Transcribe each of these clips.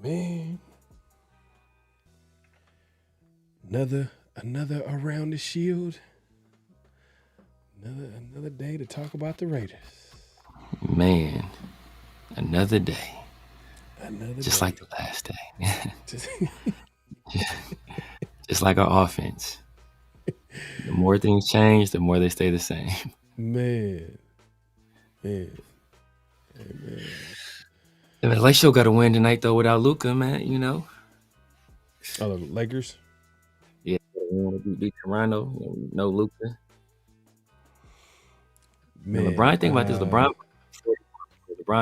Man. Another around the shield. Another day to talk about the Raiders. Man, another day. Just like the last day. Just like our offense. The more things change, the more they stay the same. Man. And the Lakers got to win tonight, though, without Luka, man, you know. Oh, the Lakers? Yeah, they want to beat Toronto. No Luka. Man, LeBron, think about this. LeBron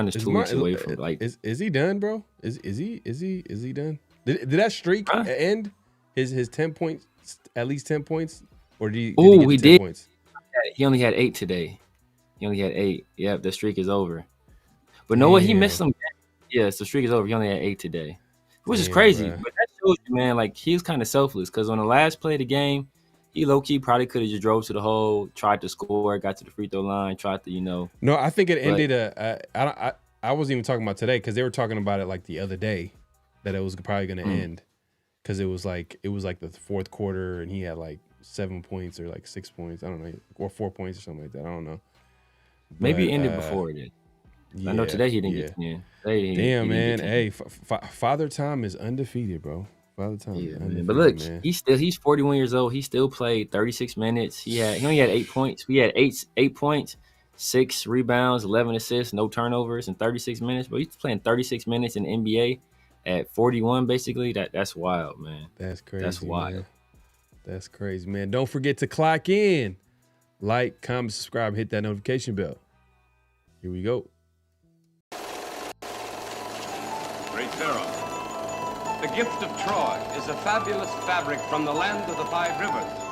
is 2 weeks away from Is he done, bro? Is he done? Did that streak end? His 10 points, at least 10 points, or did he get he 10 did. points? He only had 8 today. He only had 8. Yep, the streak is over. But know what? He missed some. Yes, the streak is over. He only had 8 today, which is crazy. Bro. But that shows you, man, like he was kind of selfless because on the last play of the game, he low key probably could have just drove to the hole, tried to score, got to the free throw line, tried to, you know. No, I think it ended. I wasn't even talking about today because they were talking about it like the other day that it was probably going to end because it was like the fourth quarter and he had like 7 points or like 6 points. I don't know, or 4 points or something like that. I don't know. Maybe it ended before it did. I know today he didn't get 10. Damn, man. Hey, Father Time is undefeated, bro. Father Time is undefeated, but look, man. He's 41 years old. He still played 36 minutes. He only had 8 points. We had 8 points, 6 rebounds, 11 assists, no turnovers in 36 minutes. But he's playing 36 minutes in the NBA at 41, basically. That's wild, man. That's crazy. That's wild. Man. That's crazy, man. Don't forget to clock in. Like, comment, subscribe, hit that notification bell. Here we go. Great Pharaoh. The gift of Troy is a fabulous fabric from the land of the 5 rivers.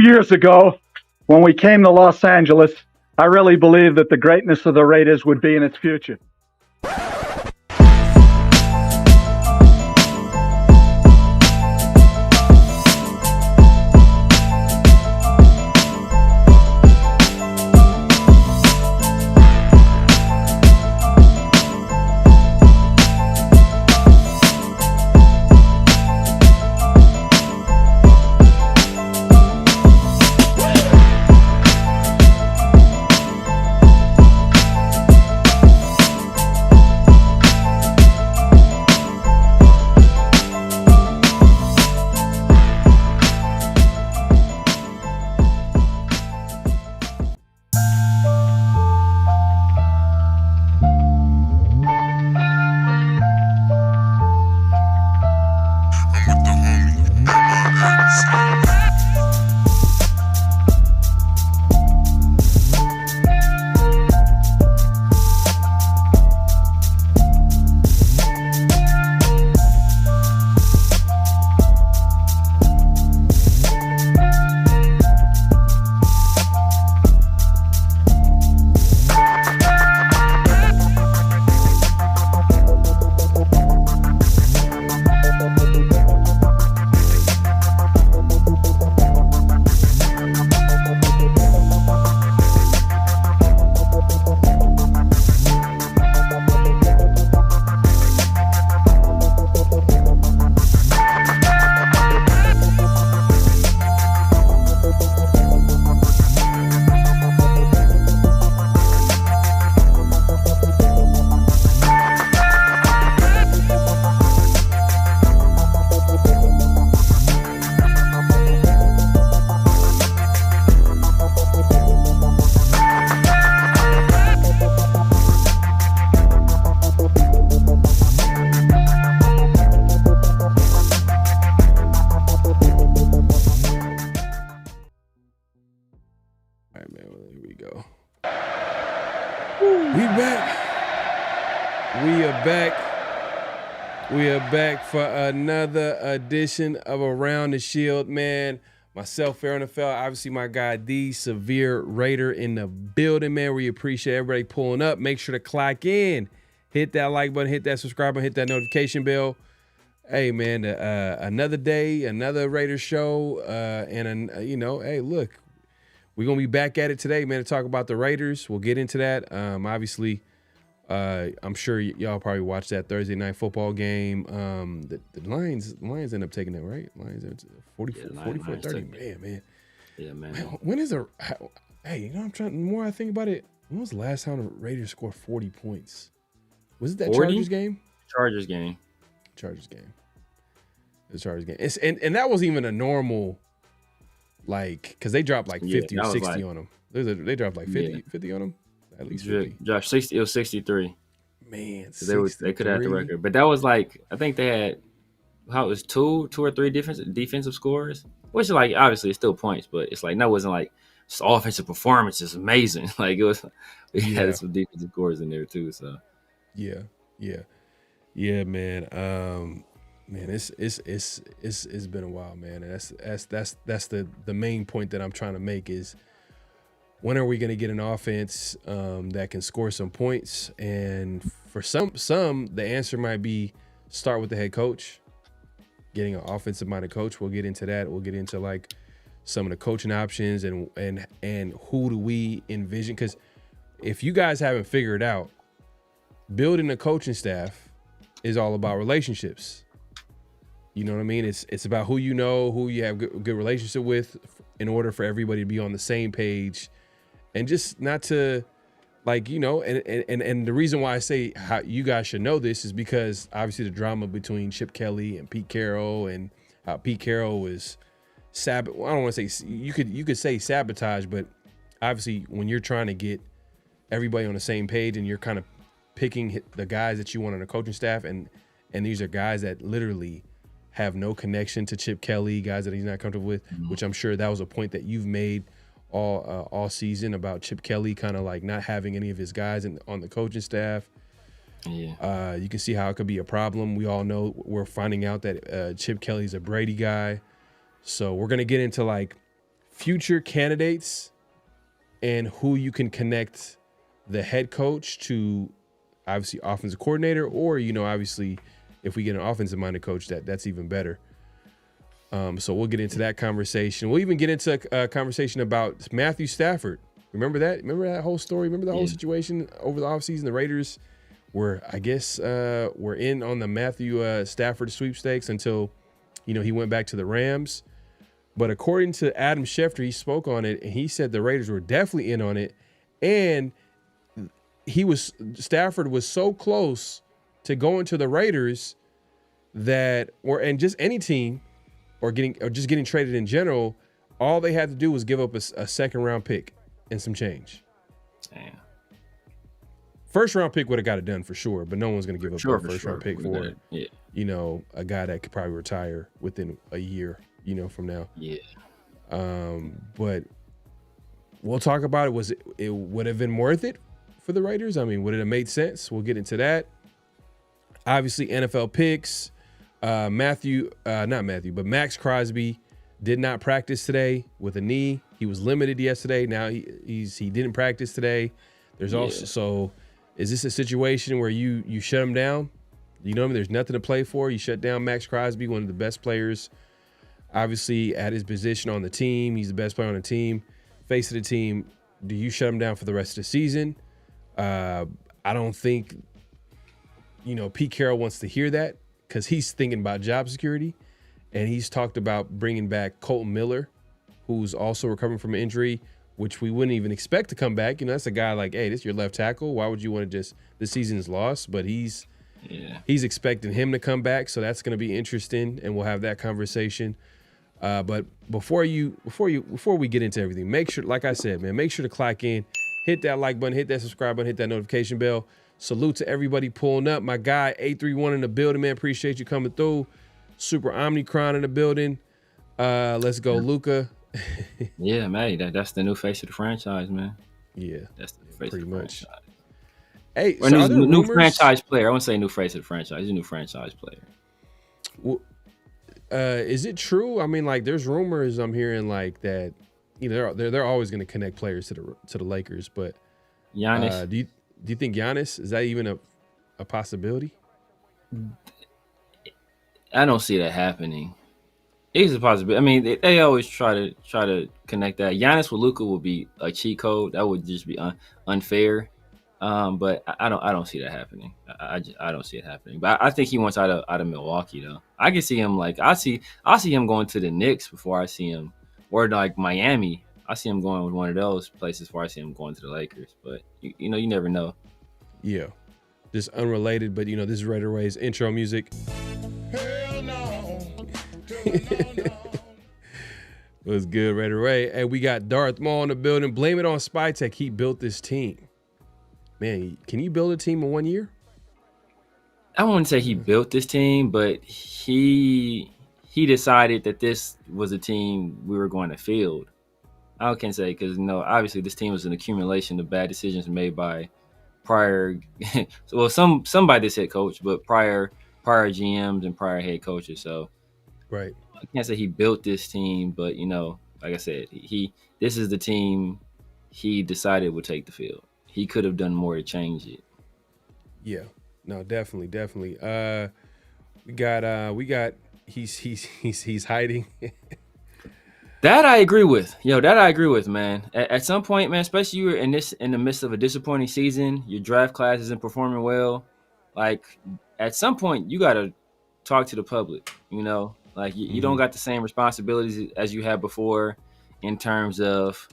Years ago, when we came to Los Angeles, I really believed that the greatness of the Raiders would be in its future. We back. We are back. We are back for another edition of Around the Shield, man. Myself, PharoahNFL, obviously my guy, the Severe Raider in the building, man. We appreciate everybody pulling up. Make sure to clock in. Hit that like button, hit that subscribe button, hit that notification bell. Hey, man, another day, another Raiders show. Hey, look, we're going to be back at it today, man, to talk about the Raiders. We'll get into that. Obviously, I'm sure y'all probably watched that Thursday night football game. The Lions end up taking that, right? Lions 44-30. Man. Yeah, man. When is the more I think about it, when was the last time the Raiders scored 40 points? Was it that 40? Chargers game? Chargers game. The Chargers game. And that wasn't even a normal, like, because they dropped like 50 or 60 on them. They dropped like 50 on them. At least 50. Josh, 60. It was 63. Man, they could have had the record, but that was like, I think they had it was two or three defensive scores, which is like, obviously it's still points, but it's like, that wasn't like just offensive performance is amazing. Like it was, we had some defensive scores in there too. So yeah, man. Man, it's been a while, man. And that's the main point that I'm trying to make is, when are we going to get an offense that can score some points? And for some, the answer might be start with the head coach, getting an offensive-minded coach. We'll get into that. We'll get into like some of the coaching options and who do we envision? Because if you guys haven't figured out, building a coaching staff is all about relationships. You know what I mean? It's about who you know, who you have good relationship with, in order for everybody to be on the same page. And just not to, like, you know, and the reason why I say how you guys should know this is because obviously the drama between Chip Kelly and Pete Carroll, and how Pete Carroll was I don't want to say, you could say sabotage, but obviously when you're trying to get everybody on the same page and you're kind of picking the guys that you want on the coaching staff, and these are guys that literally have no connection to Chip Kelly, guys that he's not comfortable with, which I'm sure that was a point that you've made all season about Chip Kelly kind of like not having any of his guys on the coaching staff. Yeah. You can see how it could be a problem. We all know, we're finding out that Chip Kelly's a Brady guy. So we're going to get into like future candidates and who you can connect the head coach to, obviously offensive coordinator, or, you know, obviously if we get an offensive minded coach, that's even better. So we'll get into that conversation. We'll even get into a conversation about Matthew Stafford. Remember that? Remember that whole story? Remember the whole situation over the offseason? The Raiders were, I guess, were in on the Matthew Stafford sweepstakes until, you know, he went back to the Rams. But according to Adam Schefter, he spoke on it, and he said the Raiders were definitely in on it. And Stafford was so close to going to the Raiders and just any team, or just getting traded in general, all they had to do was give up a second round pick and some change. Damn. First round pick would have got it done for sure, but no one's going to give up a first round pick for, you know, a guy that could probably retire within a year, you know, from now. Yeah. But we'll talk about it. It would have been worth it for the Raiders? I mean, would it have made sense? We'll get into that. Obviously, NFL picks. Maxx Crosby did not practice today with a knee. He was limited yesterday. Now he didn't practice today. There's also, so is this a situation where you shut him down? You know what I mean? There's nothing to play for. You shut down Maxx Crosby, one of the best players, obviously at his position on the team. He's the best player on the team, face of the team. Do you shut him down for the rest of the season? I don't think, you know, Pete Carroll wants to hear that, because he's thinking about job security, and he's talked about bringing back Kolton Miller, who's also recovering from an injury, which we wouldn't even expect to come back. You know, that's a guy like, hey, this is your left tackle. Why would you want to this season's lost? But he's expecting him to come back, so that's going to be interesting, and we'll have that conversation. But before we get into everything, make sure, like I said, man, make sure to clock in, hit that like button, hit that subscribe button, hit that notification bell. Salute to everybody pulling up. My guy, 831 in the building, man. Appreciate you coming through. Super Omnicron in the building. Let's go, Luca. Yeah, man. That's the new face of the franchise, man. Yeah. That's the new face pretty of the much. franchise. Hey, Or so are there new rumors? franchise player. I wouldn't say new face of the franchise. He's a new franchise player. Well, is it true? I mean, like, there's rumors I'm hearing like that. You know, they're always going to connect players to the Lakers, but Giannis. do you think Giannis, is that even a possibility? I don't see that happening. It's a possibility. I mean, they always try to connect that. Giannis with Luka would be a cheat code. That would just be unfair. But I don't see that happening. I don't see it happening. But I think he wants out of Milwaukee though. I can see him like I see him going to the Knicks before I see him, or like Miami. I see him going with one of those places before I see him going to the Lakers. But you know, you never know. Yeah, just unrelated, but you know, this is Raider Ray's intro music. Hell no. What's good, Raider Ray? And we got Darth Maul in the building. Blame it on Spytech. He built this team. Man, can you build a team in 1 year? I wouldn't say he built this team, but he decided that this was a team we were going to field. I can't say because obviously this team was an accumulation of bad decisions made by prior, well, some by this head coach, but prior GMs and prior head coaches. So right, I can't say he built this team, but like I said, this is the team he decided would take the field. He could have done more to change it. Yeah, no, definitely. We got he's hiding. That I agree with. That I agree with, man. At some point, man, especially you're in the midst of a disappointing season, your draft class isn't performing well. Like at some point, you gotta talk to the public. Like you don't got the same responsibilities as you had before, in terms of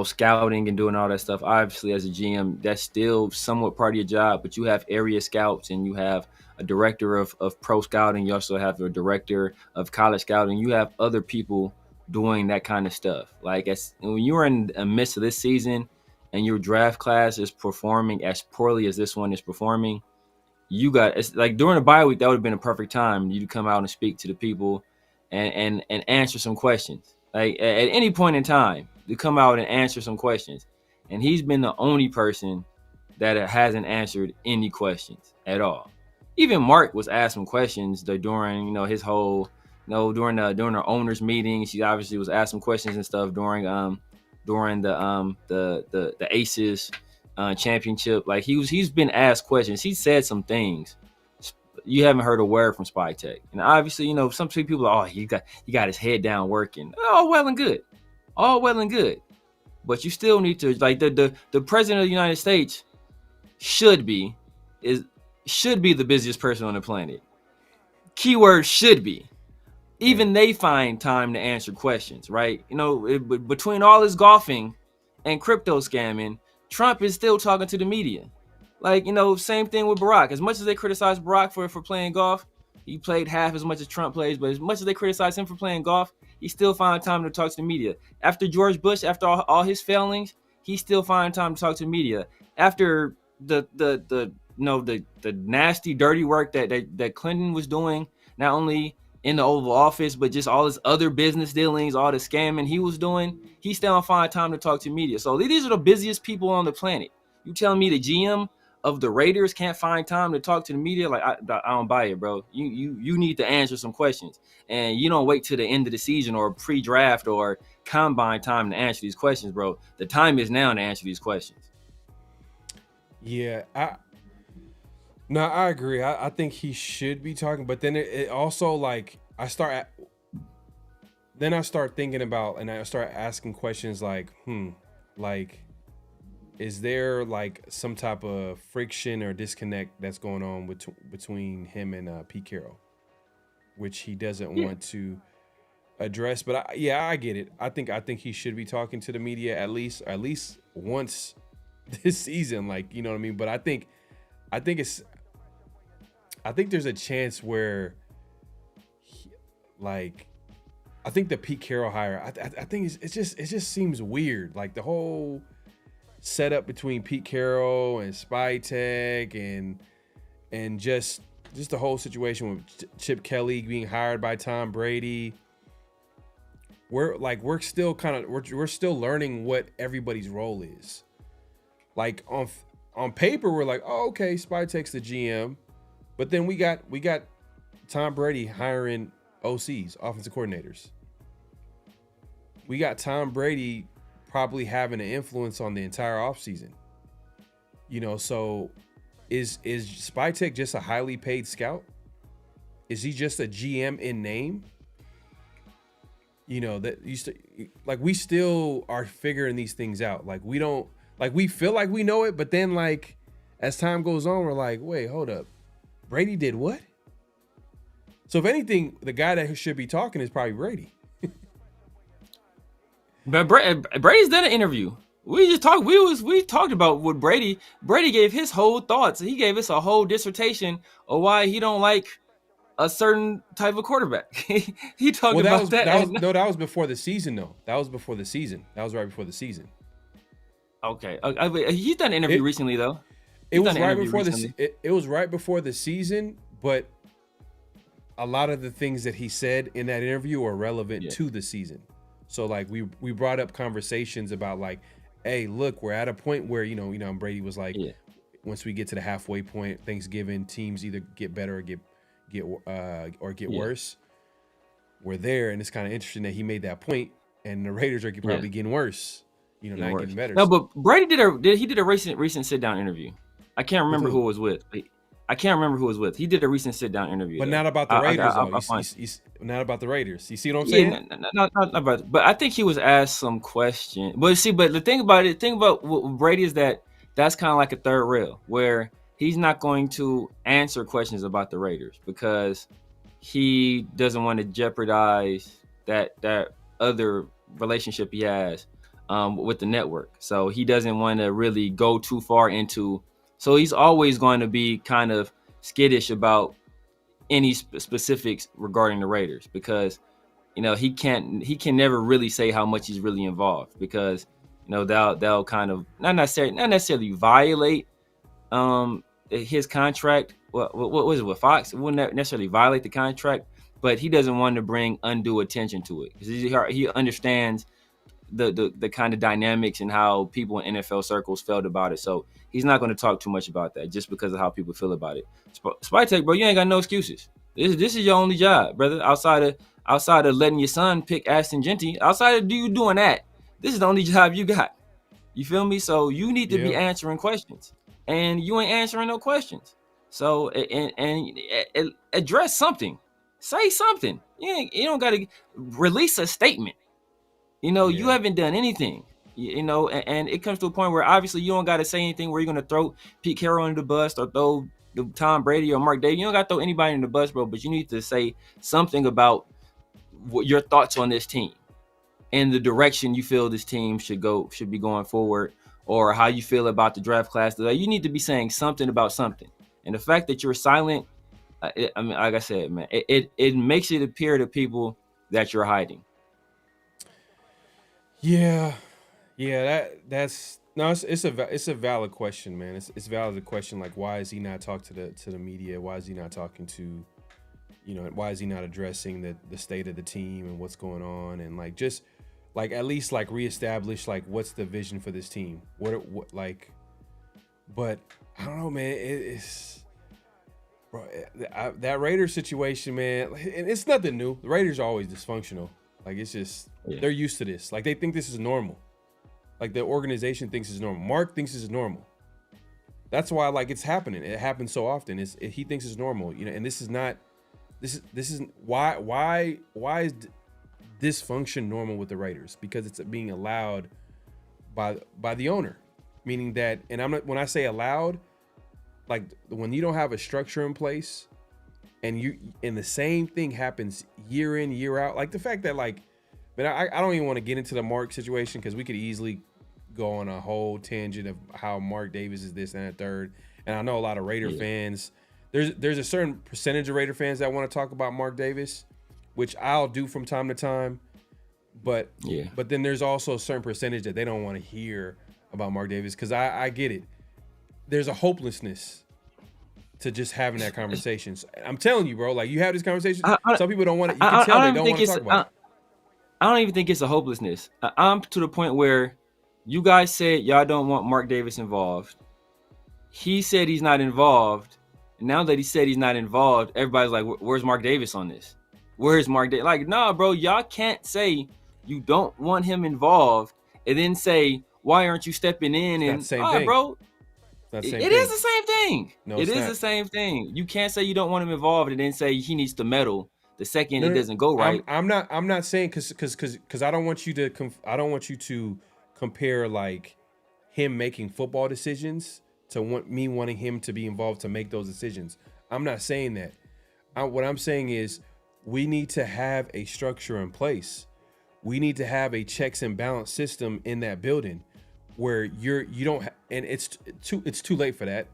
scouting and doing all that stuff. Obviously, as a GM, that's still somewhat part of your job, but you have area scouts and you have a director of pro scouting. You also have a director of college scouting. You have other people doing that kind of stuff. Like when you're in the midst of this season and your draft class is performing as poorly as this one is performing, it's like during a bye week, that would have been a perfect time you to come out and speak to the people and answer some questions. Like at any point in time, to come out and answer some questions. And he's been the only person that hasn't answered any questions at all. Even Mark was asked some questions during his whole during the owners meeting. She obviously was asked some questions and stuff during the Aces championship. Like he's been asked questions. He said some things. You haven't heard a word from Spytech. And obviously, some people are, he got his head down working. All well and good. But you still need to, like, the president of the United States should be the busiest person on the planet. Keyword should be. Even they find time to answer questions, right? Between all his golfing and crypto scamming, Trump is still talking to the media. Like, same thing with Barack. As much as they criticize Barack for playing golf, he played half as much as Trump plays, but as much as they criticize him for playing golf, he still finds time to talk to the media. After George Bush, after all his failings, he still finds time to talk to the media. After the nasty, dirty work that Clinton was doing, not only in the Oval Office, but just all his other business dealings, all the scamming he was doing, he still find time to talk to media. So these are the busiest people on the planet. You telling me the GM of the Raiders can't find time to talk to the media? Like, I don't buy it, bro. You need to answer some questions, and you don't wait till the end of the season or pre-draft or combine time to answer these questions, bro. The time is now to answer these questions. Yeah, I agree. I think he should be talking, but then it also, like, I start thinking about, and I start asking questions like, like, is there like some type of friction or disconnect that's going on between him and Pete Carroll, which he doesn't want to address? But I get it. I think he should be talking to the media at least once this season, like, you know what I mean? But I think there's a chance where I think the Pete Carroll hire, I think it just seems weird. Like the whole setup between Pete Carroll and Spytech and just the whole situation with Chip Kelly being hired by Tom Brady. We're still learning what everybody's role is. Like on paper we're like, oh, okay, Spytek's the GM, but then we got Tom Brady hiring OCs, offensive coordinators. We got Tom Brady probably having an influence on the entire offseason. So is Spytek just a highly paid scout? Is he just a GM in name? We still are figuring these things out. Like we feel like we know it, but then like as time goes on, we're like, wait, hold up. Brady did what? So if anything, the guy that should be talking is probably Brady. But Brady's done an interview. We talked about what Brady gave his whole thoughts. He gave us a whole dissertation of why he don't like a certain type of quarterback. He talked about that. That was before the season, though. That was before the season. That was right before the season. Okay, he's done an interview recently, though. It was right before the season, but a lot of the things that he said in that interview are relevant to the season. So like we brought up conversations about like, hey, look, we're at a point where Brady was like, once we get to the halfway point, Thanksgiving, teams either get better or get worse. We're there, and it's kind of interesting that he made that point, and the Raiders are probably getting worse. Not getting better. No, but Brady did a recent sit down interview. I can't remember who it was with. He did a recent sit down interview, but not about the Raiders. Not about the Raiders. You see what I'm saying? Not about. But I think he was asked some question. But the thing about Brady is that's kind of like a third rail where he's not going to answer questions about the Raiders because he doesn't want to jeopardize that other relationship he has with the network. So he doesn't want to really go too far into. So he's always going to be kind of skittish about any specifics regarding the Raiders because, he can never really say how much he's really involved because, they'll kind of not necessarily violate his contract. What was it with Fox? It wouldn't necessarily violate the contract, but he doesn't want to bring undue attention to it because he understands the kind of dynamics and how people in NFL circles felt about it. So he's not going to talk too much about that just because of how people feel about it. Spytek, bro, you ain't got no excuses. This is your only job, brother. Outside of letting your son pick Aston Genty, outside of you doing that, this is the only job you got. You feel me? So you need to be answering questions, and you ain't answering no questions. So and address something, say something. You don't got to release a statement. You haven't done anything. And it comes to a point where obviously you don't got to say anything where you're going to throw Pete Carroll under the bus or throw Tom Brady or Mark Davis. You don't got to throw anybody in the bus, bro, but you need to say something about what your thoughts on this team and the direction you feel this team should be going forward, or how you feel about the draft class. You need to be saying something about something. And the fact that you're silent, like I said, man, it makes it appear to people that you're hiding. Yeah, it's a valid question, man. It's valid a question like, why is he not talking to the media? Why is he not talking to, why is he not addressing the state of the team and what's going on, and like just like at least like reestablish like what's the vision for this team? What like, but I don't know, man. It's bro, that Raiders situation, man. And it's nothing new. The Raiders are always dysfunctional. Like it's just they're used to this. Like they think this is normal. Like the organization thinks it's normal. Mark thinks this is normal. That's why like it's happening. It happens so often. He thinks it's normal, and this is not. This is why is dysfunction normal with the Raiders? Because it's being allowed by the owner, meaning that. And when I say allowed, like when you don't have a structure in place, and the same thing happens year in, year out. Like the fact that like, but I don't even want to get into the Mark situation because we could easily go on a whole tangent of how Mark Davis is this and that third. And I know a lot of Raider fans. There's a certain percentage of Raider fans that want to talk about Mark Davis, which I'll do from time to time. But then there's also a certain percentage that they don't want to hear about Mark Davis because I get it. There's a hopelessness to just having that conversation. So I'm telling you, bro, like you have this conversation. Some people don't want to. You can tell they don't want to talk about it. I don't even think it's a hopelessness. I'm to the point where you guys said y'all don't want Mark Davis involved. he said he's not involved. And now that he said he's not involved, everybody's like, where's Mark Davis on this? Where's Mark Davis? Like, nah, bro, y'all can't say you don't want him involved and then say, why aren't you stepping in? And, bro, it is the same thing. No, it is the same thing. You can't say you don't want him involved and then say he needs to meddle the second it doesn't go right. I'm not saying because I don't want you to compare like him making football decisions to me wanting him to be involved to make those decisions. I'm not saying that. What I'm saying is we need to have a structure in place. We need to have a checks and balance system in that building where you don't and it's too late for that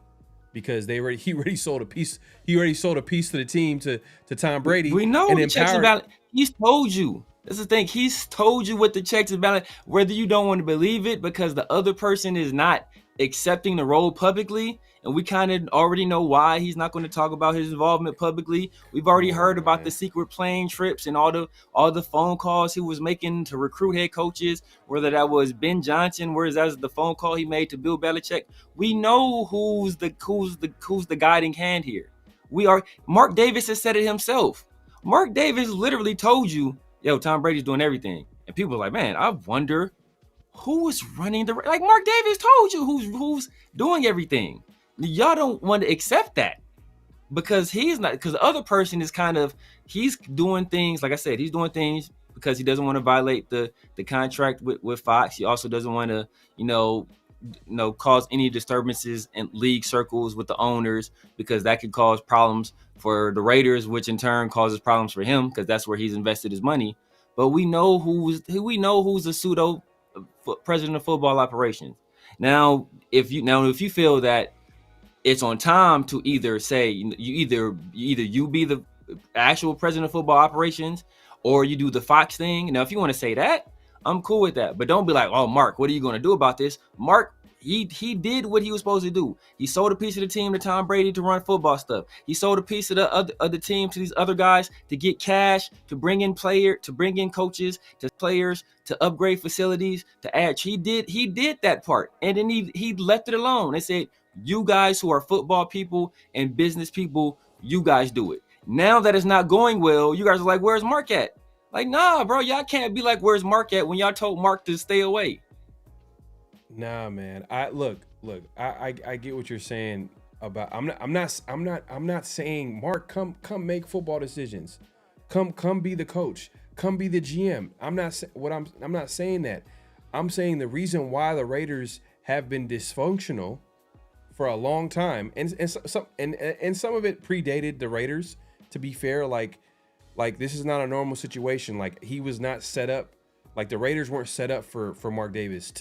because he already sold a piece. He already sold a piece to the team to Tom Brady. We know the checks and balance. He's told you. That's the thing. He's told you what the checks and balance, whether you don't want to believe it because the other person is not accepting the role publicly. And we kind of already know why he's not going to talk about his involvement publicly. We've already heard about the secret plane trips and all the phone calls he was making to recruit head coaches, whether that was Ben Johnson, whereas that was the phone call he made to Bill Belichick. We know who's the guiding hand here. Mark Davis has said it himself. Mark Davis literally told you, yo, Tom Brady's doing everything. And people are like, man, I wonder who is running like Mark Davis told you who's doing everything. Y'all don't want to accept that because the other person is he's doing things, like I said, he's doing things because he doesn't want to violate the contract with Fox. He also doesn't want to, cause any disturbances in league circles with the owners because that could cause problems for the Raiders, which in turn causes problems for him because that's where he's invested his money. But we know who's the pseudo president of football operations. Now, if you feel that it's on Tom to either say you be the actual president of football operations or you do the Fox thing. Now, if you want to say that, I'm cool with that. But don't be like, oh, Mark, what are you going to do about this? Mark, he did what he was supposed to do. He sold a piece of the team to Tom Brady to run football stuff. He sold a piece of the team to these other guys to get cash, to bring in coaches, to players, to upgrade facilities, to add. He did that part. And then he left it alone and said, you guys who are football people and business people, you guys do it. Now that it's not going well, you guys are like, where's Mark at? Like, nah, bro, y'all can't be like, where's Mark at when y'all told Mark to stay away. Nah, man. I get what you're saying about. I'm not saying Mark come make football decisions. Come be the coach. Come be the GM. I'm not saying that. I'm saying the reason why the Raiders have been dysfunctional for a long time, and some of it predated the Raiders. To be fair, like this is not a normal situation. Like he was not set up. Like the Raiders weren't set up for Mark Davis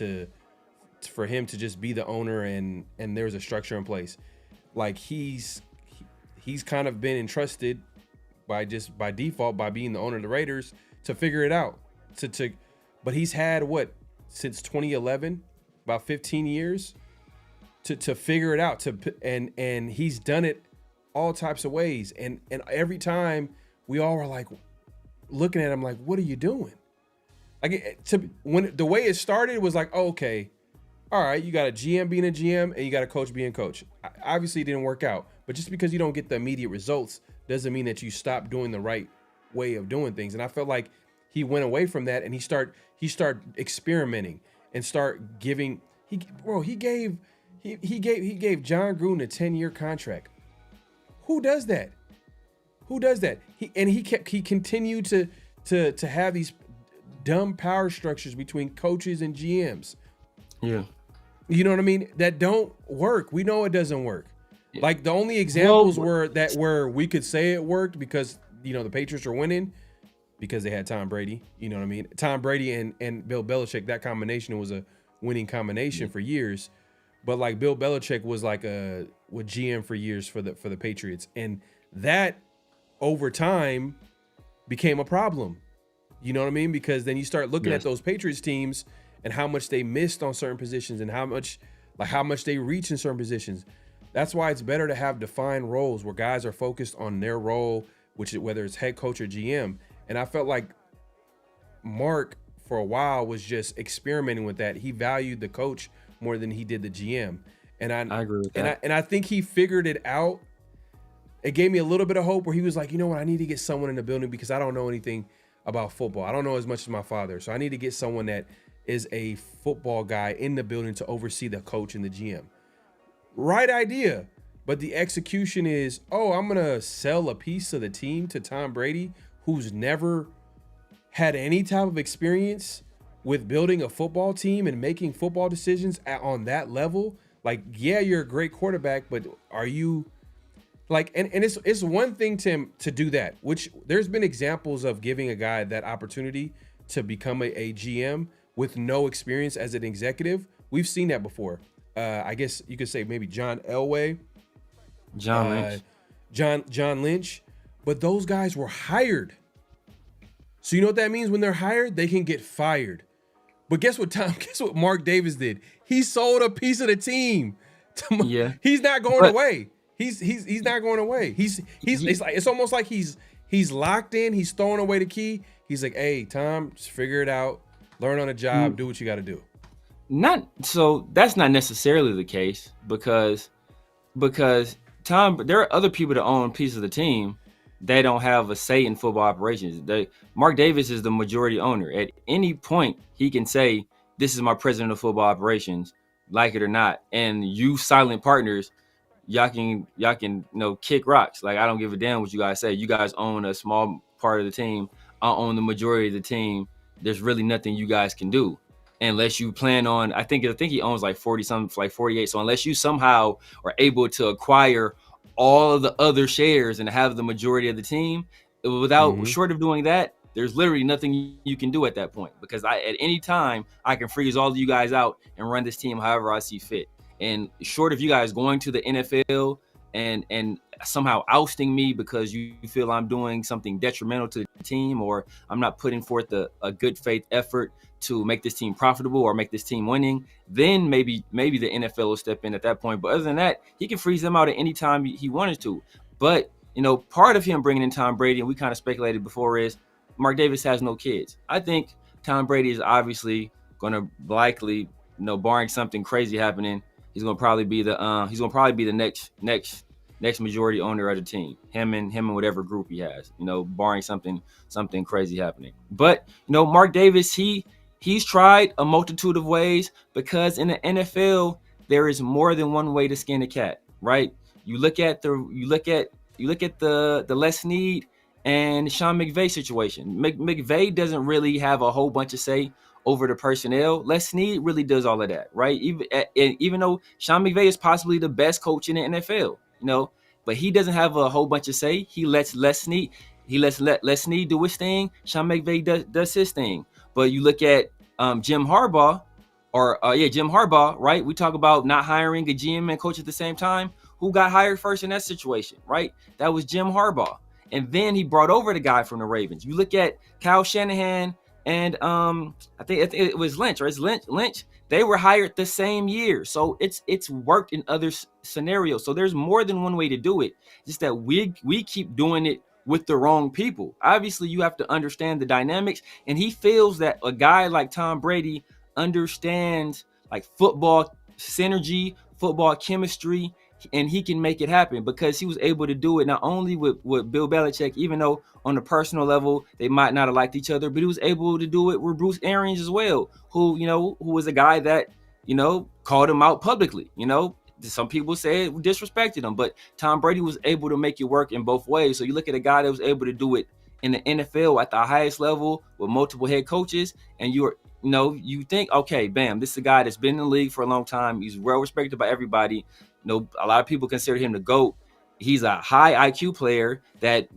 for him to just be the owner and there's a structure in place. Like he's kind of been entrusted by default by being the owner of the Raiders to figure it out. But he's had since 2011, about 15 years. To figure it out, and he's done it all types of ways, and every time we all were like looking at him like, what are you doing? Like when the way it started was like, oh, okay, all right, you got a GM being a GM and you got a coach being coach. Obviously it didn't work out, but just because you don't get the immediate results doesn't mean that you stop doing the right way of doing things. And I felt like he went away from that and he started experimenting and start giving. He gave John Gruden a 10-year contract. Who does that? He continued to have these dumb power structures between coaches and GMs. Yeah. You know what I mean? That don't work. We know it doesn't work. Yeah. Like the only examples where we could say it worked because the Patriots are winning because they had Tom Brady. You know what I mean? Tom Brady and Bill Belichick, that combination was a winning combination for years. But like Bill Belichick was like with GM for years for the Patriots, and that over time became a problem. You know what I mean? Because then you start looking at those Patriots teams and how much they missed on certain positions and how much they reach in certain positions. That's why it's better to have defined roles where guys are focused on their role, whether it's head coach or GM. And I felt like Mark for a while was just experimenting with that. He valued the coach more than he did the GM. I agree with that. And I think he figured it out. It gave me a little bit of hope where he was like, you know what, I need to get someone in the building because I don't know anything about football. I don't know as much as my father. So I need to get someone that is a football guy in the building to oversee the coach and the GM. Right idea. But the execution is, I'm going to sell a piece of the team to Tom Brady, who's never had any type of experience with building a football team and making football decisions on that level. Like, yeah, you're a great quarterback, but are you like, and it's one thing to do that, which there's been examples of giving a guy that opportunity to become a GM with no experience as an executive. We've seen that before. I guess you could say maybe John Elway, John Lynch. John Lynch, but those guys were hired. So you know what that means? When they're hired, they can get fired. But guess what Mark Davis did? He sold a piece of the team. Yeah. He's not going away. He's not going away. It's almost like he's locked in. He's throwing away the key. He's like, hey, Tom, just figure it out. Learn on the job. Do what you got to do. That's not necessarily the case because Tom, there are other people that own pieces of the team. They don't have a say in football operations. Mark Davis is the majority owner. At any point, he can say, this is my president of football operations, like it or not. And you silent partners, y'all can kick rocks. Like, I don't give a damn what you guys say. You guys own a small part of the team. I own the majority of the team. There's really nothing you guys can do unless you plan on, I think he owns like 40 something, like 48. So unless you somehow are able to acquire all of the other shares and have the majority of the team, short of doing that, there's literally nothing you can do at that point, because at any time I can freeze all of you guys out and run this team however I see fit. And short of you guys going to the NFL and somehow ousting me because you feel I'm doing something detrimental to the team, or I'm not putting forth a good faith effort to make this team profitable or make this team winning, then maybe the NFL will step in at that point. But other than that, he can freeze them out at any time he wanted to. But, part of him bringing in Tom Brady, and we kind of speculated before, is Mark Davis has no kids. I think Tom Brady is obviously going to likely, barring something crazy happening, he's going to probably be the next majority owner of the team. Him and whatever group he has, barring something crazy happening. But, Mark Davis, he's tried a multitude of ways, because in the NFL there is more than one way to skin a cat, right? You look at the Les Snead and Sean McVay situation. McVay doesn't really have a whole bunch of say over the personnel. Les Snead really does all of that, right? Even though Sean McVay is possibly the best coach in the NFL, but he doesn't have a whole bunch of say. He lets Les Snead do his thing. Sean McVay does his thing. But you look at Jim Harbaugh, right? We talk about not hiring a GM and coach at the same time. Who got hired first in that situation, right? That was Jim Harbaugh. And then he brought over the guy from the Ravens. You look at Kyle Shanahan and I think it was Lynch, right? It's Lynch. They were hired the same year. So it's worked in other scenarios. So there's more than one way to do it. Just that we keep doing it with the wrong people. Obviously, you have to understand the dynamics. And he feels that a guy like Tom Brady understands like football synergy, football chemistry, and he can make it happen, because he was able to do it not only with Bill Belichick, even though on a personal level they might not have liked each other, but he was able to do it with Bruce Arians as well, who was a guy that, called him out publicly. Some people say it disrespected him, but Tom Brady was able to make it work in both ways. So you look at a guy that was able to do it in the NFL at the highest level with multiple head coaches, and you think, okay, bam, this is a guy that's been in the league for a long time. He's well respected by everybody. A lot of people consider him the GOAT. He's a high IQ player that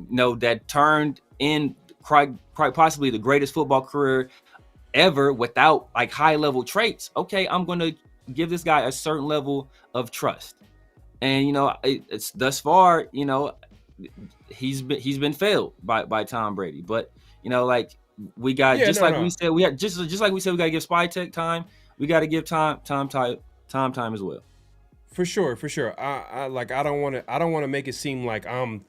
turned in quite possibly the greatest football career ever without like high level traits. Okay, I'm going to give this guy a certain level of trust. And it's thus far, he's been failed by Tom Brady. But we got we said we had just like we said we got to give Spy Tech time. We got to give Tom time as well. For sure. I don't want to make it seem like I'm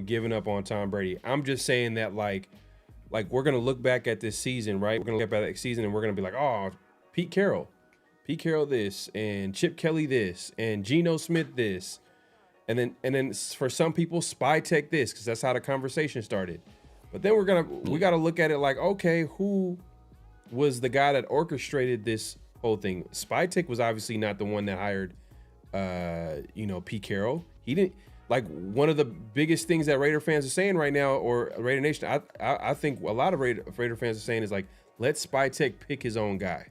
giving up on Tom Brady. I'm just saying that like we're gonna look back at this season, right? We're gonna look back at that season and we're gonna be like, oh, Pete Carroll. Pete Carroll this, and Chip Kelly this, and Geno Smith this, and then for some people, Spy Tech this, because that's how the conversation started. But then we gotta look at it like, okay, who was the guy that orchestrated this whole thing? Spy Tech was obviously not the one that hired, Pete Carroll. He didn't. Like, one of the biggest things that Raider fans are saying right now, or Raider Nation, I think a lot of Raider fans are saying is like, let Spy Tech pick his own guy.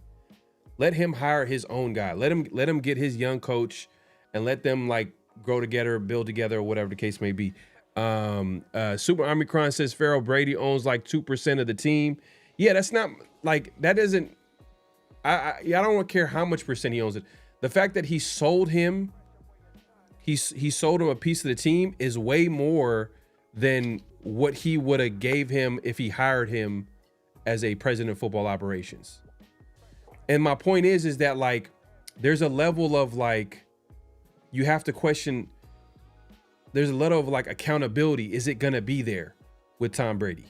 Let him hire his own guy. Let him get his young coach, and let them like grow together, build together, or whatever the case may be. Super Omicron says Brady owns like 2% of the team. Yeah, that's not like, that doesn't. I don't care how much percent he owns it. The fact that he sold him. He sold him a piece of the team is way more than what he would have gave him if he hired him as a president of football operations. And my point is that like, there's a level of like, you have to question. There's a level of like accountability. Is it gonna be there with Tom Brady?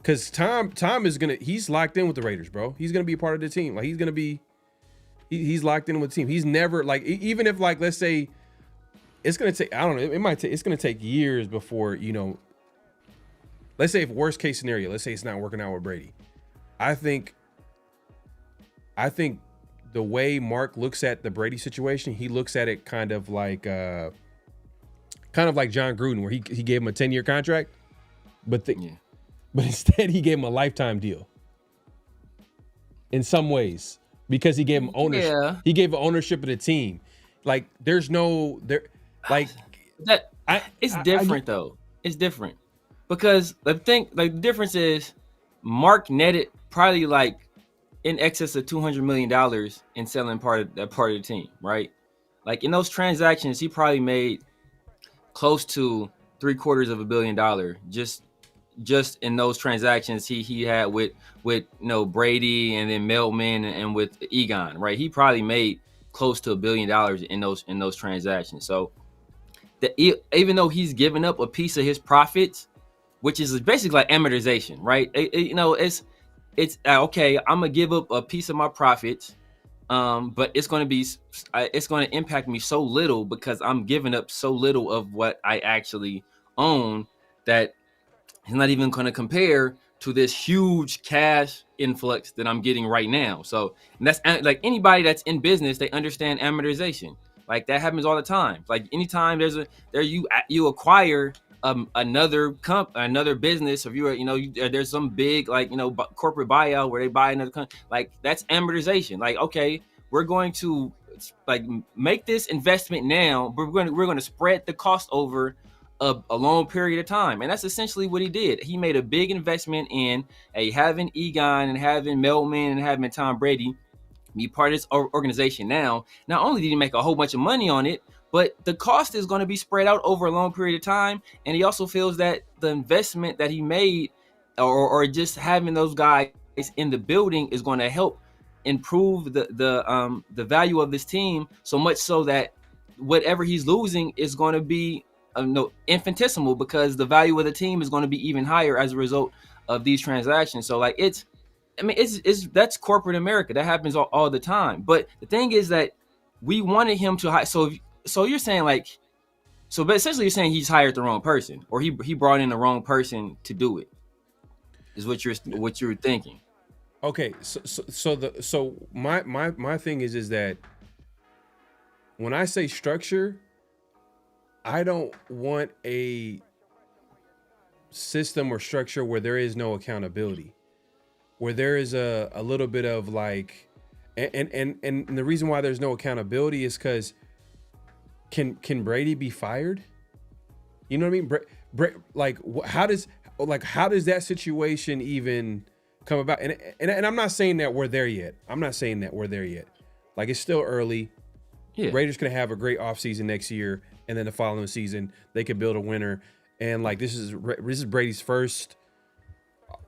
Because Tom is he's locked in with the Raiders, bro. He's gonna be a part of the team. Like, he's locked in with the team. He's never like, even if like, let's say, it's going to take, I don't know, it's going to take years before, let's say if worst case scenario, let's say it's not working out with Brady. I think the way Mark looks at the Brady situation, he looks at it kind of like John Gruden, where he gave him a 10-year contract, but instead he gave him a lifetime deal in some ways, because he gave him ownership. Yeah. He gave ownership of the team. Like, there's no there. Like that, it's different though. It's different because the difference is Mark netted probably like in excess of $200 million in selling part of the team, right? Like, in those transactions, he probably made close to $750 million just in those transactions he had with Brady, and then Meltman, and with Egon, right? He probably made close to $1 billion in those transactions. So even though he's giving up a piece of his profits, which is basically like amortization, right? It's okay, I'm gonna give up a piece of my profits, but it's going to impact me so little because I'm giving up so little of what I actually own that it's not even going to compare to this huge cash influx that I'm getting right now. So, and that's like, anybody that's in business, they understand amortization. Like, that happens all the time. Like, anytime you acquire another business, or there's some big corporate buyout where they buy another company, like, that's amortization. Like, okay, we're going to like make this investment now, but we're going to spread the cost over a long period of time. And that's essentially what he did. He made a big investment in having Egon and having Meltman and having Tom Brady be part of this organization. Now, not only did he make a whole bunch of money on it, but the cost is going to be spread out over a long period of time. And he also feels that the investment that he made, or just having those guys in the building, is going to help improve the value of this team, so much so that whatever he's losing is going to be infinitesimal, because the value of the team is going to be even higher as a result of these transactions. So like, that's corporate America. That happens all the time. But the thing is that we wanted him to hire. So you're saying but essentially you're saying he's hired the wrong person, or he brought in the wrong person to do it, is what you're thinking. Okay, so my thing is that when I say structure, I don't want a system or structure where there is no accountability, where there is a little bit of like, and the reason why there's no accountability is because can Brady be fired? You know what I mean? How does that situation even come about? And I'm not saying that we're there yet. Like, it's still early. Yeah. Raiders could have a great offseason next year, and then the following season they could build a winner. And like, this is Brady's first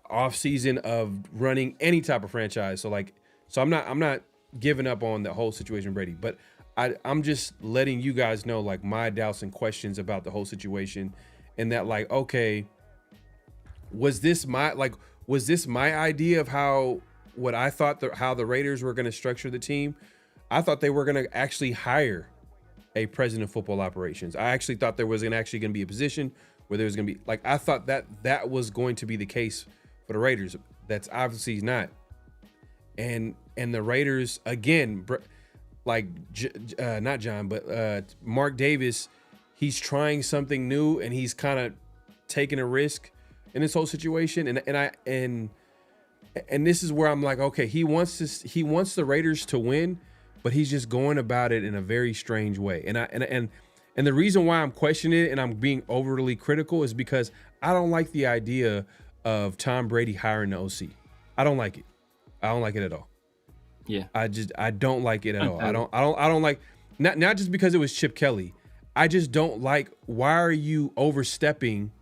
offseason of running any type of franchise. So I'm not giving up on the whole situation with Brady, but I'm just letting you guys know like my doubts and questions about the whole situation, and that like, okay, was this my idea of how the Raiders were going to structure the team? I thought they were going to actually hire a president of football operations. I actually thought there was actually going to be a position where there was going to be, like, I thought that was going to be the case for the Raiders. That's obviously not. And the Raiders, again, like, not John, but Mark Davis, he's trying something new, and he's kind of taking a risk in this whole situation. And this is where I'm like, okay, he wants the Raiders to win, but he's just going about it in a very strange way. And the reason why I'm questioning it and I'm being overly critical is because I don't like the idea of Tom Brady hiring the OC. I don't like it. I don't like it at all. Yeah. I don't like it at all. I don't like, not just because it was Chip Kelly. I just don't like, why are you overstepping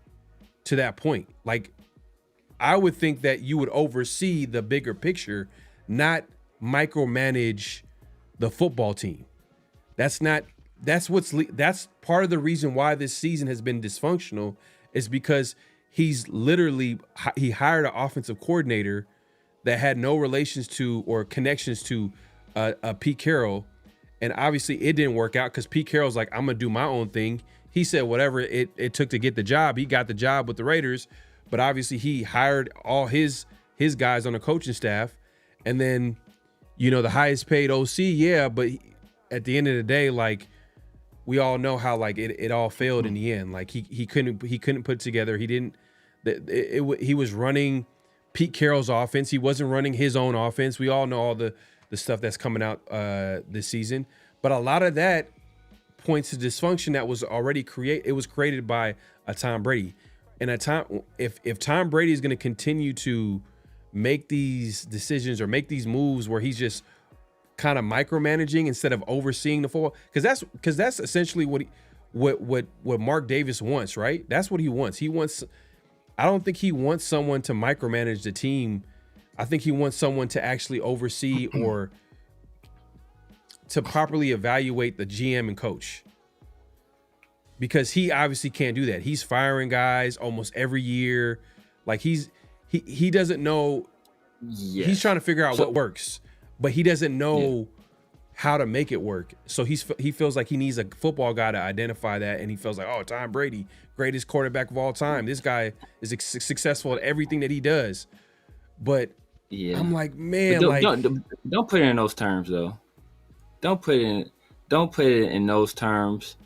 to that point? Like, I would think that you would oversee the bigger picture, not micromanage the football team. That's part of the reason why this season has been dysfunctional, is because he hired an offensive coordinator that had no relations to or connections to Pete Carroll. And obviously it didn't work out because Pete Carroll's like, I'm going to do my own thing. He said whatever it took to get the job. He got the job with the Raiders, but obviously he hired all his guys on the coaching staff. And then, the highest paid OC, yeah, but at the end of the day, like, we all know how, like, it all failed in the end. Like, he couldn't put it together. He was running Pete Carroll's offense. He wasn't running his own offense. We all know all the stuff that's coming out this season. But a lot of that points to dysfunction that was already created. It was created by a Tom Brady. And if Tom Brady is going to continue to make these decisions or make these moves where he's just kind of micromanaging instead of overseeing the football, because that's essentially what Mark Davis wants, right? That's what he wants. I don't think he wants someone to micromanage the team. I think he wants someone to actually oversee or to properly evaluate the GM and coach, because he obviously can't do that. He's firing guys almost every year. Like, he doesn't know. Yes. He's trying to figure out what works, but he doesn't know how to make it work. So he feels like he needs a football guy to identify that, and he feels like, oh, Tom Brady, greatest quarterback of all time. This guy is successful at everything that he does. But I'm like, man, don't put it in those terms though. Don't put it in those terms,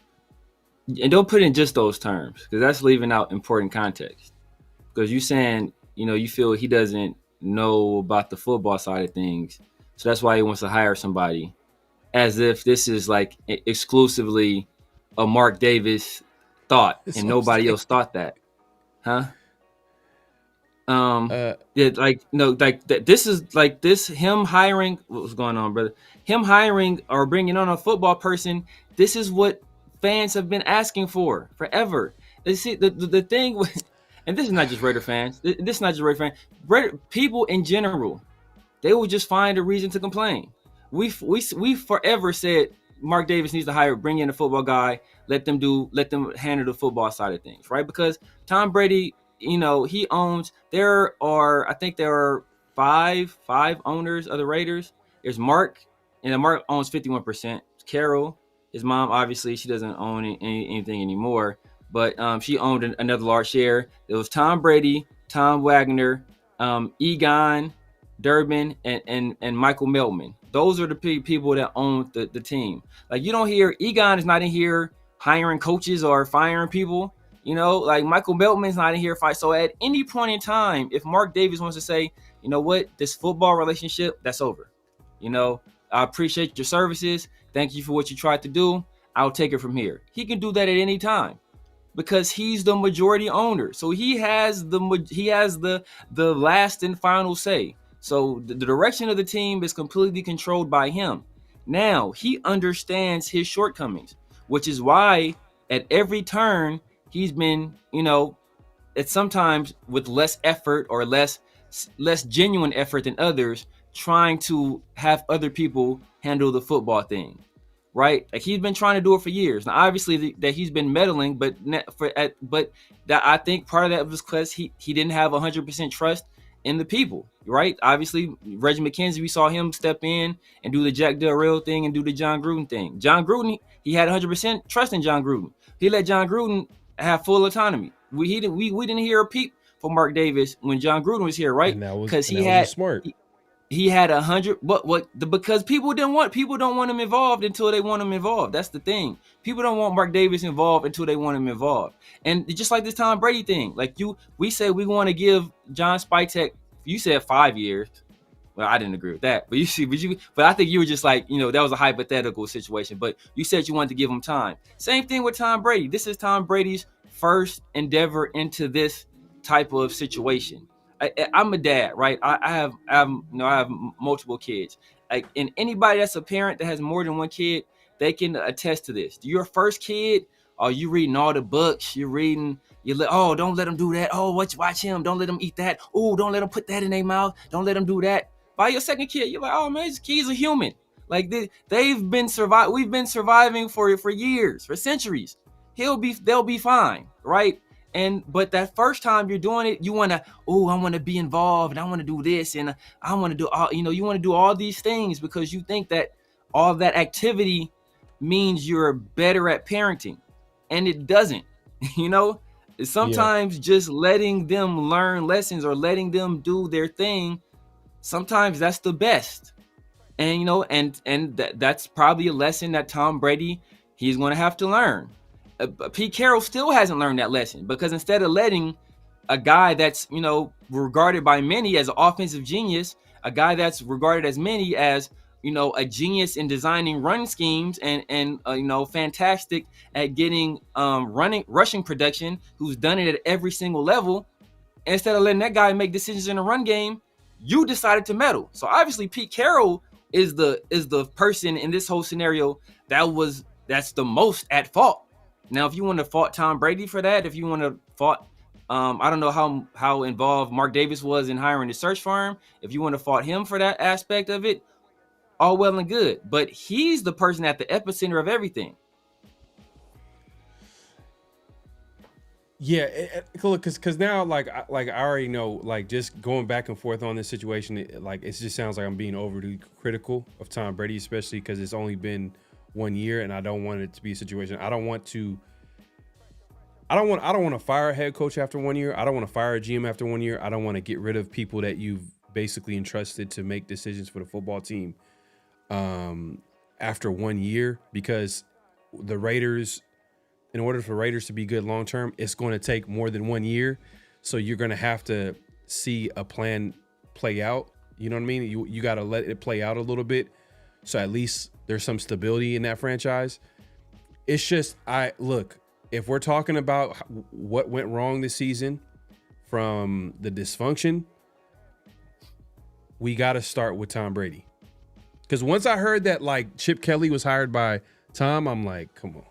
and don't put it in just those terms, because that's leaving out important context. Because you're saying, you feel he doesn't know about the football side of things, so that's why he wants to hire somebody, as if this is like exclusively a Mark Davis thought and nobody else thought that, huh? This is like this, him hiring, what's going on, brother? Him hiring or bringing on a football person, this is what fans have been asking for forever. You see, the thing with, and this is not just Raider fans, this is not just Raider fans, people in general, they will just find a reason to complain. We forever said Mark Davis needs to bring in a football guy, let them handle the football side of things, right? Because Tom Brady, he owns, there are five owners of the Raiders. There's Mark, and Mark owns 51%. Carol, his mom, obviously, she doesn't own anything anymore, but she owned another large share. There was Tom Brady, Tom Wagner, Egon, Durbin, and Michael Meltman. Those are the people that own the team. Like, you don't hear, Egon is not in here hiring coaches or firing people. Like, Michael Meltman's not in here fight. So at any point in time, if Mark Davis wants to say, you know what, this football relationship, that's over. I appreciate your services. Thank you for what you tried to do. I'll take it from here. He can do that at any time because he's the majority owner. So he has the last and final say. So the direction of the team is completely controlled by him. Now, he understands his shortcomings, which is why at every turn he's been, at sometimes with less effort or less genuine effort than others, trying to have other people handle the football thing, right? Like, he's been trying to do it for years. Now, obviously that he's been meddling, but that I think part of that was because he didn't have 100% trust in the people, right? Obviously, Reggie McKenzie, we saw him step in and do the Jack Del Rio thing and do the John Gruden thing. John Gruden, he had 100% trust in John Gruden. He let John Gruden have full autonomy. We didn't hear a peep from Mark Davis when John Gruden was here, right? Because he had smart. He had 100, because people don't want him involved until they want him involved. That's the thing. People don't want Mark Davis involved until they want him involved. And just like this Tom Brady thing, like we said we want to give John Spytek. You said 5 years. Well, I didn't agree with that, but but I think you were just like, that was a hypothetical situation. But you said you wanted to give him time. Same thing with Tom Brady. This is Tom Brady's first endeavor into this type of situation. I'm a dad, right? I have multiple kids. And anybody that's a parent that has more than one kid, they can attest to this. Your first kid, are you reading all the books? Don't let them do that. Oh, watch him. Don't let them eat that. Oh, don't let them put that in their mouth. Don't let them do that. By your second kid, you're like, oh man, this kid's a human. Like we've been surviving for years, for centuries. They'll be fine, right? But that first time you're doing it, you want to, I want to be involved and I want to do this and I want to do all, you want to do all these things because you think that all that activity means you're better at parenting, and it doesn't. Sometimes just letting them learn lessons or letting them do their thing, sometimes that's the best. And that's probably a lesson that Tom Brady, he's going to have to learn. Pete Carroll still hasn't learned that lesson, because instead of letting a guy that's, regarded by many as an offensive genius, a guy that's regarded as many as, a genius in designing run schemes and fantastic at getting rushing production, who's done it at every single level, instead of letting that guy make decisions in the run game, you decided to meddle. So obviously Pete Carroll is the person in this whole scenario that's the most at fault. Now, if you want to fault Tom Brady for that, if you want to fault, I don't know how involved Mark Davis was in hiring the search firm. If you want to fault him for that aspect of it, all well and good. But he's the person at the epicenter of everything. Yeah, look, because now, like I already know, like, just going back and forth on this situation, it just sounds like I'm being overly critical of Tom Brady, especially because it's only been 1 year, and I don't want it to be a situation. I don't want to fire a head coach after 1 year. I don't want to fire a GM after 1 year. I don't want to get rid of people that you've basically entrusted to make decisions for the football team after 1 year, because the Raiders, in order for Raiders to be good long term, it's going to take more than 1 year. So you're going to have to see a plan play out. You know what I mean? You got to let it play out a little bit, so at least there's some stability in that franchise. It's just, if we're talking about what went wrong this season from the dysfunction, we got to start with Tom Brady. Because once I heard that, like, Chip Kelly was hired by Tom, I'm like, come on.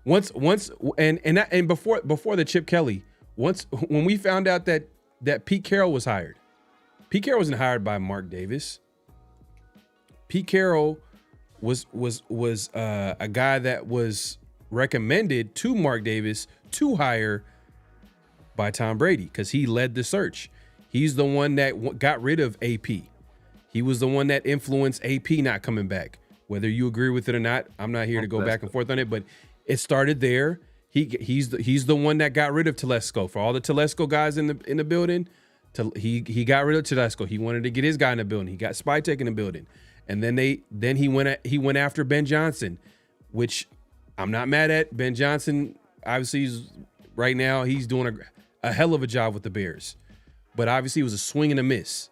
Once before the Chip Kelly, when we found out that Pete Carroll was hired, Pete Carroll wasn't hired by Mark Davis. Pete Carroll was a guy that was recommended to Mark Davis to hire by Tom Brady, because he led the search. He's the one that got rid of AP. He was the one that influenced AP not coming back. Whether you agree with it or not, I'm not here to go back and forth on it, but it started there. He's the one that got rid of Telesco. For all the Telesco guys in the building, he got rid of Telesco. He wanted to get his guy in the building. He got Spytek in the building. And then he went after Ben Johnson, which I'm not mad at. Ben Johnson, obviously, right now he's doing a hell of a job with the Bears. But obviously it was a swing and a miss.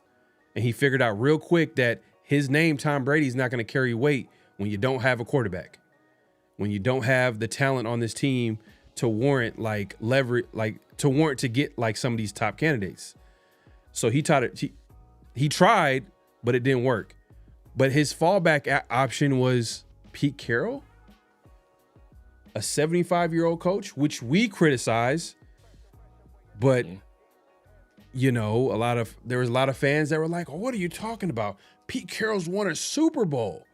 And he figured out real quick that his name, Tom Brady, is not going to carry weight when you don't have a quarterback, when you don't have the talent on this team to warrant to get like some of these top candidates. So he tried, but it didn't work. But his fallback option was Pete Carroll, a 75-year-old coach, which we criticize. But, there was a lot of fans that were like, oh, what are you talking about? Pete Carroll's won a Super Bowl.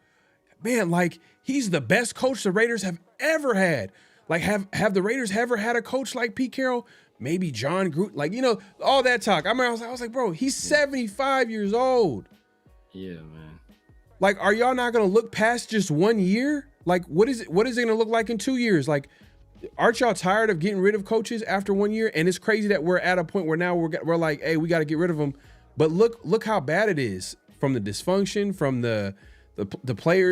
Man, like, he's the best coach the Raiders have ever had. Like, have the Raiders ever had a coach like Pete Carroll? maybe John Gruden, like, all that talk. I remember I was like, bro, he's 75 years old. Yeah, man. Like, are y'all not going to look past just 1 year? Like, what is it going to look like in 2 years? Like, aren't y'all tired of getting rid of coaches after 1 year? And it's crazy that we're at a point where now we're like, hey, we got to get rid of them. But look how bad it is, from the dysfunction, from the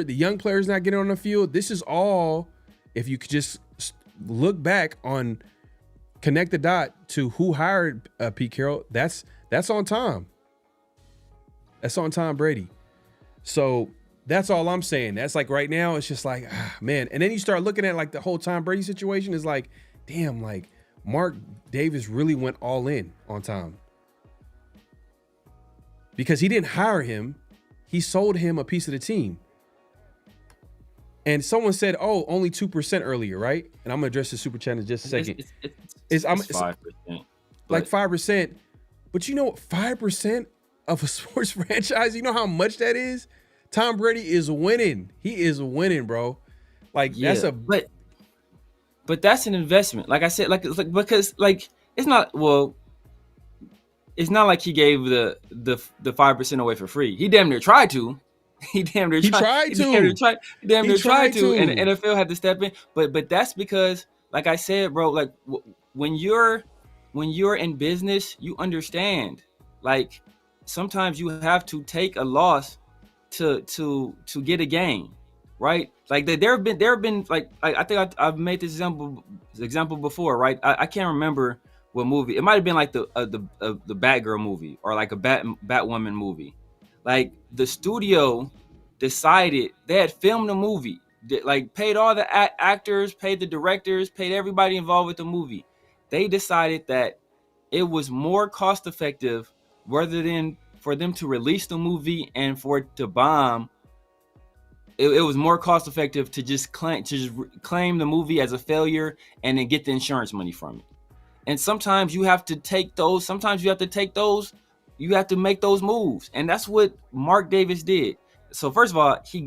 young players not getting on the field. This is all, if you could just look back on, connect the dot to who hired Pete Carroll, that's on Tom. That's on Tom Brady. So that's all I'm saying. That's like right now, it's just like, man. And then you start looking at like the whole Tom Brady situation is like, damn, like Mark Davis really went all in on Tom. Because he didn't hire him. He sold him a piece of the team. And someone said, oh, only 2% earlier, right? And I'm going to address the super chat in just a second. It's 5%. Like 5%. But you know what? 5% of a sports franchise, you know how much that is? Tom Brady is winning. He is winning, bro. Like, that's a... But that's an investment. Like I said, because it's not, well... It's not like he gave the 5% away for free. He damn near tried to. He damn near tried to. And the NFL had to step in. But that's because, like I said, bro, like when you're in business, you understand. Like sometimes you have to take a loss to get a gain, right? Like there have been like I think I've made this example before, right? I can't remember what movie. It might have been like the Batgirl movie or like a Batwoman movie. Like the studio decided they had filmed the movie, like paid all the actors, paid the directors, paid everybody involved with the movie. They decided that it was more cost effective rather than for them to release the movie and for it to bomb. It was more cost effective to just claim the movie as a failure and then get the insurance money from it. And sometimes you have to take those. You have to make those moves, and that's what Mark Davis did. So first of all, he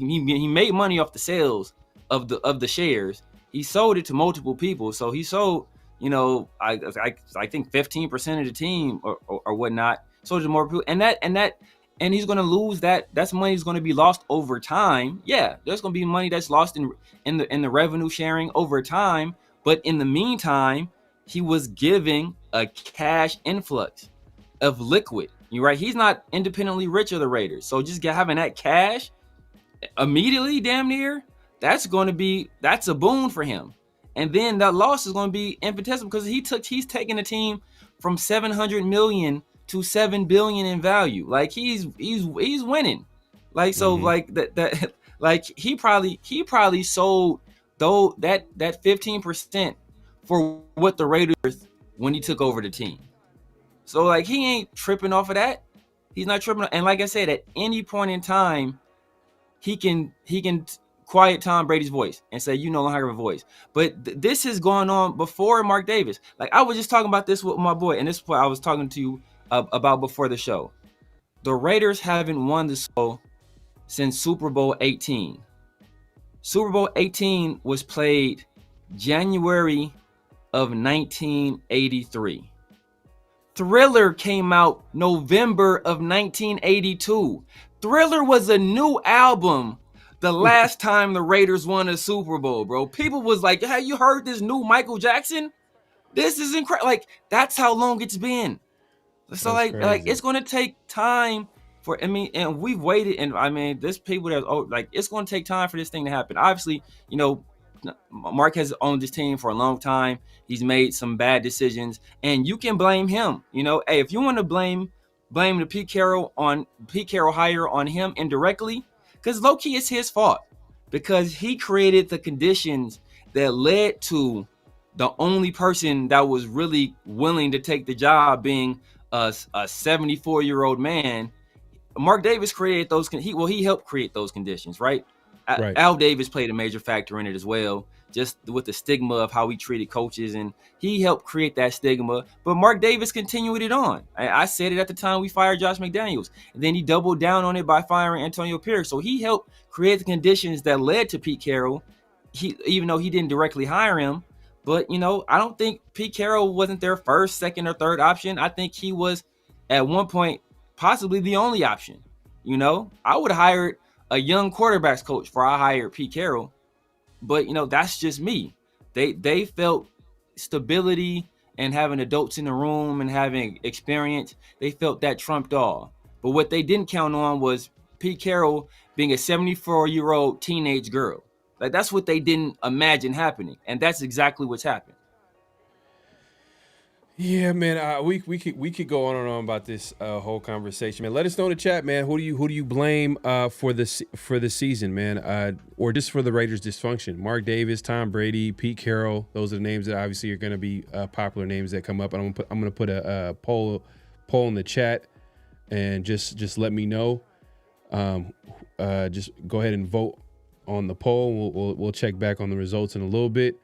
made money off the sales of the shares. He sold it to multiple people. So he sold, I think 15% of the team or whatnot. Sold it to more people, and he's going to lose that. That's money is going to be lost over time. Yeah, there's going to be money that's lost in the revenue sharing over time. But in the meantime, he was giving a cash influx of liquid. You're right. He's not independently rich of the Raiders. So just having that cash immediately, damn near, that's a boon for him. And then that loss is going to be infinitesimal because he's taking the team from $700 million to $7 billion in value. Like he's winning. Like, so like that like he probably sold though that 15% for what the Raiders when he took over the team. So like he ain't tripping off of that. He's not tripping. And like I said, at any point in time, he can quiet Tom Brady's voice and say, you no longer have a voice. But this has gone on before Mark Davis. Like I was just talking about this with my boy, and this is what I was talking to you about before the show. The Raiders haven't won the Super Bowl since Super Bowl 18. Super Bowl 18 was played January of 1983. Thriller came out November of 1982. Thriller was a new album the last time the Raiders won a Super Bowl, bro. People was like, have you heard this new Michael Jackson? This is incredible. Like, that's how long it's been. So like it's going to take time and we've waited. And there's people that it's going to take time for this thing to happen. Obviously, Mark has owned this team for a long time. He's made some bad decisions, and you can blame him. Hey, if you want to blame the Pete Carroll hire on him indirectly, because low key it's his fault, because he created the conditions that led to the only person that was really willing to take the job being a 74-year-old man. Mark Davis created those. He helped create those conditions, right? Right. Al Davis played a major factor in it as well, just with the stigma of how he treated coaches, and he helped create that stigma. But Mark Davis continued it on. I said it at the time we fired Josh McDaniels, and then he doubled down on it by firing Antonio Pierce. So he helped create the conditions that led to Pete Carroll. Even though he didn't directly hire him, But, I don't think Pete Carroll wasn't their first, second, or third option. I think he was, at one point, possibly the only option. I would have hired a young quarterbacks coach before I hired Pete Carroll. But, that's just me. They felt stability and having adults in the room and having experience. They felt that trumped all. But what they didn't count on was Pete Carroll being a 74-year-old teenage girl. Like, that's what they didn't imagine happening, and that's exactly what's happened. Yeah, man. We could go on and on about this whole conversation, man. Let us know in the chat, man. Who do you blame for the season, man, or just for the Raiders' dysfunction? Mark Davis, Tom Brady, Pete Carroll. Those are the names that obviously are going to be popular names that come up. And I'm gonna put a poll in the chat, and just let me know. Just go ahead and vote on the poll. We'll check back on the results in a little bit.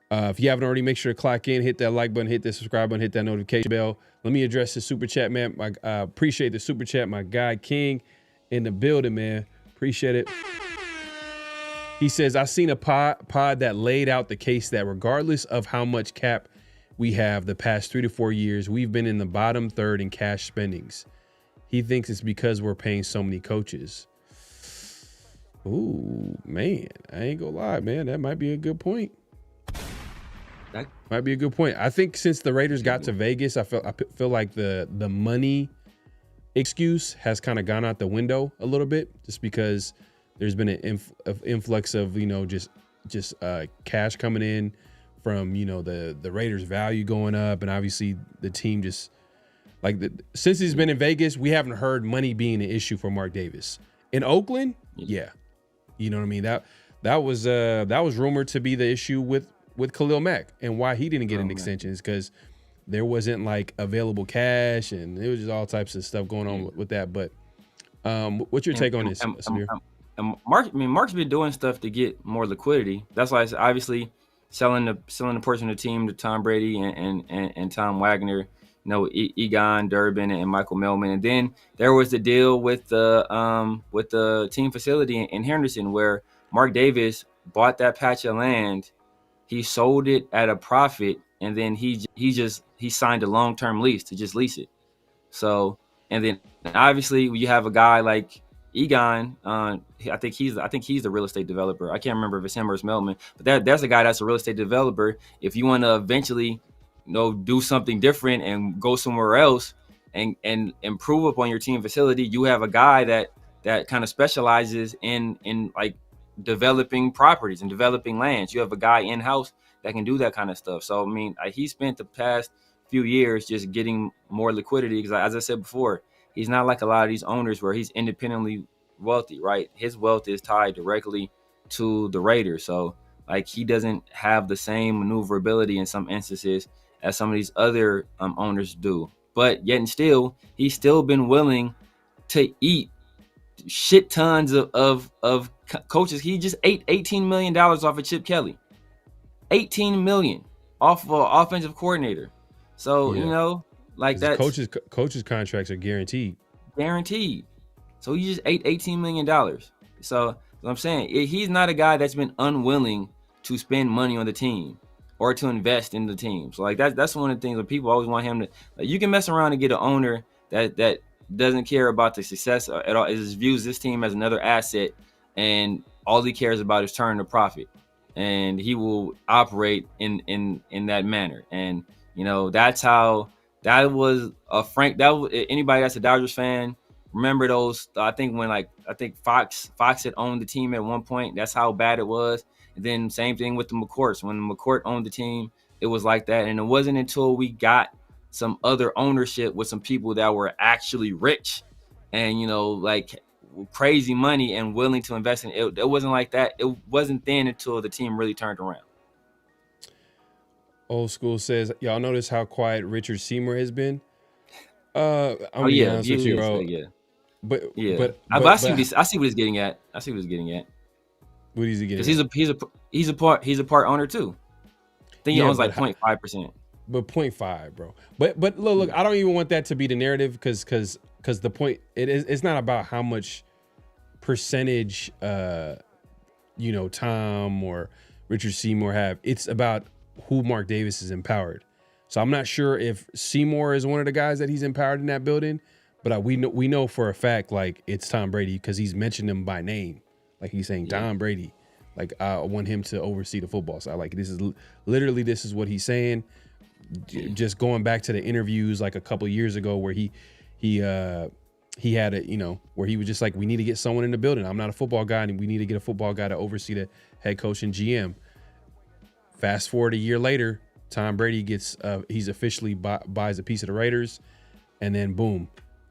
If you haven't already, make sure to clock in, hit that like button, hit that subscribe button, hit that notification bell. Let me address the super chat, man. I appreciate the super chat. My guy King in the building, man. Appreciate it. He says, I seen a pod that laid out the case that regardless of how much cap we have the past 3 to 4 years, we've been in the bottom third in cash spendings. He thinks it's because we're paying so many coaches. Ooh, man, I ain't gonna lie, man. That might be a good point. Might be a good point. I think since the Raiders got to Vegas, I feel like the money excuse has kind of gone out the window a little bit, just because there's been an influx of just cash coming in from the Raiders' value going up, and obviously the team just since he's been in Vegas, we haven't heard money being an issue for Mark Davis. In Oakland, yeah, you know what I mean. That was rumored to be the issue with Khalil Mack, and why he didn't get an extension is because there wasn't available cash, and it was just all types of stuff going on with that. But what's your take on this, Samir? Mark's been doing stuff to get more liquidity. That's why it's obviously selling the portion of the team to Tom Brady and Tom Wagner, Egon Durbin and Michael Melman, and then there was the deal with the team facility in Henderson where Mark Davis bought that patch of land. He sold it at a profit, and then he signed a long-term lease to just lease it. So, and then obviously you have a guy like Egon. I think he's the real estate developer. I can't remember if it's him or it's Melman, but that's a guy that's a real estate developer. If you want to eventually, do something different and go somewhere else and improve upon your team facility, you have a guy that kind of specializes in developing properties and developing lands. You have a guy in-house that can do that kind of stuff. So, he spent the past few years just getting more liquidity because, as I said before, he's not like a lot of these owners where he's independently wealthy, right? His wealth is tied directly to the Raiders. So, he doesn't have the same maneuverability in some instances as some of these other owners do. But yet and still, he's still been willing to eat shit tons of coaches. He just ate $18 million off of Chip Kelly. $18 million off of an offensive coordinator. So, that coaches contracts are guaranteed. So he just ate $18 million. So I'm saying he's not a guy that's been unwilling to spend money on the team or to invest in the team. So that's one of the things that people always want him to. You can mess around and get an owner that doesn't care about the success at all. It just views this team as another asset, and all he cares about is turning a profit, and he will operate in that manner. And that's how that was anybody that's a Dodgers fan. Remember those? I think Fox had owned the team at one point. That's how bad it was. And then same thing with the McCourts. When McCourt owned the team, it was like that. And it wasn't until we got some other ownership with some people that were actually rich and crazy money and willing to invest in it. It wasn't like that. It wasn't then until the team really turned around. Old School says, y'all notice how quiet Richard Seymour has been? I'm honest with you, bro. I see what he's getting at. What is he getting at? Because he's a part owner too. I think he owns 0.5%. But 0.5, bro. But look, I don't even want that to be the narrative because the point it's not about how much percentage Tom or Richard Seymour have. It's about who Mark Davis is empowered. So I'm not sure if Seymour is one of the guys that he's empowered in that building, but we know for a fact like it's Tom Brady because he's mentioned him by name. Like he's saying Tom Brady. Like I want him to oversee the football. So this is what he's saying. Just going back to the interviews like a couple years ago where he had a, where he was just like, we need to get someone in the building. I'm not a football guy, and we need to get a football guy to oversee the head coach and GM. Fast forward a year later, Tom Brady gets, he's officially buys a piece of the Raiders, and then boom,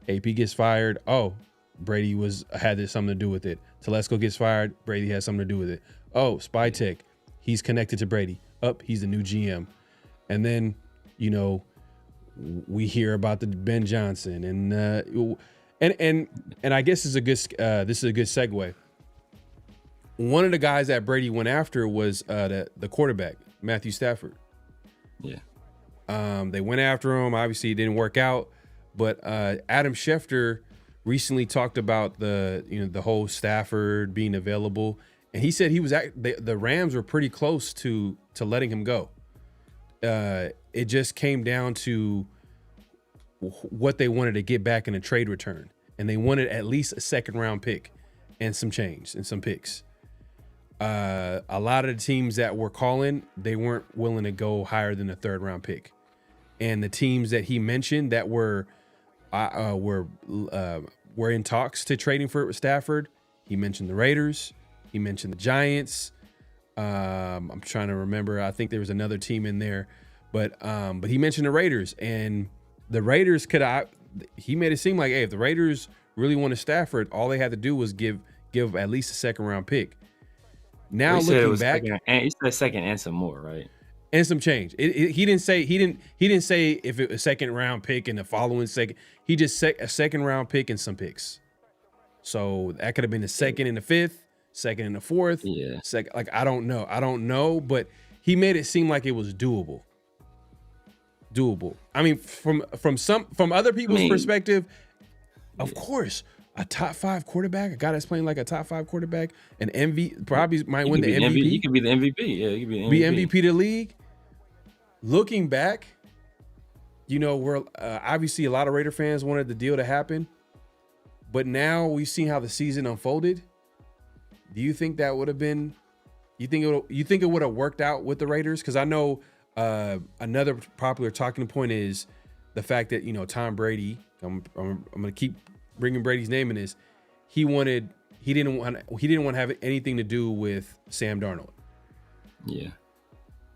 AP gets fired. Oh, Brady had something to do with it. Telesco gets fired. Brady has something to do with it. Oh, Spy Tech, he's connected to Brady. He's the new GM. And then, we hear about the Ben Johnson and I guess this is a good segue. One of the guys that Brady went after was the quarterback, Matthew Stafford. Yeah. They went after him. Obviously, it didn't work out. But Adam Schefter recently talked about the whole Stafford being available, and he said the Rams were pretty close to letting him go. It just came down to what they wanted to get back in a trade return, and they wanted at least a second-round pick and some change and some picks. A lot of the teams that were calling, they weren't willing to go higher than a third-round pick, and the teams that he mentioned that were in talks to trading for Stafford, he mentioned the Raiders, he mentioned the Giants. I'm trying to remember. I think there was another team in there, but he mentioned the Raiders, and the Raiders he made it seem like, hey, if the Raiders really wanted Stafford, all they had to do was give at least a second-round pick. Now looking back, he said second and some more, right? And some change. He didn't say if it was a second-round pick in the following second. He just said a second-round pick and some picks. So that could have been the second and the fifth, second and the fourth. Yeah. Second, like I don't know, but he made it seem like it was doable. I mean, from other people's perspective, of course, a top 5 quarterback, a guy that's playing like a top 5 quarterback, an MVP, probably might win the MVP. He could be the MVP. Yeah, he could be the MVP. Be MVP of the league. Looking back, we're obviously a lot of Raider fans wanted the deal to happen, but now we've seen how the season unfolded. Do you think that would have been? You think it would have worked out with the Raiders? Because I know another popular talking point is the fact that Tom Brady. I'm going to keep bringing Brady's name in this. He didn't want to have anything to do with Sam Darnold. Yeah.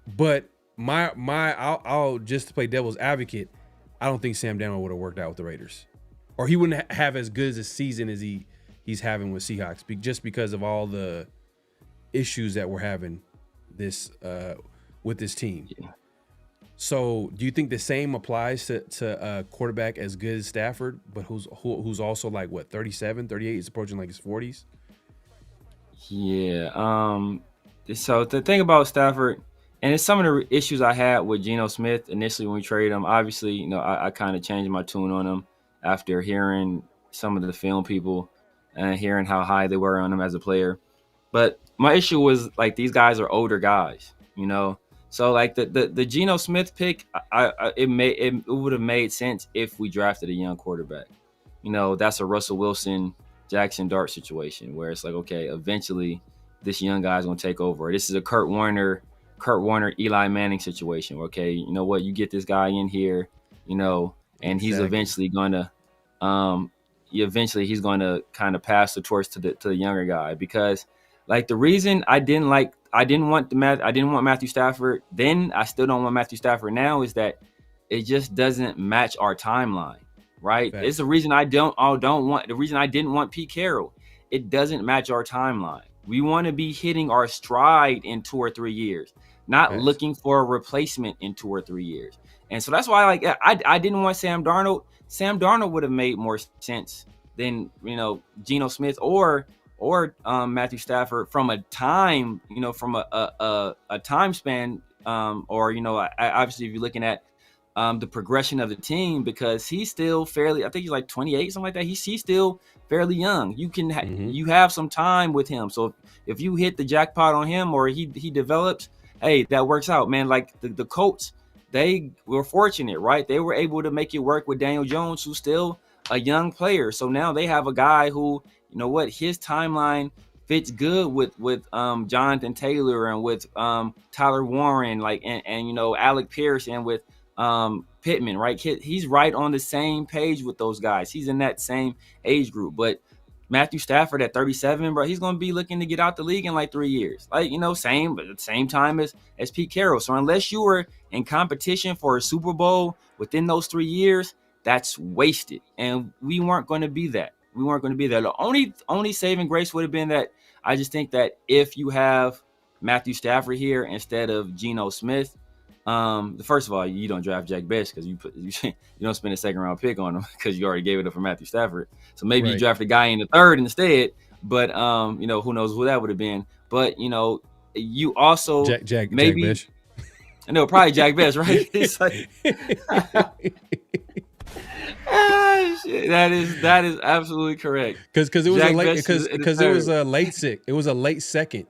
But I'll just play devil's advocate. I don't think Sam Darnold would have worked out with the Raiders, or he wouldn't have as good as a season as he's having with Seahawks, just because of all the issues that we're having with this team. Yeah. So do you think the same applies to a quarterback as good as Stafford, but who's also like 37, 38, is approaching like his 40s? Yeah. So the thing about Stafford, and it's some of the issues I had with Geno Smith initially when we traded him. Obviously, I kind of changed my tune on him after hearing some of the film people and hearing how high they were on him as a player. But my issue was like these guys are older guys, So like the Geno Smith pick, it would have made sense if we drafted a young quarterback. That's a Russell Wilson, Jackson Dart situation where it's like, okay, eventually this young guy's gonna take over. This is a Kurt Warner, Eli Manning situation. Okay, you know what? You get this guy in here, and he's eventually gonna, he's gonna kind of pass the torch to the younger guy. Because like the reason I didn't want Matthew Stafford then, I still don't want Matthew Stafford now, is that it just doesn't match our timeline, right? It's the reason I didn't want Pete Carroll. It doesn't match our timeline. We want to be hitting our stride in 2 or 3 years, not looking for a replacement in 2 or 3 years. And so that's why I didn't want Sam Darnold. Sam Darnold would have made more sense than, Geno Smith or Matthew Stafford from a time, from a time span, or obviously if you're looking at the progression of the team, because he's still fairly, I think he's like 28, something like that. He's still fairly young. You can you have some time with him. So if you hit the jackpot on him or he develops, hey, that works out, man. Like the Colts, they were fortunate, right? They were able to make it work with Daniel Jones, who's still a young player. So now they have a guy who, you know what, his timeline fits good with Jonathan Taylor and with Tyler Warren, like and you know, Alec Pierce, and with Pittman, right? He's right on the same page with those guys. He's in that same age group. But Matthew Stafford at 37, bro, he's going to be looking to get out the league in like 3 years. Like, you know, same time as Pete Carroll. So unless you were in competition for a Super Bowl within those 3 years, that's wasted. And we weren't going to be that. The only saving grace would have been that I just think that if you have Matthew Stafford here instead of Geno Smith, first of all, you don't draft Jack Best because you don't spend a second round pick on him because you already gave it up for Matthew Stafford. So maybe you draft a guy in the third instead. But you know, who knows who that would have been. But you know, you also Jack Best. No, probably Jack Best, right? It's like, shit, that is absolutely correct. Because it was a late second. It was a late second.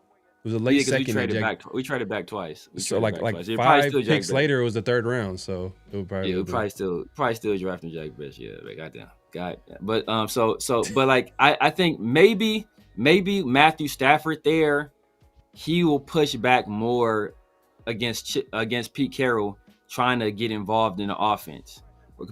We traded back twice. So like 5 picks later, it was the third round. So it would probably still drafting Jack Best. Yeah, goddamn. But but like I think maybe Matthew Stafford there, he will push back more against Pete Carroll trying to get involved in the offense,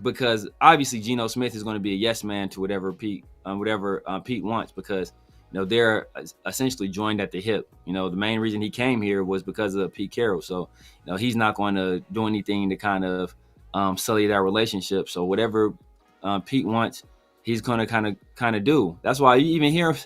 because obviously Geno Smith is going to be a yes man to whatever Pete wants, because you know, they're essentially joined at the hip. You know, the main reason he came here was because of Pete Carroll. So, you know, he's not going to do anything to kind of sully that relationship. So whatever Pete wants, he's going to kind of do. That's why you even hear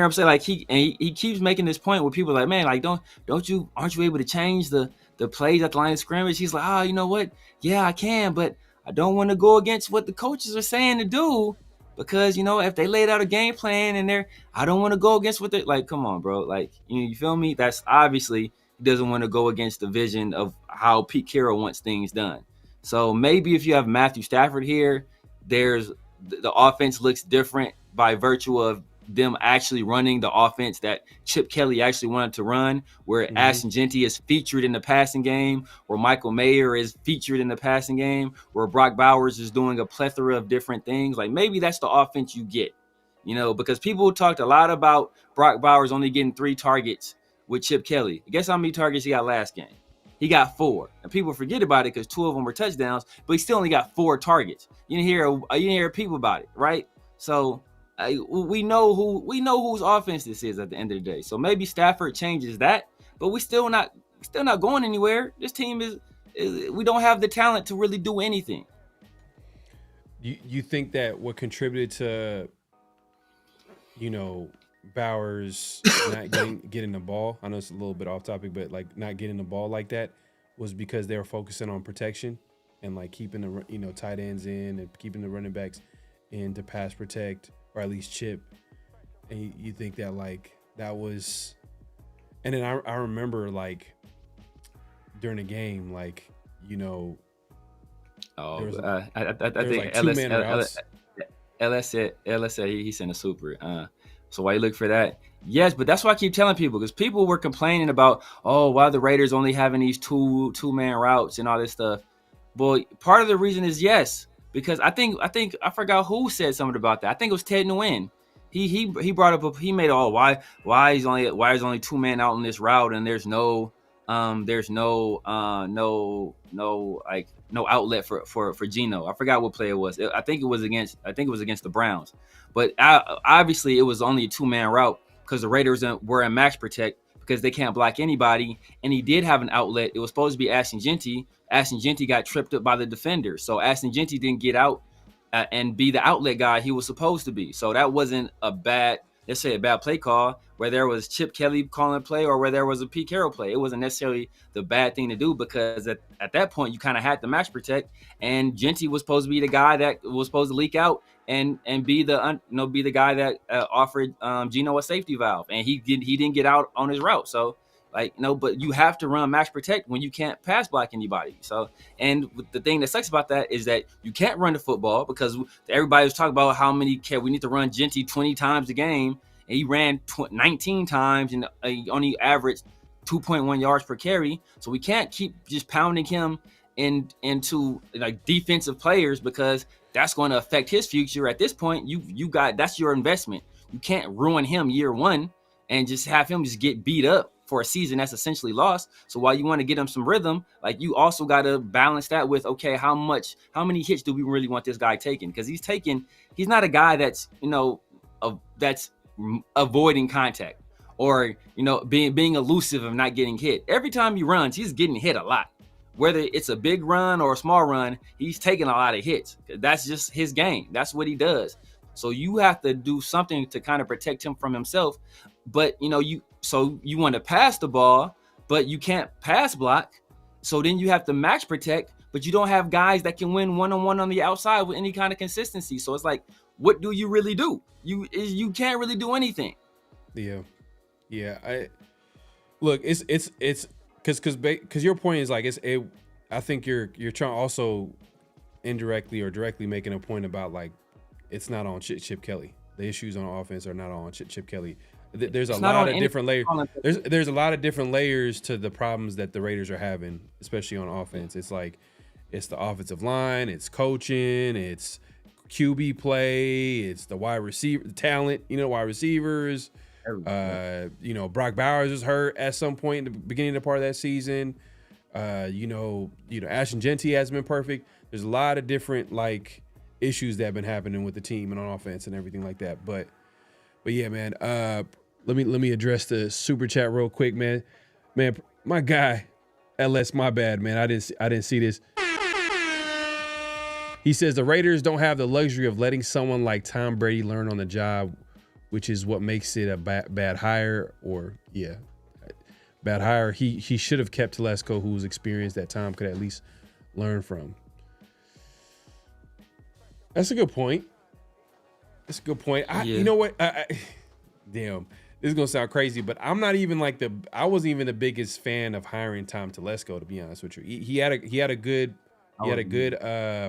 him say, like, he keeps making this point where people are like, man, like, aren't you able to change the plays at the line of scrimmage? He's like, you know what? Yeah, I can, but I don't want to go against what the coaches are saying to do. Because, you know, if they laid out a game plan and I don't want to go against what they're like, come on, bro. Like, you feel me? That's obviously he doesn't want to go against the vision of how Pete Carroll wants things done. So maybe if you have Matthew Stafford here, the offense looks different by virtue of them actually running the offense that Chip Kelly actually wanted to run, where Ashton Jeanty is featured in the passing game, where Michael Mayer is featured in the passing game, where Brock Bowers is doing a plethora of different things. Like, maybe that's the offense you get, you know, because people talked a lot about Brock Bowers only getting 3 targets with Chip Kelly. Guess how many targets he got last game? He got 4. And people forget about it because 2 of them were touchdowns, but he still only got 4 targets. You didn't hear people about it, right? So we know whose offense this is at the end of the day. So maybe Stafford changes that, but we're still not going anywhere. This team is we don't have the talent to really do anything. You think that what contributed to, you know, Bowers not getting the ball? I know it's a little bit off topic, but like not getting the ball like that was because they were focusing on protection and like keeping the, you know, tight ends in and keeping the running backs in to pass protect, or at least chip. And you think that like that was, and then I remember like during the game, like, you know, I think LS said he sent a super. So why you look for that? Yes, but that's why I keep telling people, because people were complaining about, why the Raiders only having these two-man routes and all this stuff. Well, part of the reason is yes, because I think I forgot who said something about that. I think it was Ted Nguyen. He brought up he made why is only 2 men out on this route and there's no outlet for Geno. I forgot what play it was. I think it was against the Browns. But obviously it was only a 2-man route because the Raiders were in max protect because they can't block anybody. And he did have an outlet. It was supposed to be Ashton Jeanty. Ashton Jeanty got tripped up by the defender. So Ashton Jeanty didn't get out and be the outlet guy he was supposed to be. So that wasn't a bad play call where there was Chip Kelly calling a play or where there was a Pete Carroll play. It wasn't necessarily the bad thing to do because at that point you kind of had to max protect, and Jeanty was supposed to be the guy that was supposed to leak out and be the guy that offered Geno a safety valve, and he didn't get out on his route. So but you have to run max protect when you can't pass block anybody. So, and the thing that sucks about that is that you can't run the football because everybody was talking about how many we need to run Jeanty 20 times a game, and he ran 19 times and he only averaged 2.1 yards per carry. So we can't keep just pounding him into like defensive players, because that's going to affect his future. At this point, that's your investment. You can't ruin him year one and just have him just get beat up for a season that's essentially lost. So while you want to get him some rhythm, like, you also got to balance that with, okay, how many hits do we really want this guy taking? Because he's not a guy that's, that's avoiding contact, or, being elusive of not getting hit. Every time he runs, he's getting hit a lot. Whether it's a big run or a small run, he's taking a lot of hits. That's just his game. That's what he does. So you have to do something to kind of protect him from himself. But, you want to pass the ball, but you can't pass block. So then you have to max protect, but you don't have guys that can win one-on-one on the outside with any kind of consistency. So it's like, what do you really do? You can't really do anything. Yeah. It's because your point is like, I think you're trying also indirectly or directly making a point about, like, it's not on Chip Kelly. The issues on offense are not on Chip Kelly. There's a lot of different layers. There's a lot of different layers to the problems that the Raiders are having, especially on offense. It's like, it's the offensive line, it's coaching, it's QB play, it's the wide receiver talent, wide receivers. Brock Bowers was hurt at some point in the beginning of the part of that season. Ashton Genty hasn't been perfect. There's a lot of different, like, issues that have been happening with the team and on offense and everything like that. But yeah, man. Let me address the super chat real quick, man. Man, my guy, LS, my bad, man. I didn't see this. He says the Raiders don't have the luxury of letting someone like Tom Brady learn on the job, which is what makes it a bad hire. Bad hire. He should have kept Telesco, who was experienced, that Tom could at least learn from. That's a good point. You know what? Damn, this is gonna sound crazy, but I'm not even I wasn't even the biggest fan of hiring Tom Telesco, to be honest with you. He had a good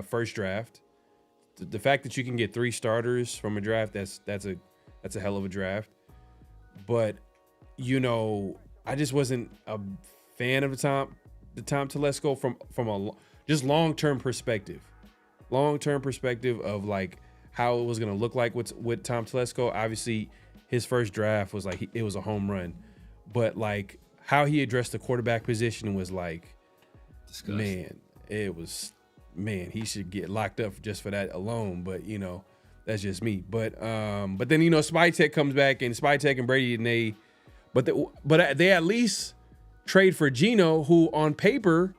first draft. The fact that you can get 3 starters from a draft, that's a hell of a draft. But I just wasn't a fan of the Tom Telesco from a just long-term perspective. Long-term perspective of, like, how it was going to look like with Tom Telesco. Obviously, his first draft was like, it was a home run. But, like, how he addressed the quarterback position was like, disgusting. He should get locked up just for that alone. But, that's just me. But then, Spytek comes back, and Spytek and Brady, and they at least trade for Geno, who on paper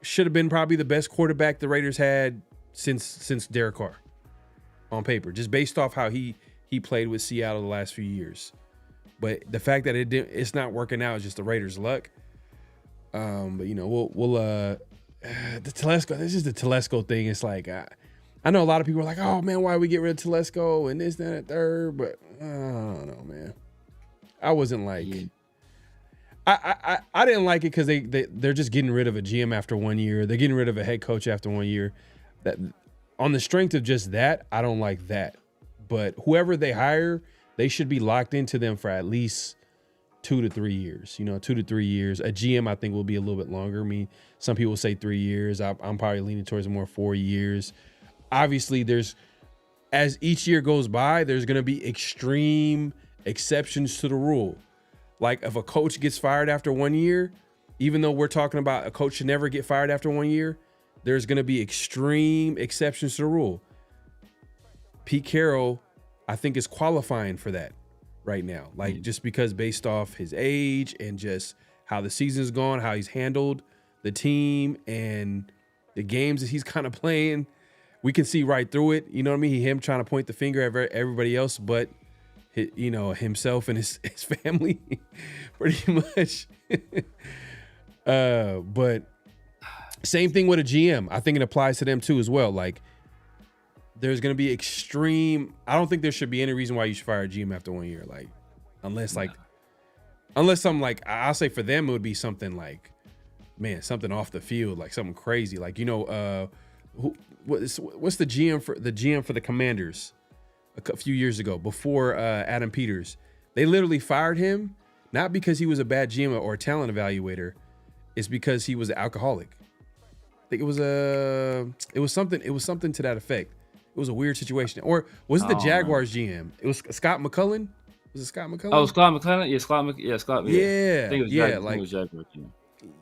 should have been probably the best quarterback the Raiders had since Derek Carr. On paper, just based off how he played with Seattle the last few years. But the fact that it's not working out is just the Raiders' luck. But we'll the Telesco. This is the Telesco thing. It's like, I know a lot of people are like, oh man, why we get rid of Telesco and this, that, and third. But I don't know, man. I wasn't like, I didn't like it because they're just getting rid of a GM after 1 year. They're getting rid of a head coach after 1 year. That on the strength of just that, I don't like that. But whoever they hire, they should be locked into them for at least 2 to 3 years. 2 to 3 years. A GM, I think, will be a little bit longer. I mean, some people say 3 years. I'm probably leaning towards more 4 years. Obviously, as each year goes by, there's going to be extreme exceptions to the rule. Like, if a coach gets fired after 1 year, even though we're talking about a coach should never get fired after 1 year, there's going to be extreme exceptions to the rule. Pete Carroll, I think, is qualifying for that right now. Like, just because based off his age and just how the season's gone, how he's handled the team and the games that he's kind of playing, we can see right through it. You know what I mean? Him trying to point the finger at everybody else, but himself and his family, pretty much. But same thing with a GM. I think it applies to them too as well. Like, there's going to be extreme. I don't think there should be any reason why you should fire a GM after 1 year. Like, unless something like, I'll say for them, it would be something like, man, something off the field, like something crazy. Like, what's the GM for the Commanders a few years ago before Adam Peters? They literally fired him not because he was a bad GM or a talent evaluator. It's because he was an alcoholic. I think it was something to that effect. It was a weird situation. Or was it the Jaguars GM? It was Scott McCullough. Was it Scott McCullough? Oh, Scott McCullough? Yeah, Scott. Yeah. I think it was yeah, I think it was Jaguars GM.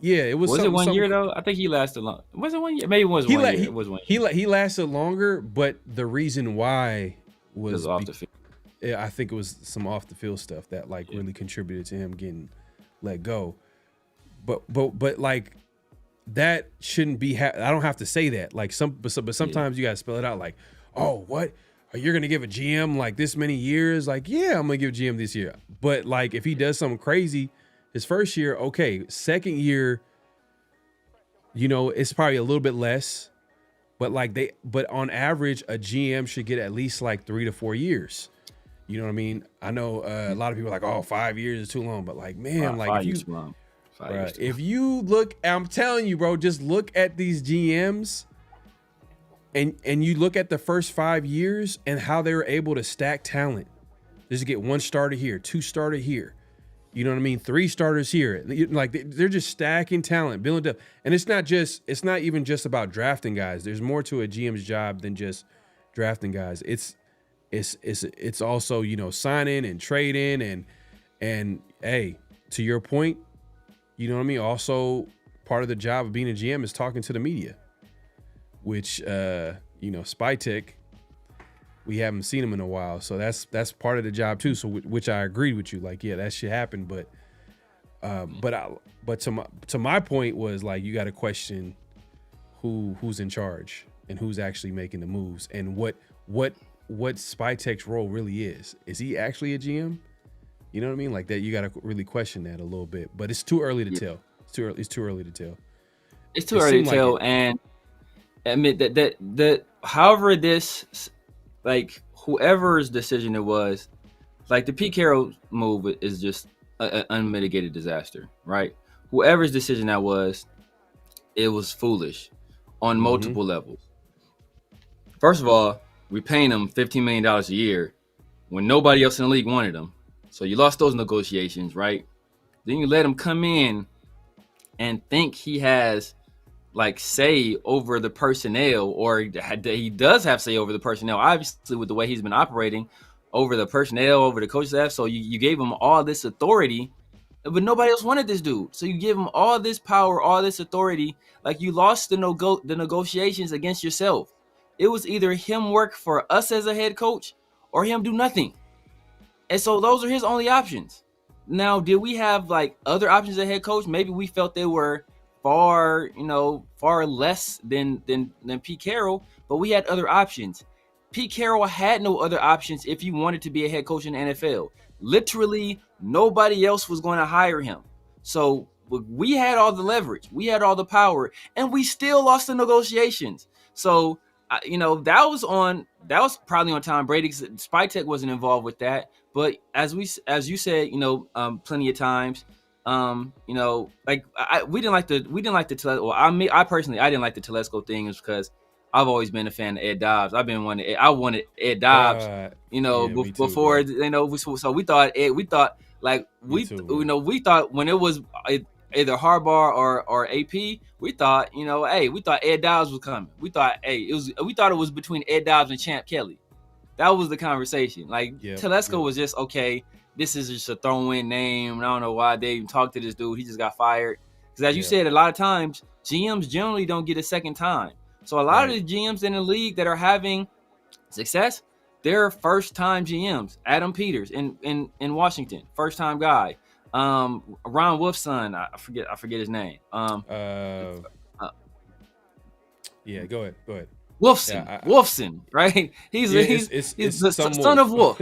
Yeah, it was. Was it 1 year though? I think he lasted long. Was it 1 year? Maybe it was 1 year. It was 1 year. He lasted longer, but the reason why was off the field. Yeah, I think it was some off the field stuff that really contributed to him getting let go. But like that shouldn't be. I don't have to say that. Like but sometimes you gotta spell it out. Like, oh, what? Are you gonna give a GM like this many years? Like, yeah, I'm gonna give a GM this year. But like, if he does something crazy, his first year, okay. Second year, it's probably a little bit less. But but on average, a GM should get at least like 3 to 4 years. You know what I mean? I know a lot of people are like, oh, 5 years is too long. But like, man, like if you look, I'm telling you, bro, just look at these GMs and you look at the first 5 years and how they were able to stack talent. Just get 1 starter here, 2 starter here. You know what I mean? 3 starters here. Like they're just stacking talent, building up. And it's not even just about drafting guys. There's more to a GM's job than just drafting guys. It's also, signing and trading and hey, to your point, you know what I mean? Also, part of the job of being a GM is talking to the media, which Spytech, we haven't seen him in a while, so that's part of the job too. So which I agreed with you, like, yeah, that should happen. But to my point was like, you got to question who's in charge and who's actually making the moves and what Spytech's role really is. Is he actually a GM? You know what I mean? Like that, you got to really question that a little bit. But it's too early to tell. It's too early to tell. It's too early to tell, and admit that however this, like whoever's decision it was, like the Pete Carroll move is just an unmitigated disaster, right? Whoever's decision that was, it was foolish on multiple levels. First of all, we paying him $15 million a year when nobody else in the league wanted him. So you lost those negotiations, right? Then you let him come in and think he has like say over the personnel, or he does have say over the personnel, obviously with the way he's been operating over the personnel, over the coaching staff. So you gave him all this authority, but nobody else wanted this dude. So you give him all this power, all this authority, like you lost the negotiations against yourself. It was either him work for us as a head coach or him do nothing. And so those are his only options. Now, did we have like other options as head coach? Maybe we felt they were far less than Pete Carroll, but we had other options. Pete Carroll had no other options if he wanted to be a head coach in the NFL. Literally, nobody else was going to hire him. So we had all the leverage, we had all the power, and we still lost the negotiations. So that was probably on Tom Brady. Spytech wasn't involved with that. But as you said, plenty of times, we didn't like the Telesco. Well, I personally didn't like the Telesco thing, is because I've always been a fan of Ed Dobbs. I wanted Ed Dobbs, before too, so we thought when it was either Harbaugh or AP, we thought Ed Dobbs was coming. We thought it was between Ed Dobbs and Champ Kelly. That was the conversation. Telesco was just, okay, this is just a throw-in name. I don't know why they even talked to this dude. He just got fired. Because as you said, a lot of times, GMs generally don't get a second time. So a lot of the GMs in the league that are having success, they're first-time GMs. Adam Peters in Washington, first-time guy. Ron Wolf's son, I forget his name. Go ahead. Wolfson, right? He's the son of Wolf.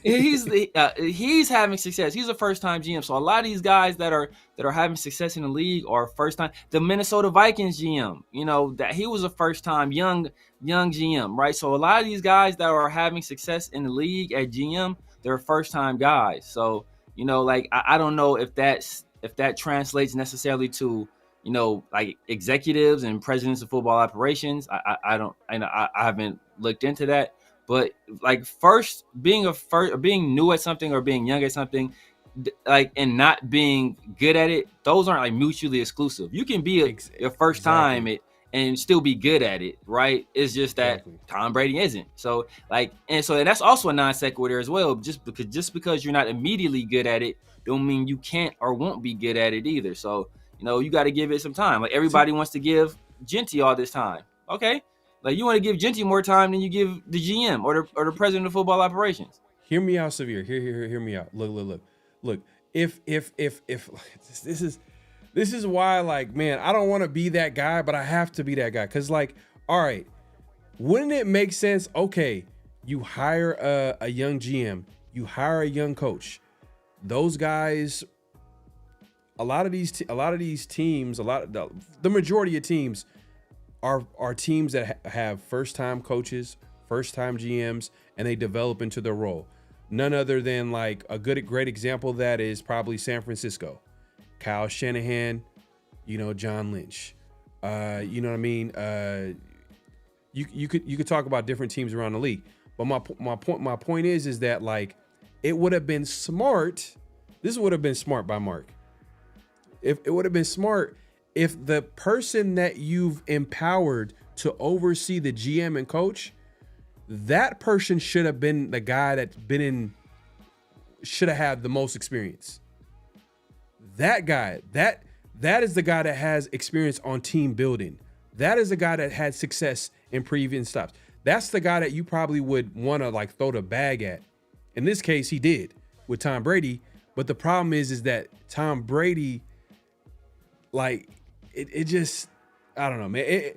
He's having success. He's a first-time GM. So a lot of these guys that are having success in the league are first-time. The Minnesota Vikings GM, that he was a first-time young GM, right? So a lot of these guys that are having success in the league at GM, they're first-time guys. So I don't know if that translates necessarily to like executives and presidents of football operations. I haven't looked into that, but like being new at something or being young at something, and not being good at it, those aren't like mutually exclusive. You can be your first time and still be good at it, right? It's just that Tom Brady isn't. So and that's also a non sequitur as well. Just because you're not immediately good at it, don't mean you can't or won't be good at it either. So you got to give it some time. Like everybody wants to give Genty all this time. Okay, like you want to give Genty more time than you give the GM or the president of football operations. Hear me out, Severe. Hear me out. Look. If this is why, like, man, I don't want to be that guy, but I have to be that guy. Cause like, all right, wouldn't it make sense? Okay, you hire a young GM, you hire a young coach. Those guys, the majority of teams are teams that have first-time coaches, first-time GMs, and they develop into their role. None other than like great example of that is probably San Francisco. Kyle Shanahan, John Lynch. You know what I mean? You could talk about different teams around the league. But my point is that like it would have been smart. This would have been smart by Mark. If it would have been smart if the person that you've empowered to oversee the GM and coach, that person should have been the guy that's should have had the most experience. That guy, that is the guy that has experience on team building. That is the guy that had success in previous stops. That's the guy that you probably would want to like throw the bag at. In this case, he did with Tom Brady. But the problem is that Tom Brady, like, it just, I don't know, man.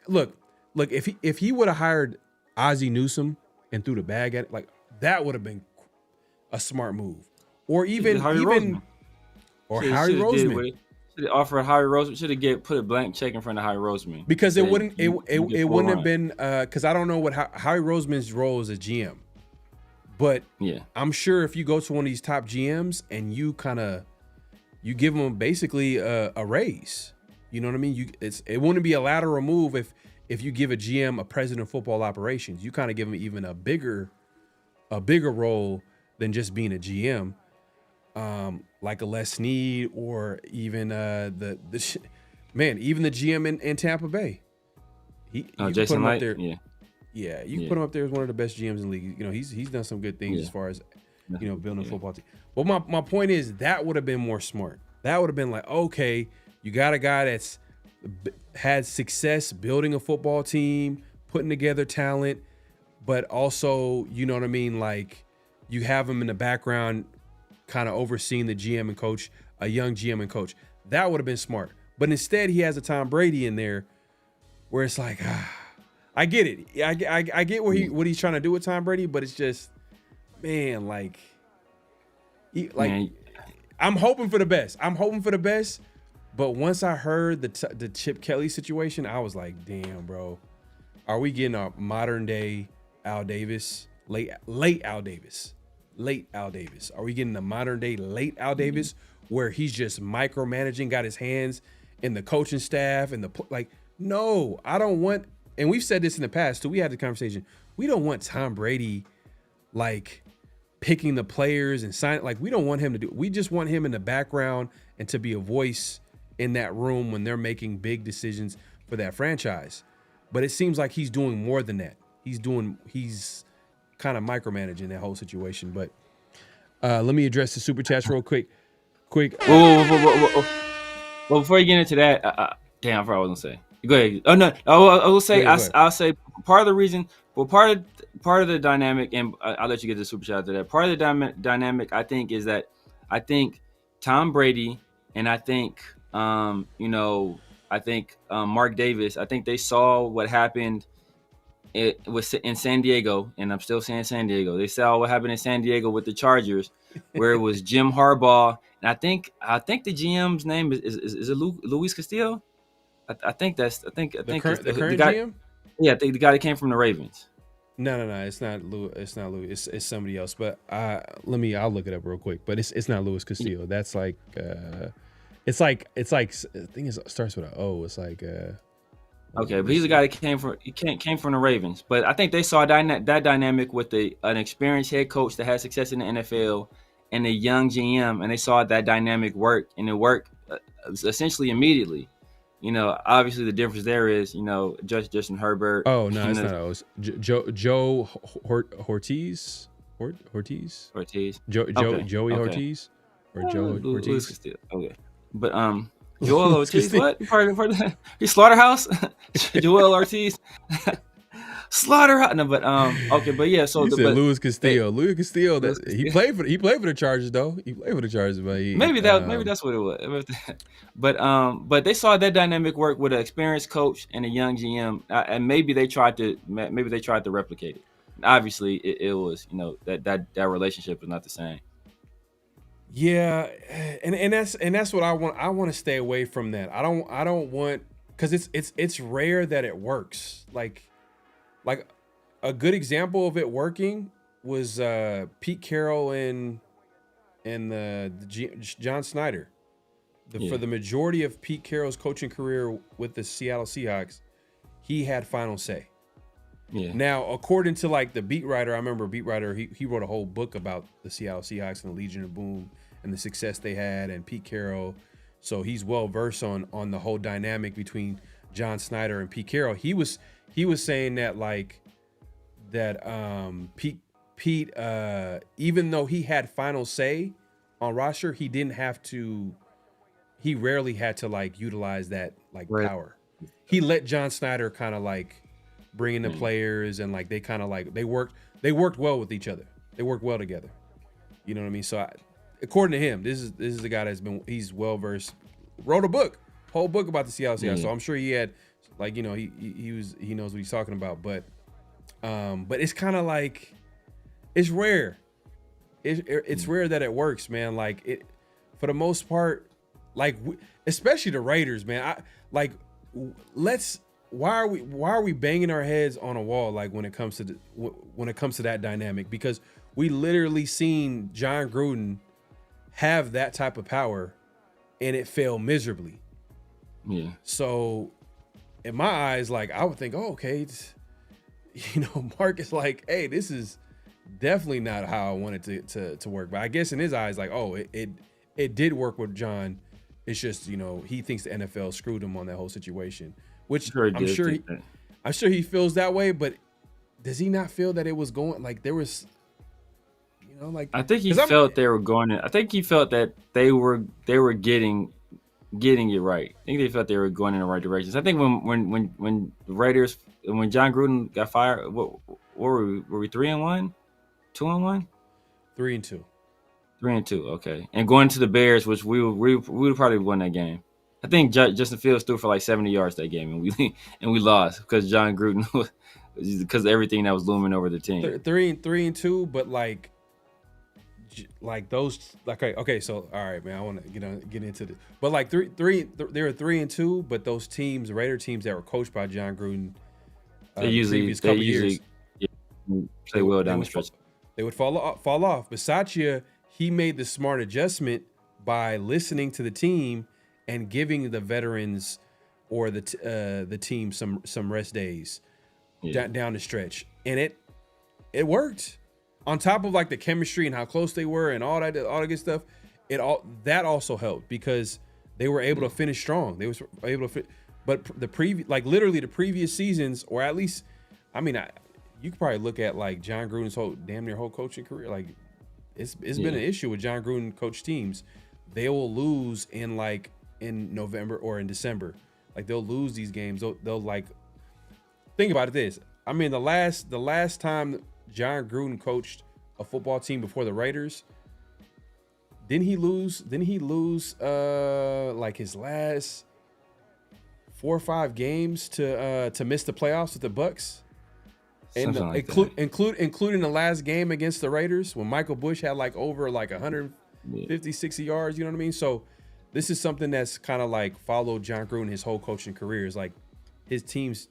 Look, if he would have hired Ozzie Newsome and threw the bag at it, like that would have been a smart move. Or even Harry Roseman. Should have offered Harry Roseman. Should have put a blank check in front of Harry Roseman. Because it wouldn't have been because I don't know what Harry Roseman's role is as GM. But yeah, I'm sure if you go to one of these top GMs and you give them basically a raise, you know what I mean? It wouldn't be a lateral move if you give a GM a president of football operations. You kind of give them even a bigger role than just being a GM, like a Les Snead or even even the GM in Tampa Bay. Jason Light, yeah, you can put him up there as one of the best GMs in the league. He's done some good things as far as building a football team. But my point is that would have been more smart. That would have been like, okay, you got a guy that's had success building a football team, putting together talent, but also, you know what I mean, like you have him in the background kind of overseeing the GM and coach, a young GM and coach. That would have been smart. But instead he has a Tom Brady in there where it's like, I get it. I get what he's trying to do with Tom Brady, but it's just, man, I'm hoping for the best. But once I heard the Chip Kelly situation, I was like, damn, bro, are we getting a modern day Al Davis, late Al Davis? Are we getting a modern day late Al Davis where he's just micromanaging, got his hands in the coaching staff and no, I don't want. And we've said this in the past too. We had the conversation. We don't want Tom Brady like picking the players and signing. Like we don't want him to do. We just want him in the background and to be a voice in that room when they're making big decisions for that franchise. But it seems like he's doing more than that. He's kind of micromanaging that whole situation. But let me address the super chats real quick. Whoa. Well, before you get into that, damn, I forgot what I was gonna say. Go ahead. Oh no, I will say. I'll say part of the reason. Well, part of the dynamic, and I'll let you get the super chat to that. Part of the dynamic, I think, is that I think Tom Brady and I think Mark Davis. I think they saw what happened. It was in San Diego, and I'm still saying San Diego. They saw what happened in San Diego with the Chargers, where it was Jim Harbaugh, and I think the GM's name is it Luis Castillo. I think the current GM. Yeah, I think the guy that came from the Ravens. No, it's not Louis. It's not Louis. It's somebody else. But I'll look it up real quick. But it's not Luis Castillo. That's like it's like I think it starts with an O. It's like okay, but he's a guy that came from the Ravens. But I think they saw that dynamic with an experienced head coach that had success in the NFL and a young GM, and they saw that dynamic work, and it worked essentially immediately. Obviously the difference there is, Justin Herbert. Oh no, it's not O's. Joe Ortiz. Joey Ortiz or Joe Ortiz. Okay, but Joel Ortiz. What? He's Slaughterhouse. Joel Ortiz. Slaughterhouse. No, but okay, but yeah. So Luis Castillo. Luis Castillo. He played for the Chargers though. He played for the Chargers, but maybe that's what it was. But they saw that dynamic work with an experienced coach and a young GM, and maybe they tried to replicate it. Obviously, it was that relationship was not the same. Yeah, and that's what I want. I want to stay away from that. I don't want, because it's rare that it works. Like a good example of it working was Pete Carroll and John Snyder. For the majority of Pete Carroll's coaching career with the Seattle Seahawks, he had final say. Yeah. Now, according to like the beat writer, I remember beat writer, he wrote a whole book about the Seattle Seahawks and the Legion of Boom and the success they had, and Pete Carroll. So he's well versed on the whole dynamic between John Snyder and Pete Carroll. He was saying that Pete even though he had final say on roster, he rarely had to like utilize that like power. He let John Snyder kind of like bring in the players, and like they kind of like they worked well with each other. They worked well together. You know what I mean? So according to him, this is the guy he's well versed. Wrote a whole book about the Seattle Seahawks. So I'm sure he had like, he knows what he's talking about. But it's kind of like, it's rare. It's rare that it works, man. Like it, for the most part, like especially the Raiders, man. Why are we banging our heads on a wall like when it comes to that dynamic? Because we literally seen John Gruden have that type of power, and it failed miserably. Yeah. So, in my eyes, like I would think, oh, okay, Mark is like, hey, this is definitely not how I wanted to work. But I guess in his eyes, like, oh, it did work with John. It's just, he thinks the NFL screwed him on that whole situation, which I'm sure he feels that way. But does he not feel that it was going, like there was, like, I think he felt they were going in. I think he felt that they were getting it right. I think they felt they were going in the right directions. I think when the Raiders, when John Gruden got fired, what were we 3-1, 2-1, 3-2. 3-2, okay. And going to the Bears, which we would probably won that game. I think Justin Fields threw for like 70 yards that game, and we lost because John Gruden, because of everything that was looming over the team. 3-2, but like those, like, okay. So all right, man, I want to get into this, but like they were 3-2, but those teams, Raider teams that were coached by John Gruden, they usually play well down the stretch. They would fall off. Bisaccia, he made the smart adjustment by listening to the team and giving the veterans or the team some rest days down the stretch, and it worked. On top of like the chemistry and how close they were and all that good stuff, that also helped because they were able to finish strong. They was able to but the previous seasons, or at least, I mean, you could probably look at like John Gruden's damn near whole coaching career. Like it's been an issue with John Gruden coach teams. They will lose in November or in December. Like they'll lose these games. They'll like, think about it this. I mean, the last time John Gruden coached a football team before the Raiders, didn't he lose like his last 4 or 5 games to miss the playoffs with the Bucks? And including the last game against the Raiders when Michael Bush had like over like 150, 60 yards, you know what I mean? So this is something that's kind of like followed John Gruden his whole coaching career. Is like his teams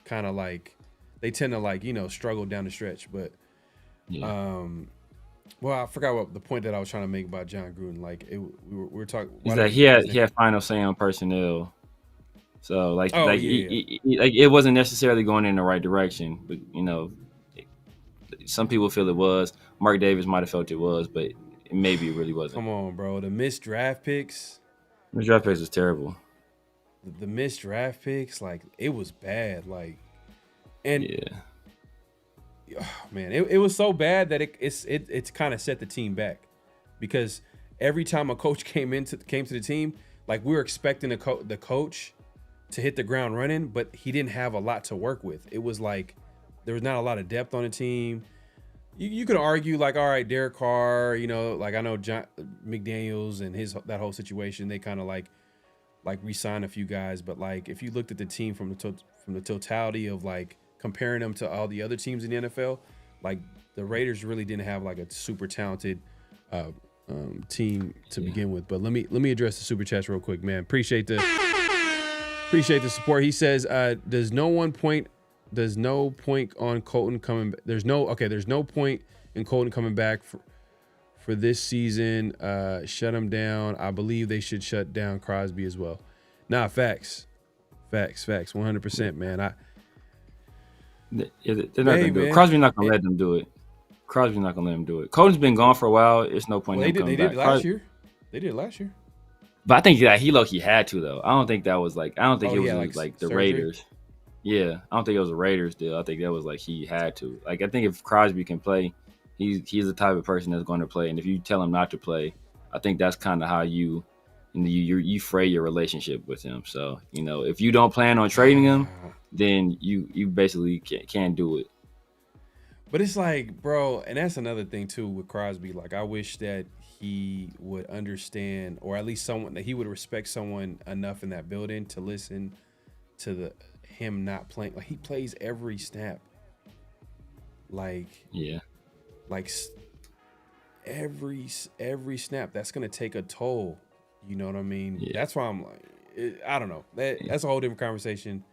kind of like, they tend to like, struggle down the stretch. But well, I forgot what the point that I was trying to make about John Gruden. Like we were talking. Is that he had final say on personnel. So it wasn't necessarily going in the right direction, but some people feel it was. Mark Davis might have felt it was, but maybe it really wasn't. Come on, bro. The missed draft picks. The draft picks was terrible. The missed draft picks, like it was bad. Like, and man, it was so bad that it's kind of set the team back, because every time a coach came to the team, like we were expecting the coach to hit the ground running, but he didn't have a lot to work with. It was like there was not a lot of depth on the team. You could argue like, all right, Derek Carr, you know, like I know John McDaniels and that whole situation, they kind of like re-sign a few guys, but like if you looked at the team from the totality of like comparing them to all the other teams in the NFL, like the Raiders really didn't have like a super talented team to begin with. But let me address the super chats real quick, man. Appreciate the support. He says, there's no point on Kolton coming. There's no point in Kolton coming back for this season. Shut him down. I believe they should shut down Crosby as well. Nah, facts, 100%, man. They're not gonna do it. Crosby's not gonna let them do it. Kolton's been gone for a while. It's no point in him coming back. They did last year. But I think that he low-key had to, though. I don't think that was like, I don't think it was like the surgery? Raiders. Yeah, I don't think it was a Raiders deal. I think that was like he had to. Like, I think if Crosby can play, he's the type of person that's going to play. And if you tell him not to play, I think that's kind of how you fray your relationship with him. So, you know, if you don't plan on trading him, then you basically can't do it. But it's like, bro, and that's another thing too with Crosby. Like, I wish that he would understand, or at least someone that he would respect someone enough in that building to listen to him not playing. Like, he plays every snap. Like, yeah, like every snap. That's gonna take a toll. You know what I mean? Yeah. That's why I'm like, I don't know. That's a whole different conversation,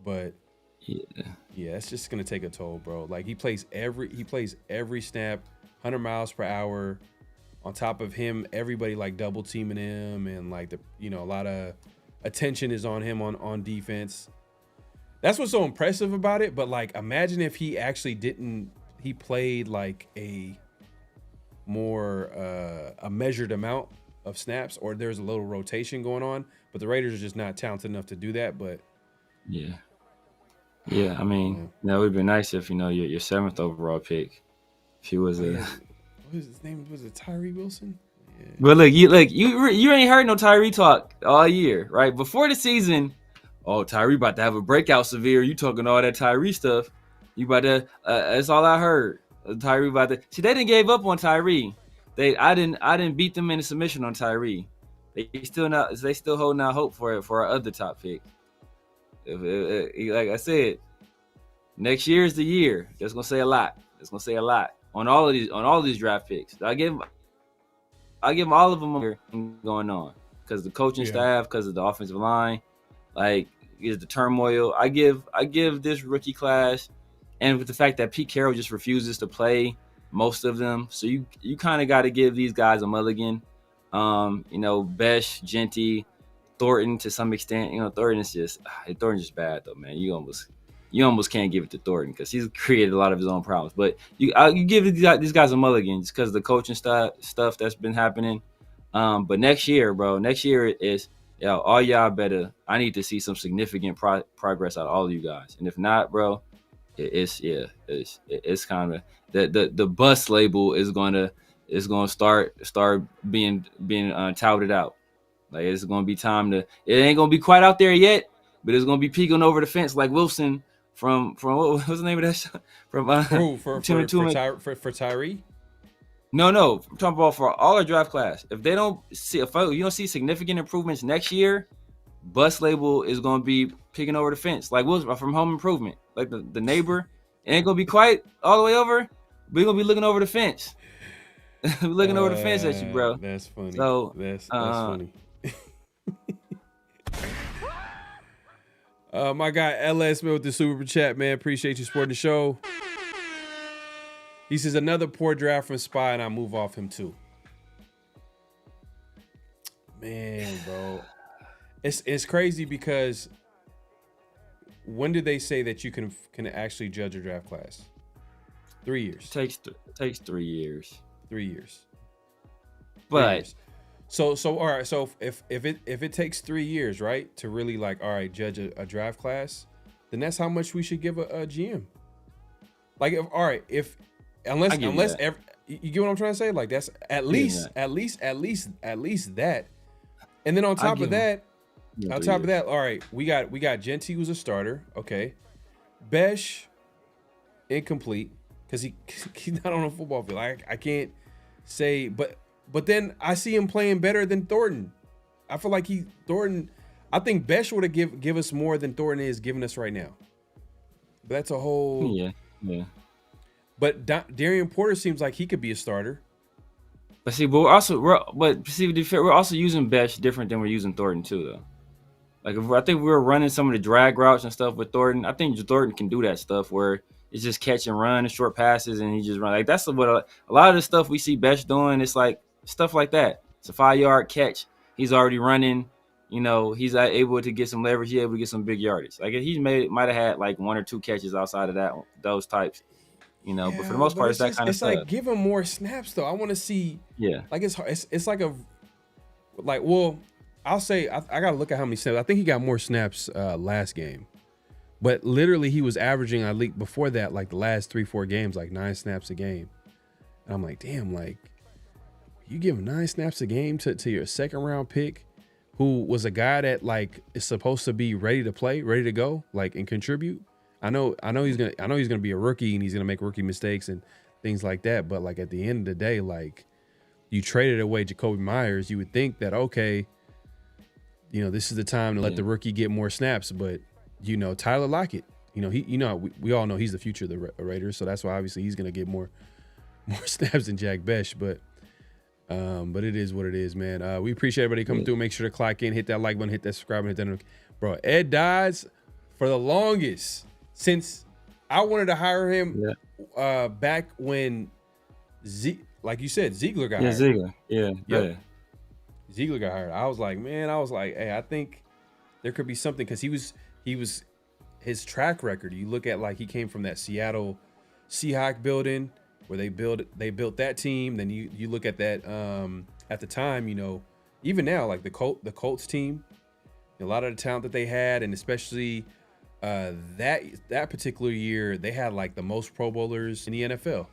but. Yeah, it's just gonna take a toll, bro. Like he plays every snap, 100 miles per hour. On top of him, everybody like double teaming him, and like a lot of attention is on him on defense. That's what's so impressive about it. But like, imagine if he actually he played like a more a measured amount of snaps, or there's a little rotation going on. But the Raiders are just not talented enough to do that. But yeah, I mean, that would be nice if your 7th overall pick, if he was what was his name? Was it Tyree Wilson? Yeah. But look, you ain't heard no Tyree talk all year, right? Before the season, Tyree about to have a breakout severe. You talking all that Tyree stuff? You about to? That's all I heard. Tyree about to. See, they didn't give up on Tyree. I didn't beat them in a submission on Tyree. They still holding out hope for our other top pick. Like I said, next year is the year. That's gonna say a lot. It's gonna say a lot on all of these draft picks. I give all of them going on because the coaching staff, because of the offensive line, like is the turmoil. I give this rookie class, and with the fact that Pete Carroll just refuses to play most of them, so you kind of got to give these guys a mulligan. Besh, Genty, Thornton to some extent. Thornton's just bad though, man. You almost can't give it to Thornton because he's created a lot of his own problems. But you give these guys a mulligan just because of the coaching stuff that's been happening. But next year is all y'all better. I need to see some significant progress out of all of you guys. And if not, bro, it's kind of the bus label is gonna start being touted out. Like it's gonna be time to. It ain't gonna be quite out there yet, but it's gonna be peeking over the fence like Wilson from what was the name of that show? From for Tyree. No, I'm talking about for all our draft class. If you don't see significant improvements next year, bus label is gonna be peeking over the fence like Wilson from Home Improvement, like the neighbor. It ain't gonna be quite all the way over, but you're gonna be looking over the fence. Looking over the fence at you, bro. That's funny. So that's funny. My guy LS Smith with the super chat, man. Appreciate you supporting the show. He says another poor draft from Spy, and I move off him too. Man, bro, it's crazy because when did they say that you can actually judge a draft class? 3 years. Takes 3 years. 3 years. But So all right. So if it takes 3 years, right, to really like, all right, judge a draft class, then that's how much we should give a GM. Like, if unless you get what I'm trying to say, like that's at least that, and then on top of that, all right, we got Genti who's a starter, okay, Besh incomplete because he's not on a football field. I can't say, but then I see him playing better than Thornton. I feel like Thornton. I think Besh would have give us more than Thornton is giving us right now. But that's a whole yeah. But Darian Porter seems like he could be a starter. But see, we're also using Besh different than we're using Thornton too, though. Like I think we were running some of the drag routes and stuff with Thornton. I think Thornton can do that stuff where it's just catch and run and short passes, and he just run. Like that's what a lot of the stuff we see Besh doing. It's like stuff like that. It's a 5-yard catch. He's already running. You know, he's able to get some leverage. He's able to get some big yardage. Like he might have had like 1 or 2 catches outside of those types. You know, but for the most part, it's that kind of stuff. It's like give him more snaps, though. I want to see. Yeah. Like it's like well, I'll say I got to look at how many snaps. I think he got more snaps last game, but literally he was averaging, I think before that, like the last 3-4 games, like 9 snaps a game. And I'm like, damn, like you give 9 snaps a game to your 2nd round pick, who was a guy that like is supposed to be ready to play, ready to go, like and contribute. I know he's gonna be a rookie and he's gonna make rookie mistakes and things like that. But like at the end of the day, like you traded away Jacoby Myers, you would think that okay, you know, this is the time to let the rookie get more snaps. But you know, Tyler Lockett, you know, we all know he's the future of the Raiders, so that's why obviously he's gonna get more snaps than Jack Besh. But it is what it is, man. We appreciate everybody coming through. Make sure to clock in, hit that like button, hit that subscribe button, hit that bro. Ed Dodds for the longest. Since I wanted to hire him back when like you said, Ziegler got hired. Ziegler. Yeah. Ziegler got hired. I was like, hey, I think there could be something because he was his track record. You look at like he came from that Seattle Seahawk building where they built that team. Then you look at that at the time, you know, even now, like the Colts team, a lot of the talent that they had, and especially that particular year, they had like the most Pro Bowlers in the NFL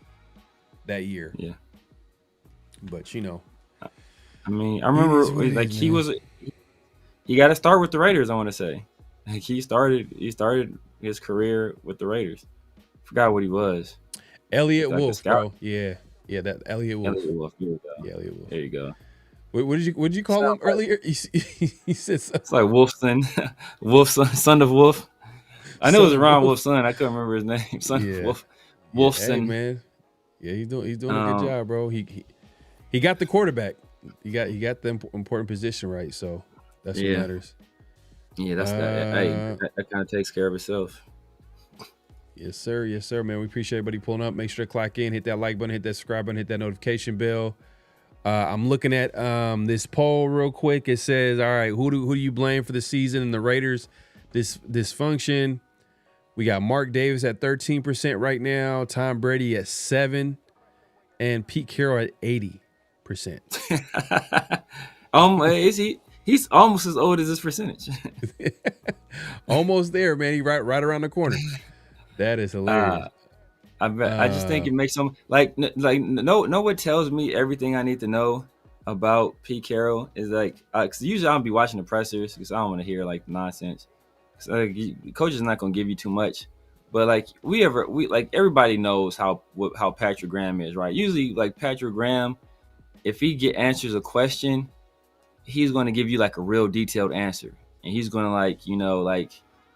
that year. Yeah. But you know, I mean, I remember like he got to start with the Raiders. I want to say, like he started his career with the Raiders. Forgot what he was. Elliot Wolf, bro. Yeah, that Elliot Wolf. Elliot Wolf. Here we go. Yeah, Elliot Wolf. There you go. What did you call him earlier? He said something. It's like Wolfson, son of Wolf. I know it was Ron Wolf's son. I couldn't remember his name. Son of Wolf. Wolfson. Hey, man. Yeah, he's doing a good job, bro. He got the quarterback. He got the important position right. So that's what matters. Yeah, that's that kind of takes care of itself. Yes, sir, man. We appreciate everybody pulling up. Make sure to clock in, hit that like button, hit that subscribe button, hit that notification bell. I'm looking at this poll real quick. It says, all right, who do you blame for the season and the Raiders dysfunction? We got Mark Davis at 13% right now, Tom Brady at 7%, and Pete Carroll at 80%. Is he? He's almost as old as this percentage. Almost there, man. He right around the corner. That is hilarious. I just think it makes some no one tells me everything I need to know about Pete Carroll is like because usually I'll be watching the pressers because I don't want to hear like nonsense. The coach is not gonna give you too much, but like everybody knows how Patrick Graham is, right? Usually like Patrick Graham, if he answers a question, he's gonna give you like a real detailed answer, and he's gonna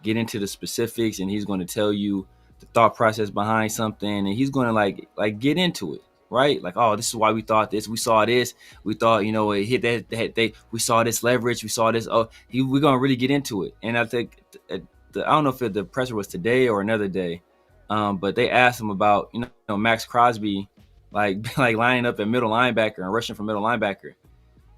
get into the specifics, and he's gonna tell you the thought process behind something, and he's gonna like get into it, right? Like, oh, this is why we thought this. We saw this. We thought, it hit that. We saw this leverage. We saw this. Oh, we're gonna really get into it. And I think I don't know if the presser was today or another day, but they asked him about Maxx Crosby, like lining up at middle linebacker and rushing from middle linebacker,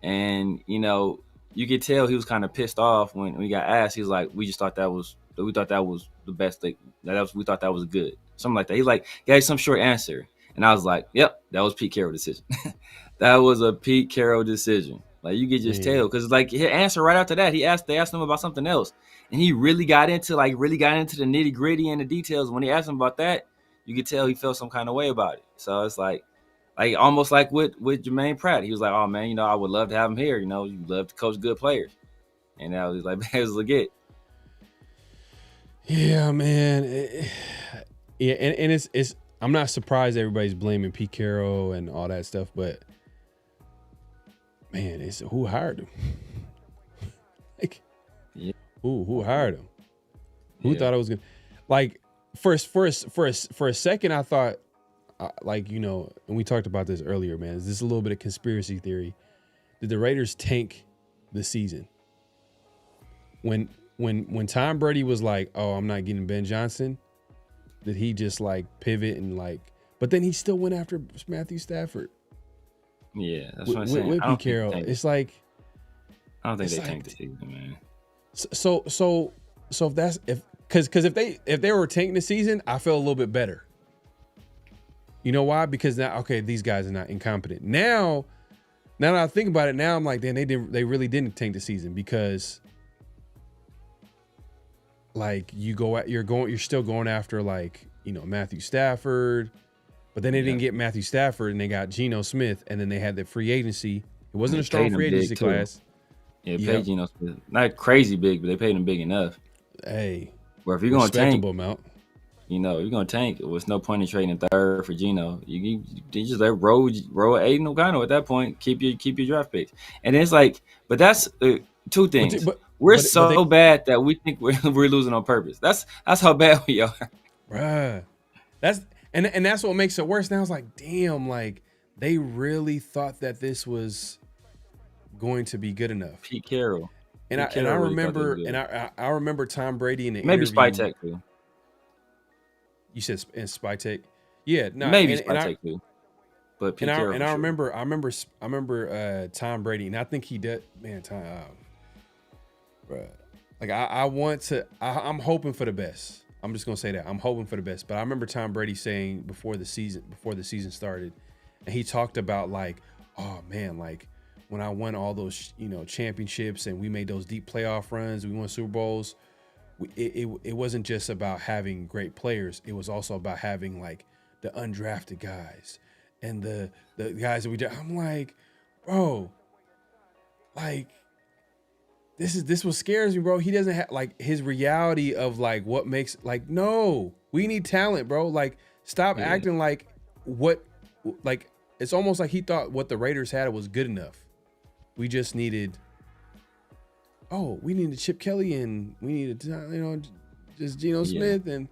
and you could tell he was kind of pissed off when we got asked. He was like, we thought that was the best thing. We thought that was good. Something like that. He's like, yeah, some short answer. And I was like, yep, that was Pete Carroll's decision. That was a Pete Carroll decision. Like you could just tell, because like his answer right after that, they asked him about something else, and he really got into the nitty gritty and the details. When he asked him about that, you could tell he felt some kind of way about it. So it's like almost like with Jermaine Pratt, he was like, "Oh man, I would love to have him here. You love to coach good players," and that was like, it was legit. Yeah, man. And it's. I'm not surprised everybody's blaming Pete Carroll and all that stuff, but man, it's who hired him? Like, yeah. who hired him? Who thought it was gonna? Like, for a second, I thought, and we talked about this earlier, man. Is this a little bit of conspiracy theory? Did the Raiders tank the season? When Tom Brady was like, "Oh, I'm not getting Ben Johnson," did he just like pivot and like? But then he still went after Matthew Stafford. Yeah, that's what I'm saying. With Pete Carroll, it's like I don't think they tanked the season, man. So if they were tanking the season, I feel a little bit better. You know why? Because now, okay, these guys are not incompetent. Now that I think about it, now I'm like, damn, they really didn't tank the season, because like you're still going after like, Matthew Stafford, but then they didn't get Matthew Stafford and they got Geno Smith, and then they had the free agency. It wasn't a strong free agency class. Yeah, paid Geno Smith. Not crazy big, but they paid him big enough. Hey, where if you're going to tank, amount. You're going to tank. There's no point in trading third for Geno. You just let roll Aiden O'Connell at that point. Keep your draft picks. And it's like, but that's two things. We're so bad that we think we're losing on purpose. That's how bad we are. Bruh. That's what makes it worse. Now it's like, damn, like they really thought that this was going to be good enough. Pete Carroll. And I remember I remember Tom Brady in the maybe interview. Spy Tech too. You said in Spy Tech? Yeah, no, maybe Spy Tech too. But Pete Carroll. And I remember Tom Brady, and I think he did. Man, bruh. Like I'm hoping for the best. I'm just gonna say that I'm hoping for the best. But I remember Tom Brady saying before the season started, and he talked about like, oh man, like when I won all those championships and we made those deep playoff runs, we won Super Bowls. It wasn't just about having great players. It was also about having like the undrafted guys and the guys that we did. I'm like, bro, like. This what scares me, bro. He doesn't have like his reality of like what makes like, no, we need talent, bro. Like stop acting like it's almost like he thought what the Raiders had was good enough. We just needed, we needed Chip Kelly and we needed, just Geno Smith and,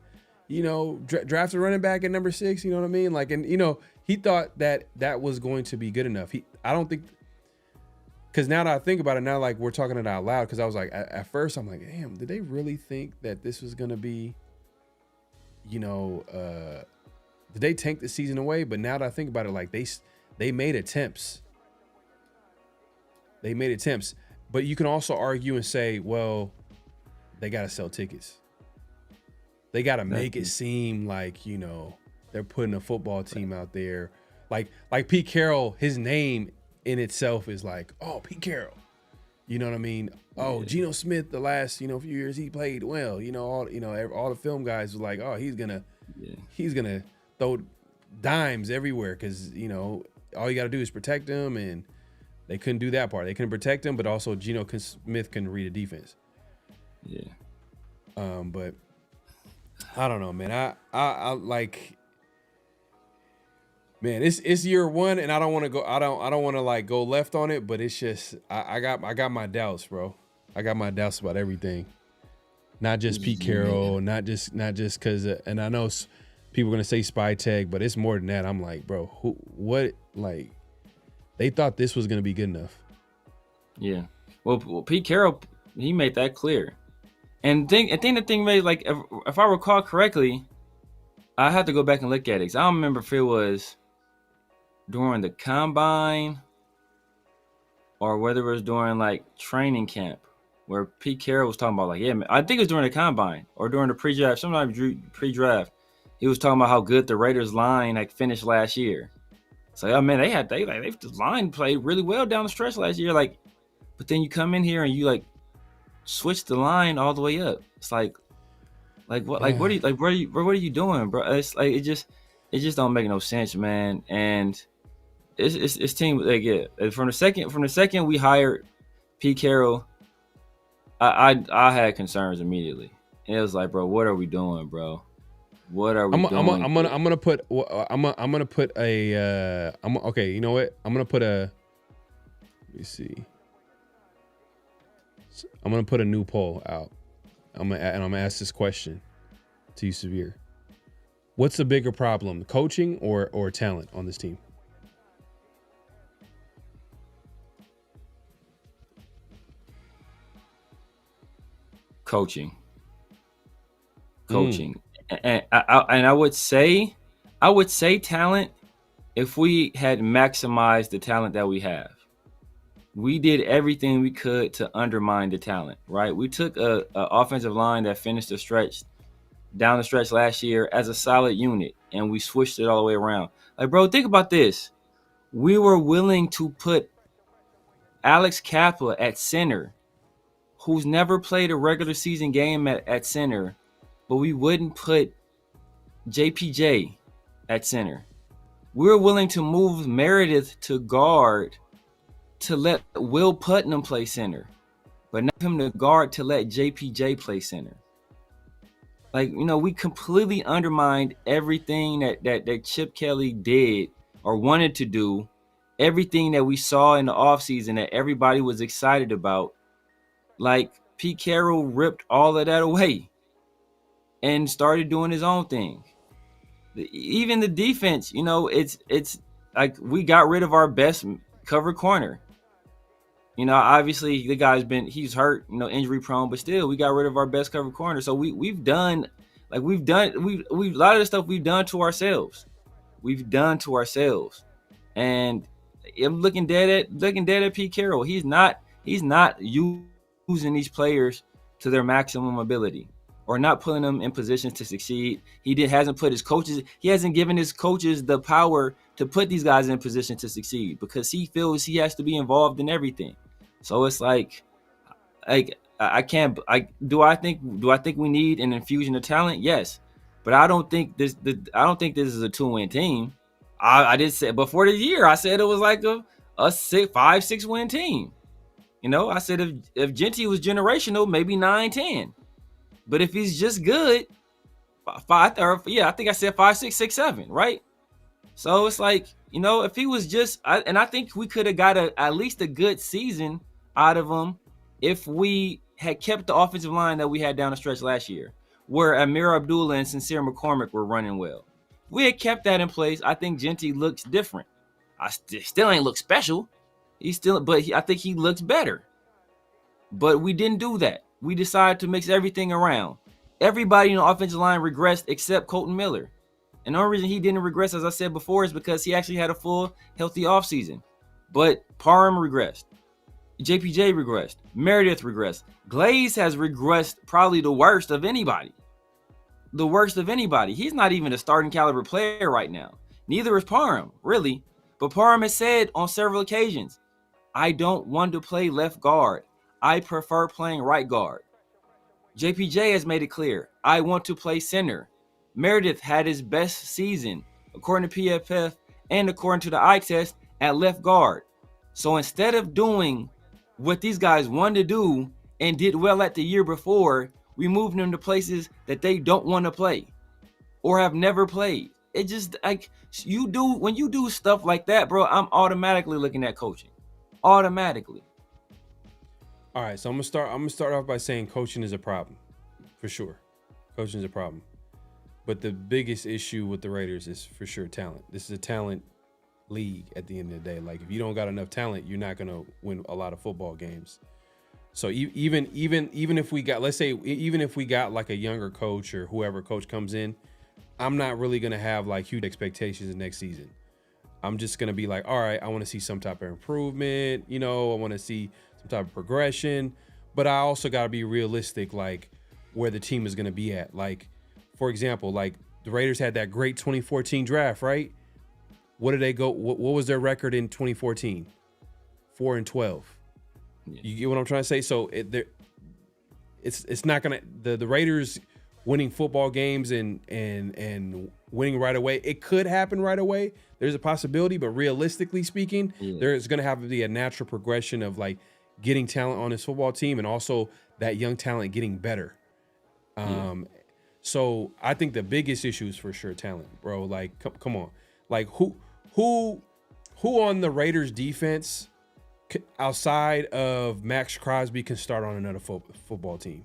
draft a running back at number 6. You know what I mean? Like, and, he thought that was going to be good enough. I don't think, because now that I think about it, now like we're talking it out loud, because I was like, at first I'm like, damn, did they really think that this was going to be, did they tank the season away? But now that I think about it, like they made attempts. They made attempts. But you can also argue and say, well, they got to sell tickets. They got to make it seem like, they're putting a football team out there. Like Pete Carroll, his name in itself is like, oh, Pete Carroll. You know what I mean? Oh, Geno Smith, the last, few years he played well. All the film guys were like, oh, he's gonna throw dimes everywhere because, all you got to do is protect him, and they couldn't do that part. They couldn't protect him, but also Geno Smith couldn't read a defense. Yeah. But I don't know, man. I like. Man, it's year one, and I don't want to go. I don't want to like go left on it, but it's just I got my doubts, bro. I got my doubts about everything. Not just Pete Carroll, not just because, and I know people are gonna say Spy Tech, but it's more than that. I'm like, bro, what? Like, they thought this was gonna be good enough. Yeah. Well, Pete Carroll, he made that clear, and I think the thing made, like, if I recall correctly, I had to go back and look at it. 'Cause I don't remember if it was during the combine or whether it was during like training camp where Pete Carroll was talking about like, yeah, man, I think it was during the combine or during the pre-draft, sometimes pre-draft. He was talking about how good the Raiders line like finished last year. So I mean, the line played really well down the stretch last year. Like, but then you come in here and you like switch the line all the way up. It's like what are you like? What are you doing, bro? It's like it just don't make no sense, man. And it's team like yeah. From the second we hired Pete Carroll, I had concerns immediately. And it was like, bro, what are we doing, bro? What are we doing? I'm gonna put a okay. You know what? I'm gonna put a. Let me see. I'm gonna put a new poll out. I'm gonna ask this question to you, Severe. What's the bigger problem, coaching or talent on this team? Coaching. And I would say talent if we had maximized the talent that we have. We did everything we could to undermine the talent, right? We took a offensive line that finished down the stretch last year as a solid unit, and we switched it all the way around. Like, bro, think about this. We were willing to put Alex Kappa at center, who's never played a regular season game at center, but we wouldn't put JPJ at center. We were willing to move Meredith to guard to let Will Putnam play center, but not him to guard to let JPJ play center. Like, you know, we completely undermined everything that Chip Kelly did or wanted to do, everything that we saw in the offseason that everybody was excited about. Like, Pete Carroll ripped all of that away and started doing his own thing. Even the defense, you know, it's like we got rid of our best cover corner. You know, obviously the guy's he's hurt, you know, injury prone, but still we got rid of our best cover corner. So we've done a lot of the stuff we've done to ourselves. And I'm looking dead at Pete Carroll. He's not using these players to their maximum ability or not putting them in positions to succeed. He hasn't given his coaches the power to put these guys in position to succeed because he feels he has to be involved in everything. So it's like I can't. Do I think we need an infusion of talent? Yes, but I don't think this is a 2-win team. I did say before the year. I said it was like a 5-6 win team. You know, I said if Genty was generational, maybe 9-10. But if he's just good, I think I said 5, 6, 6, 7, right? So it's like, you know, if he was just, and I think we could have got at least a good season out of him if we had kept the offensive line that we had down the stretch last year, where Amir Abdullah and Sincere McCormick were running well. If we had kept that in place, I think Genty looks different. I still ain't look special. I think he looks better. But we didn't do that. We decided to mix everything around. Everybody in the offensive line regressed except Kolton Miller. And the only reason he didn't regress, as I said before, is because he actually had a full, healthy offseason. But Parham regressed. JPJ regressed. Meredith regressed. Glaze has regressed probably the worst of anybody. He's not even a starting caliber player right now. Neither is Parham, really. But Parham has said on several occasions, I don't want to play left guard. I prefer playing right guard. JPJ has made it clear, I want to play center. Meredith had his best season, according to PFF and according to the eye test, at left guard. So instead of doing what these guys wanted to do and did well at the year before, we moved them to places that they don't want to play or have never played. It just like when you do stuff like that, bro, I'm automatically looking at coaching. Automatically. All right, so I'm gonna start off by saying coaching is a problem, for sure. Coaching is a problem, but the biggest issue with the Raiders is for sure talent. This is a talent league at the end of the day. Like if you don't got enough talent, you're not gonna win a lot of football games. So even if we got, let's say, even if we got like a younger coach or whoever coach comes in, I'm not really gonna have like huge expectations next season. I'm just gonna be like, all right, I want to see some type of improvement. You know, I want to see some type of progression, but I also got to be realistic, like where the team is going to be at. Like, for example, like the Raiders had that great 2014 draft, right? What did they go? What was their record in 2014? 4-12. Yeah. You get what I'm trying to say? So it's not gonna the Raiders winning football games and winning right away. It could happen right away. There's a possibility, but realistically speaking, there's gonna have to be a natural progression of like getting talent on this football team and also that young talent getting better. So I think the biggest issue is for sure talent, bro. Like, come on, like who on the Raiders defense outside of Maxx Crosby can start on another football team?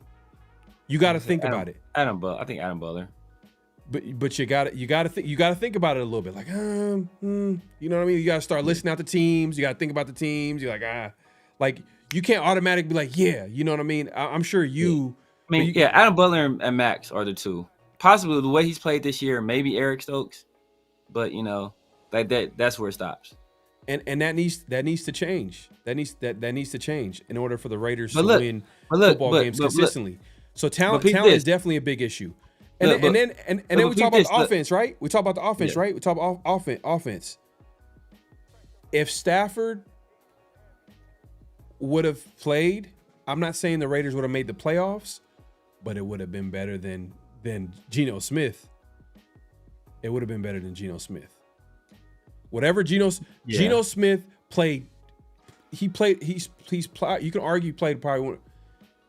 You got to think about it. I think Adam Butler. But you got to think about it a little bit. Like, you know what I mean? You got to start listing out the teams. You got to think about the teams. You're like, like you can't automatically be like, yeah, you know what I mean? I'm sure you. I mean, Adam Butler and Maxx are the two. Possibly the way he's played this year, maybe Eric Stokes, but you know, that's where it stops. And that needs to change. That needs to change in order for the Raiders to win football games consistently. So talent is definitely a big issue. And then we talk about the offense, right? We talk about the offense, right? We talk about offense. If Stafford would have played, I'm not saying the Raiders would have made the playoffs, but it would have been better than Geno Smith. It would have been better than Geno Smith. Whatever Geno Smith played, you can argue played probably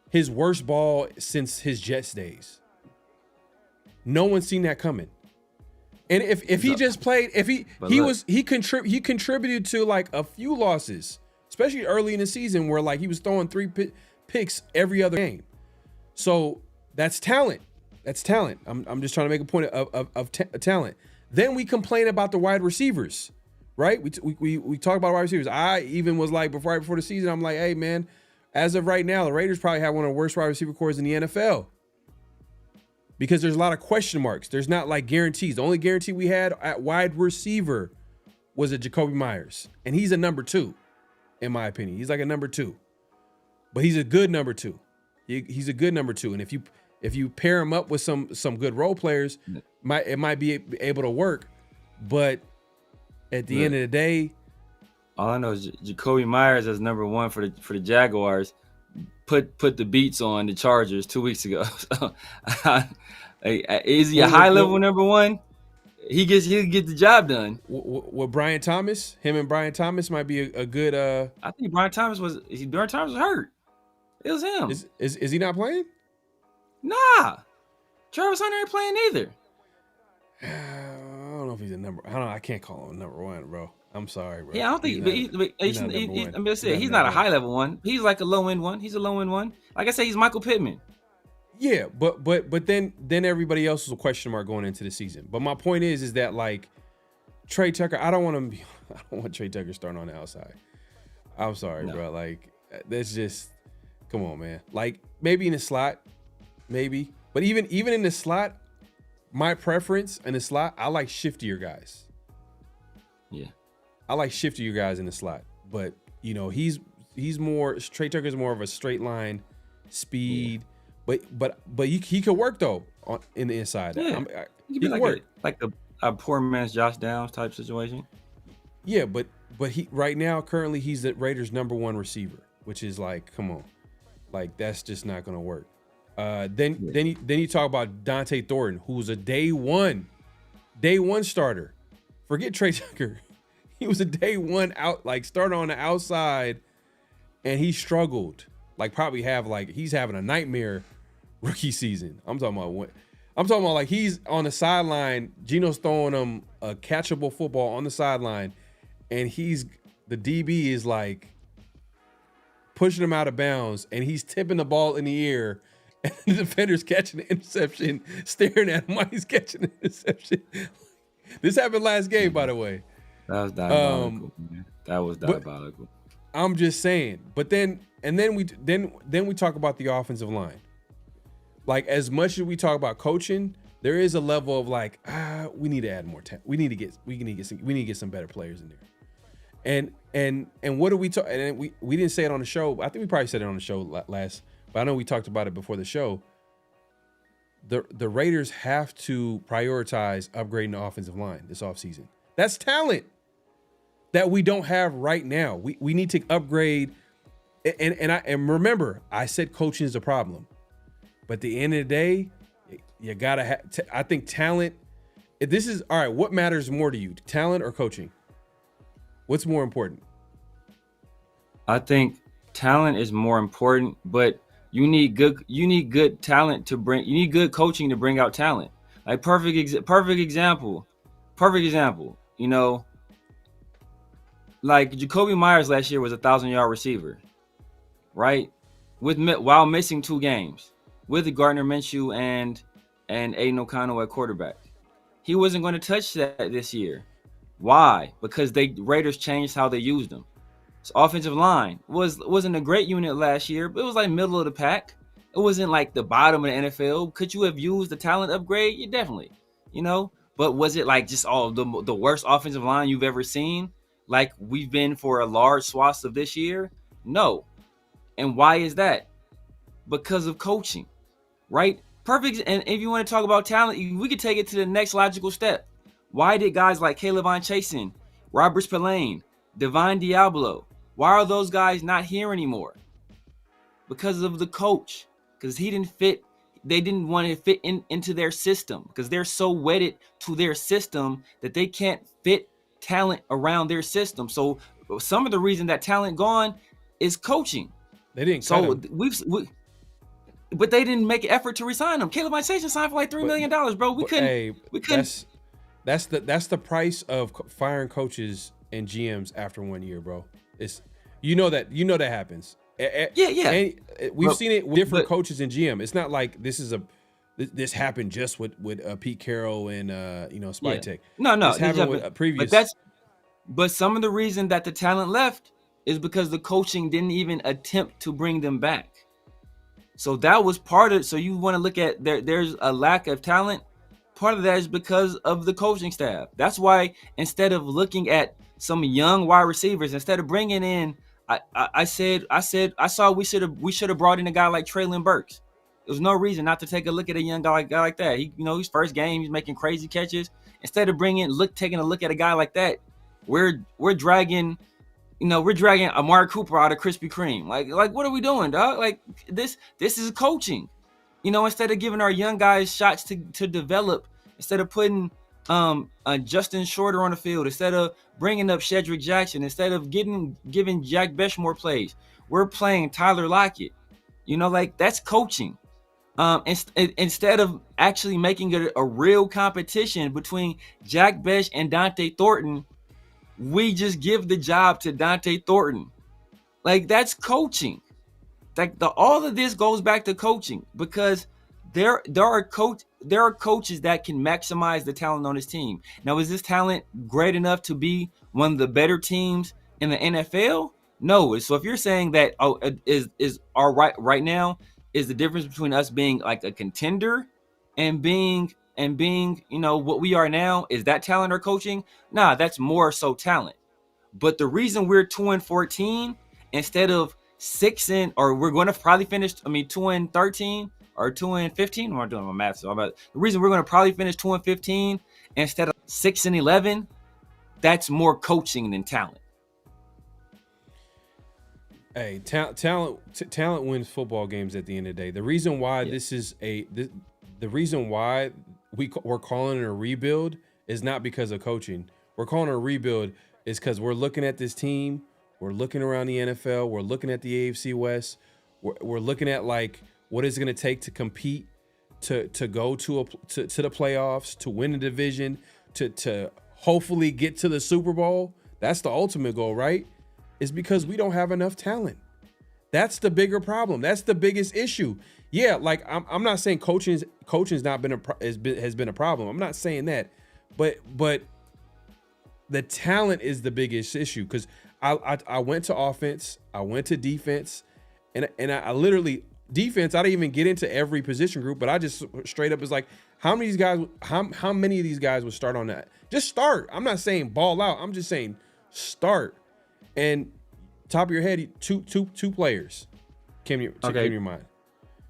his worst ball since his Jets days. No one's seen that coming. And if he just played, he contributed to like a few losses, especially early in the season where like he was throwing 3 picks every other game. So that's talent. That's talent. I'm just trying to make a point of talent. Then we complain about the wide receivers, right? We talk about wide receivers. I even was like right before the season, I'm like, hey man, as of right now, the Raiders probably have one of the worst wide receiver cores in the NFL because there's a lot of question marks. There's not like guarantees. The only guarantee we had at wide receiver was a Jacoby Myers, and he's a number 2, in my opinion. He's like a number 2, but he's a good number 2. He's a good number 2, and if you pair him up with some good role players, it might be able to work. But at the end of the day, all I know is Jacoby Myers as number 1 for the Jaguars put the beats on the Chargers 2 weeks ago. So, is he a high level number 1? He'll get the job done. With Brian Thomas, him and Brian Thomas might be a good. I think Brian Thomas was hurt. It was him. Is he not playing? Nah, Travis Hunter ain't playing either. I don't know if he's a number. I can't call him number 1, bro. I'm sorry, bro. Yeah, I don't think. He's not a high level one. He's like a low end one. He's a low end one. Like I said, he's Michael Pittman. Yeah, but then everybody else was a question mark going into the season. But my point is that like Trey Tucker, I don't want Trey Tucker starting on the outside. I'm sorry, bro. Like that's just, come on, man. Like maybe in the slot, maybe, but even in the slot, my preference in the slot, I like shiftier guys. Yeah, I like shiftier guys in the slot. But you know, he's more, Trey Tucker's more of a straight line speed. Yeah. But he could work though in the inside. Yeah, he could work like a poor man's Josh Downs type situation. Yeah, but he right now currently he's the Raiders' number 1 receiver, which is like, come on, like that's just not gonna work. Then you talk about Dante Thornton, who's a day one starter. Forget Trey Tucker, he was a day 1 out, like starter on the outside, and he struggled. Like probably he's having a nightmare rookie season. I'm talking about like he's on the sideline. Geno's throwing him a catchable football on the sideline, and the DB is like pushing him out of bounds, and he's tipping the ball in the air, and the defender's catching the interception, staring at him while he's catching the interception. This happened last game, by the way. That was diabolical. That was diabolical. I'm just saying. But then we talk about the offensive line. Like as much as we talk about coaching, there is a level of like, we need to add more talent. We need to get some better players in there. And what do we talk? And we didn't say it on the show. I think we probably said it on the show last, but I know we talked about it before the show. The Raiders have to prioritize upgrading the offensive line this offseason. That's talent that we don't have right now. We need to upgrade. And remember, I said coaching is a problem. But at the end of the day, you gotta have. I think talent. If this is all right, what matters more to you, talent or coaching? What's more important? I think talent is more important, but you need good talent to bring. You need good coaching to bring out talent. Like perfect example. You know, like Jacoby Myers last year was a 1,000-yard receiver, right? While missing 2 games with Gardner Minshew and Aiden O'Connell at quarterback. He wasn't going to touch that this year. Why? Because Raiders changed how they used him. His offensive line wasn't a great unit last year, but it was like middle of the pack. It wasn't like the bottom of the NFL. Could you have used the talent upgrade? Yeah, definitely. You know, but was it like just all the worst offensive line you've ever seen? Like we've been for a large swath of this year? No. And why is that? Because of coaching, right? Perfect. And if you want to talk about talent, we could take it to the next logical step. Why did guys like Caleb Chasen, Robert Spillane, Divine Diablo, why are those guys not here anymore? Because of the coach. Because he didn't fit. They didn't want to fit into their system. Because they're so wedded to their system that they can't fit talent around their system. So some of the reason that talent gone is coaching. They didn't. So but they didn't make an effort to resign him. Caleb Chasen signed for like $3 million, bro. We couldn't. That's the price of firing coaches and GMs after 1 year, bro. It's you know that happens. Yeah. And we've seen it with different coaches and GM. It's not like this happened just with Pete Carroll and Spytek. No, this happened with previous. But some of the reason that the talent left is because the coaching didn't even attempt to bring them back. So that was part of. So you want to look at there's a lack of talent. Part of that is because of the coaching staff. That's why instead of looking at some young wide receivers, instead of bringing in, I saw we should have brought in a guy like Treylon Burks. There was no reason not to take a look at a young guy like that. His first game, he's making crazy catches. Instead of taking a look at a guy like that, we're dragging Amari Cooper out of Krispy Kreme. Like what are we doing, dog? Like this is coaching. Instead of giving our young guys shots to develop, instead of putting Justin Shorter on the field, instead of bringing up Shedrick Jackson, instead of giving Jack Bech more plays, we're playing Tyler Lockett. That's coaching. Instead of actually making it a real competition between Jack Bech and Dante Thornton, we just give the job to Dante Thornton. Like that's coaching. All of this goes back to coaching because there are coaches that can maximize the talent on his team. Now, is this talent great enough to be one of the better teams in the NFL? No. So if you're saying that is our right now is the difference between us being like a contender and being what we are now, is that talent or coaching? Nah, that's more so talent. But the reason we're 2-14 instead of 6 or we're going to probably finish 2-13 or 2-15. I'm not doing my math, so the reason we're going to probably finish 2-15 instead of 6-11, that's more coaching than talent. Hey, talent wins football games at the end of the day. The reason why the reason why we're calling it a rebuild is not because of coaching. We're calling it a rebuild is because we're looking at this team. We're looking around the NFL. We're looking at the AFC West. We're looking at what is it going to take to compete, to go to the playoffs, to win the division, to hopefully get to the Super Bowl. That's the ultimate goal, right? It's because we don't have enough talent. That's the bigger problem. That's the biggest issue. Yeah, I'm not saying coaching's not has been a problem. I'm not saying that, but the talent is the biggest issue because I went to offense, I went to defense, and I literally defense. I didn't even get into every position group, but I just straight up is like, how many of these guys would start on that? Just start. I'm not saying ball out. I'm just saying start. And top of your head, two players came to your mind.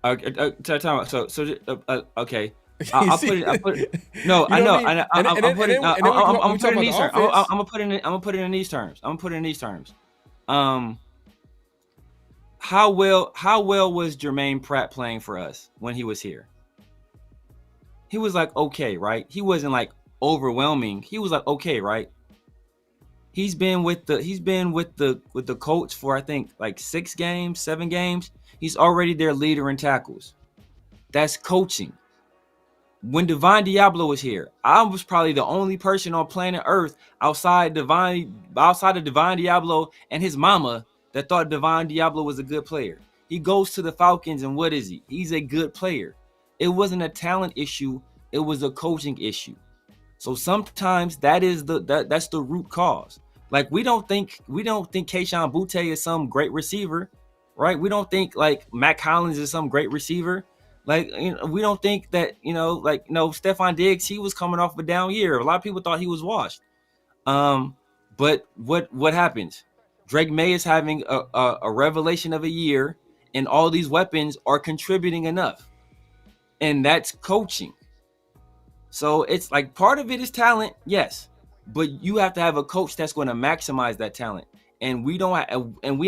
Okay. I'll put it. No, I know. I'm putting. I'm gonna put it in these terms. I'm gonna put it in these terms. I'm gonna put it in these terms. How well was Jermaine Pratt playing for us when he was here? He was like okay, right? He wasn't like overwhelming. He was like okay, right? He's been with the Colts for I think like 6 games, 7 games. He's already their leader in tackles. That's coaching. When Divine Diablo was here, I was probably the only person on planet Earth outside of Divine Diablo and his mama that thought Divine Diablo was a good player. He goes to the Falcons, and what is he? He's a good player. It wasn't a talent issue, it was a coaching issue. So sometimes that's the root cause. Like we don't think Keyshawn Butte is some great receiver, right? We don't think like Matt Collins is some great receiver. Like, you know, we don't think that, Stephon Diggs, he was coming off a down year. A lot of people thought he was washed. But what happens? Drake May is having a revelation of a year, and all these weapons are contributing enough. And that's coaching. So it's like part of it is talent, yes. But you have to have a coach that's going to maximize that talent. And we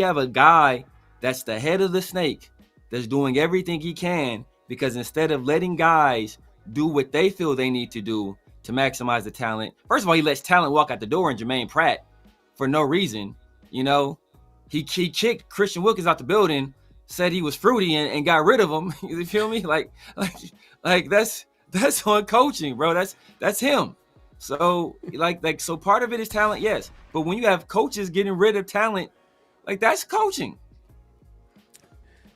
have a guy that's the head of the snake that's doing everything he can. Because instead of letting guys do what they feel they need to do to maximize the talent, first of all, he lets talent walk out the door in Jermaine Pratt for no reason. He kicked Christian Wilkins out the building, said he was fruity and got rid of him. You feel me? Like that's on coaching, bro. That's him. So so part of it is talent, yes. But when you have coaches getting rid of talent, like that's coaching.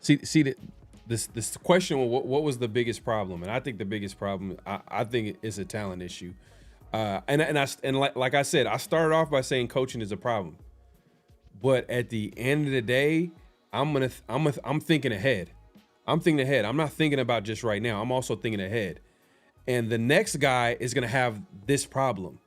See that. This question, what was the biggest problem? And I think the biggest problem, I think it's a talent issue. Like I said, I started off by saying coaching is a problem, but at the end of the day, I'm thinking ahead. I'm thinking ahead. I'm not thinking about just right now. I'm also thinking ahead. And the next guy is gonna have this problem,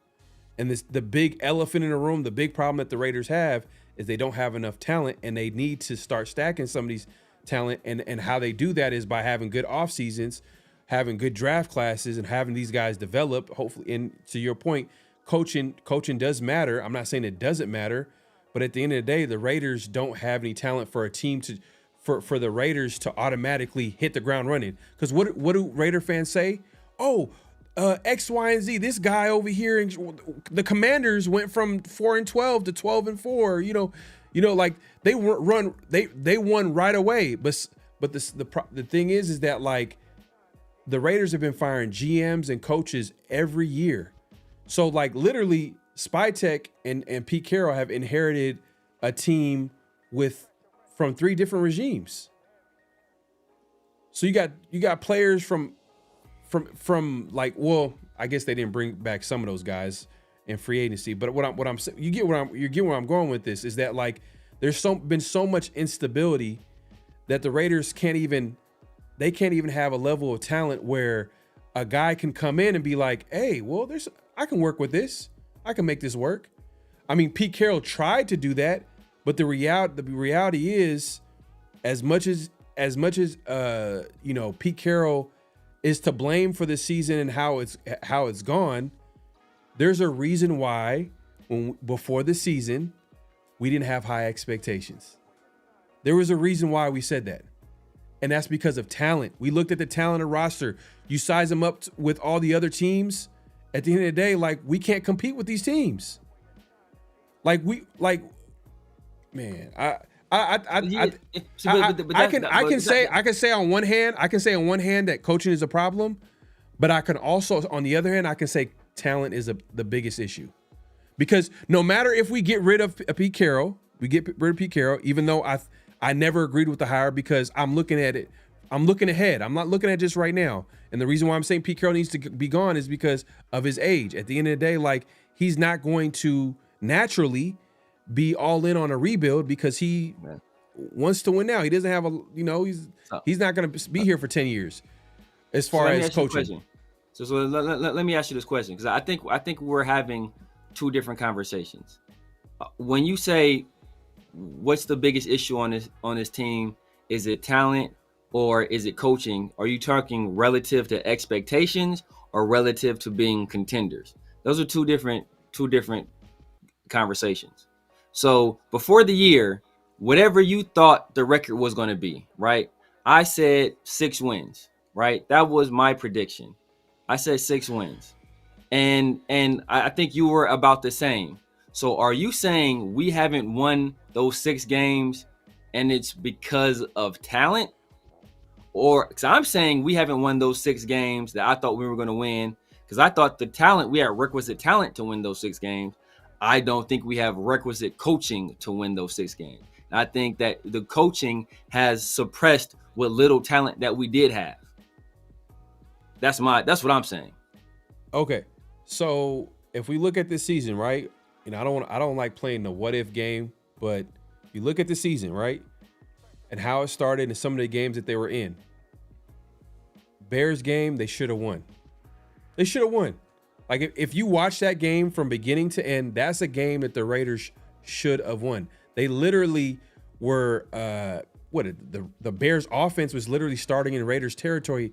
and the big elephant in the room, the big problem that the Raiders have is they don't have enough talent, and they need to start stacking some of these talent, and how they do that is by having good off seasons, having good draft classes, and having these guys develop. Hopefully, and to your point, coaching does matter. I'm not saying it doesn't matter, but at the end of the day, the Raiders don't have any talent for a team for the Raiders to automatically hit the ground running. Because what do Raider fans say? Oh, X, Y, and Z. This guy over here, and the Commanders went from 4-12 to 12-4. Like they won right away. But the thing is that like the Raiders have been firing GMs and coaches every year. So like literally Spytek and Pete Carroll have inherited a team from 3 different regimes. So you got players from like, well, I guess they didn't bring back some of those guys in free agency, but you get where I'm going with this is that like there's been so much instability that the Raiders can't even have a level of talent where a guy can come in and be like, hey, well, I can work with this. I can make this work. I mean, Pete Carroll tried to do that, but the reality is as much as Pete Carroll is to blame for the season and how it's gone, there's a reason why before the season we didn't have high expectations. There was a reason why we said that. And that's because of talent. We looked at the talent of roster. You size them up with all the other teams. At the end of the day, like we can't compete with these teams. I can say on one hand that coaching is a problem, but I can also on the other hand I can say talent is the biggest issue, because no matter if we get rid of Pete Carroll, even though I never agreed with the hire because I'm looking at it. I'm looking ahead. I'm not looking at just right now. And the reason why I'm saying Pete Carroll needs to be gone is because of his age. At the end of the day, like he's not going to naturally be all in on a rebuild because he wants to win now. He doesn't have he's not going to be here for 10 years as far as coaching. So let me ask you this question, because I think we're having 2 different conversations. When you say what's the biggest issue on this team, is it talent or is it coaching? Are you talking relative to expectations or relative to being contenders? Those are two different conversations. So before the year, whatever you thought the record was going to be, right? I said 6 wins, right? That was my prediction. I said 6 wins. And I think you were about the same. So are you saying we haven't won those 6 games and it's because of talent? Or because I'm saying we haven't won those 6 games that I thought we were going to win, because I thought we had requisite talent to win those 6 games. I don't think we have requisite coaching to win those 6 games. And I think that the coaching has suppressed what little talent that we did have. That's what I'm saying. Okay. So if we look at this season, right? I don't like playing the what if game, but you look at the season, right? And how it started and some of the games that they were in. Bears game, they should have won. They should have won. Like if you watch that game from beginning to end, that's a game that the Raiders should have won. They literally were the Bears offense was literally starting in Raiders territory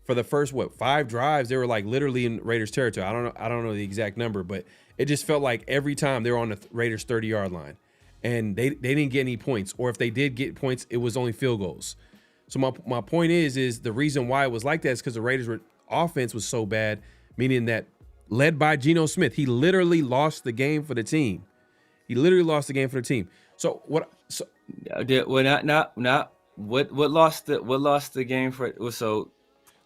for the first 5 drives. They were like literally in Raiders territory. I don't know the exact number, but it just felt like every time they were on the Raiders 30-yard line. And they didn't get any points, or if they did get points, it was only field goals. So my point is the reason why it was like that is because the Raiders' offense was so bad, meaning that led by Geno Smith, he literally lost the game for the team. So what? So what lost the game for? So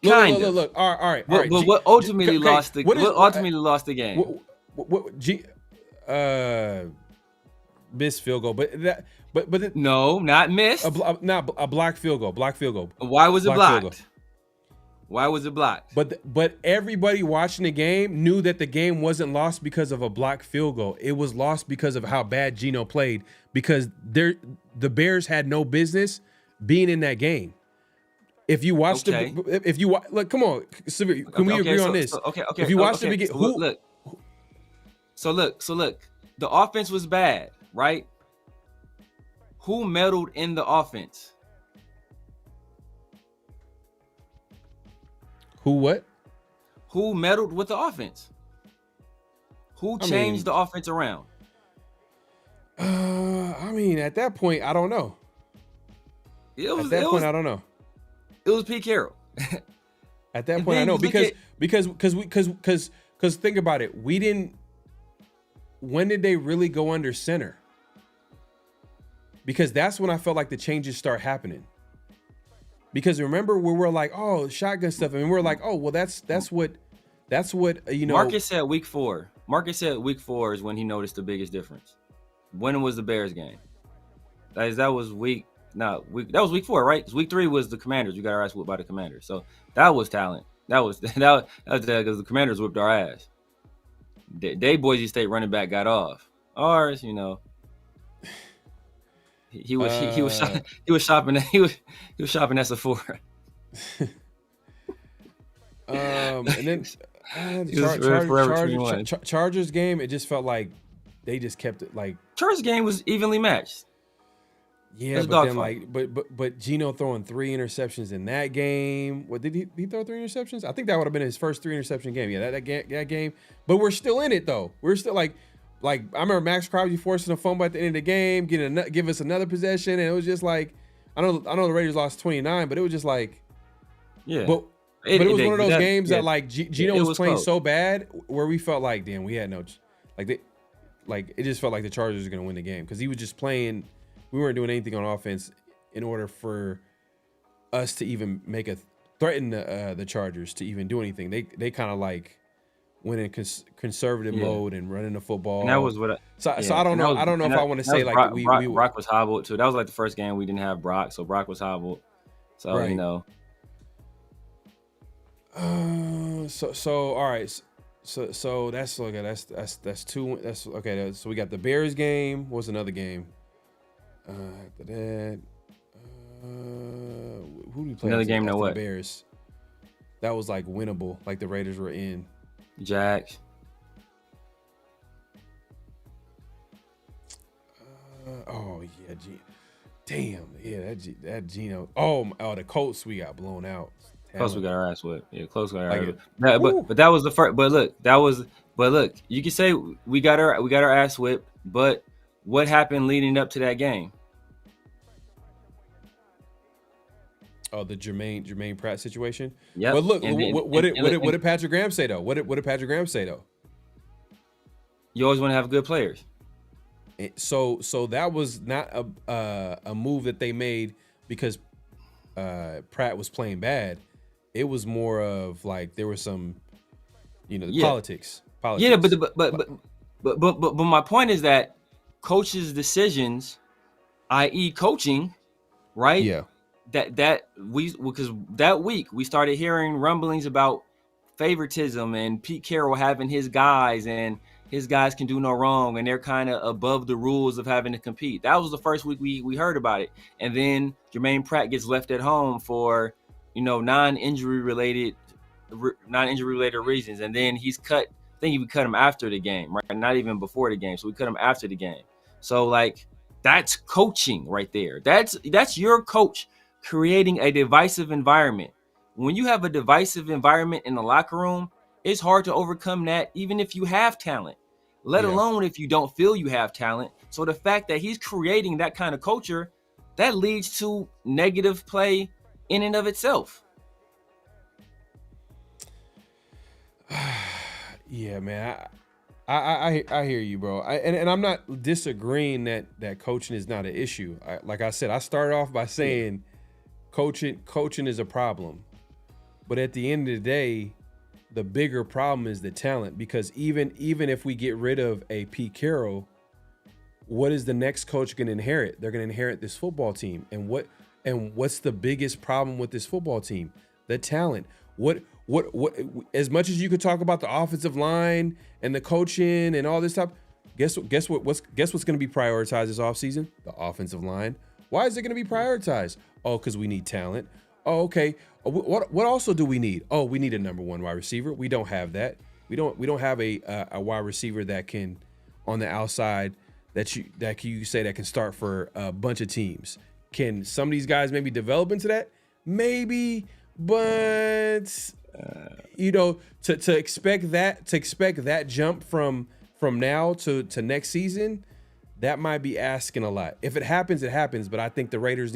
look. All right. What ultimately lost the game? Missed field goal, but no, not missed. A blocked field goal. Why was it blocked? Why was it blocked? But everybody watching the game knew that the game wasn't lost because of a blocked field goal. It was lost because of how bad Geno played. Because the Bears had no business being in that game. If you watch look, come on, can we agree on this? Okay. If you watch the beginning, look, the offense was bad, right? Who meddled in the offense? Who meddled with the offense? Who changed the offense around? At that point, I don't know. I don't know. It was Pete Carroll. At that point, I know because think about it. When did they really go under center? Because that's when I felt like the changes start happening. Because remember, we were like, oh, shotgun stuff, and we're like, oh, well, that's what Marcus said week 4. Marcus said week 4 is when he noticed the biggest difference. When was the Bears game? That was week 4, right? Week 3 was the Commanders. We got our ass whooped by the Commanders. So that was talent. That was because the Commanders whooped our ass. Boise State running back got off. Ours, he was shopping at Sephora. And then Chargers game, it just felt like they just kept it like Chargers game was evenly matched. Yeah, but then but Geno throwing 3 interceptions in that game. What did he throw 3 interceptions? I think that would have been his first 3 interception game. Yeah, that game. But we're still in it though. We're still like I remember Maxx forcing a fumble at the end of the game, give us another possession, and it was just like I know the Raiders lost 29, but it was just like But it was one of those games that like Geno was playing close. So bad where we felt like damn we had no it just felt like the Chargers were gonna win the game because he was just playing. We weren't doing anything on offense in order for us to even threaten the Chargers to even do anything. They kind of like went in conservative mode and running the football. And that was what. So I don't know. I don't know if I want to say like Brock was hobbled too. That was like the first game we didn't have Brock, so Brock was hobbled. So right. So all right. So that's okay. That's 2. That's okay. So we got the Bears game. What's another game? After that, who do we play? Another game. Now what? Bears. That was like winnable. Like the Raiders were in. Jags. Damn, yeah, that Geno. Oh, the Colts we got blown out. Close, we got our ass whipped. Yeah, close, we got our ass Like, whipped. But that was the first. But look, you can say we got our ass whipped. But what happened leading up to that game? Oh, the Jermaine Pratt situation. Yeah. But look, what did Patrick Graham say though? What did Patrick Graham say though? You always want to have good players. So that was not a move that they made because Pratt was playing bad. It was more of like there was some, politics. Yeah, but my point is that coaches' decisions, i.e., coaching, right? Yeah. Because that week we started hearing rumblings about favoritism and Pete Carroll having his guys and his guys can do no wrong and they're kind of above the rules of having to compete. That was the first week we heard about it. And then Jermaine Pratt gets left at home for, non-injury related reasons. And then he's cut. I think we cut him after the game, right? Not even before the game. So we cut him after the game. So like that's coaching right there. That's your coach creating a divisive environment. When you have a divisive environment in the locker room, it's hard to overcome that even if you have talent, let alone if you don't feel you have talent. So the fact that he's creating that kind of culture, that leads to negative play in and of itself. Yeah, man. I hear you, bro. And I'm not disagreeing that coaching is not an issue. Like I said, I started off by saying coaching is a problem. But at the end of the day, the bigger problem is the talent, because even if we get rid of a Pete Carroll, what is the next coach going to inherit? They're going to inherit this football team. And what's the biggest problem with this football team? The talent. What as much as you could talk about the offensive line and the coaching and all this stuff, guess what's going to be prioritized this offseason? The offensive line. Why is it going to be prioritized? Oh, because we need talent. Oh, okay. What also do we need? Oh, we need a number one wide receiver. We don't have that. We don't have a wide receiver that can, on the outside, that you say that can start for a bunch of teams. Can some of these guys maybe develop into that? Maybe, but to expect that jump from now to next season, that might be asking a lot. If it happens, it happens. But I think the Raiders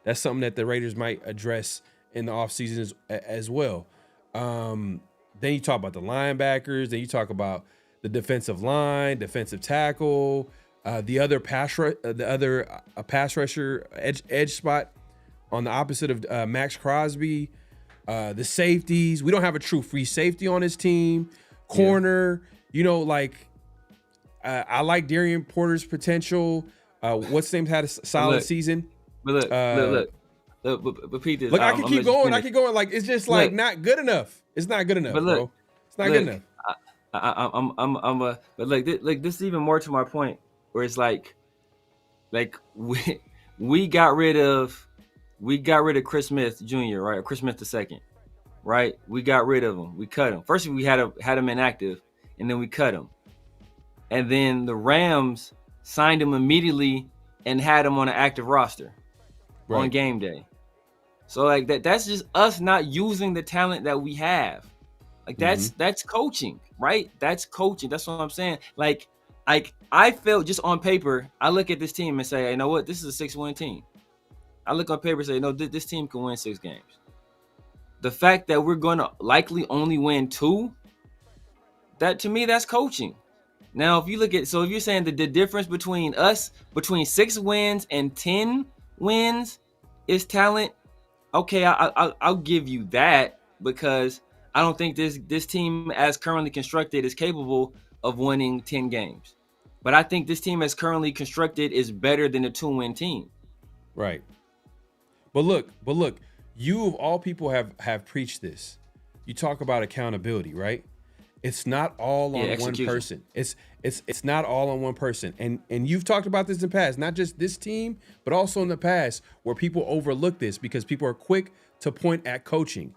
that's something that the Raiders might address in the offseason as well. Then you talk about the linebackers. Then you talk about the defensive line, defensive tackle, the other pass rusher edge spot on the opposite of Maxx Crosby, the safeties. We don't have a true free safety on this team. Corner, I like Darian Porter's potential. What's his name had a solid season. But but Pete, look, I can keep going. I keep going. Like it's just like not good enough. It's not good enough, bro. It's not good enough. But this is even more to my point, where it's like we got rid of Chris Smith Jr., right? Or Chris Smith II, right? We got rid of him. We cut him. First, we had him inactive, and then we cut him. And then the Rams signed him immediately and had him on an active roster on game day. So like that's just us not using the talent that we have. Like that's coaching, right? That's coaching. That's what I'm saying. Like I felt just on paper, I look at this team and say, you know what? This is a 6-win team. I look on paper and say, no, this team can win 6 games. The fact that we're going to likely only win 2, that to me, that's coaching. Now, if you're saying that the difference between 6 wins and 10 wins is talent, okay, I'll give you that, because I don't think this team as currently constructed is capable of winning 10 games. But I think this team as currently constructed is better than a 2-win team. Right. But look, you of all people have preached this. You talk about accountability, right? It's not all on one person. It's not all on one person. And you've talked about this in the past, not just this team, but also in the past, where people overlook this because people are quick to point at coaching.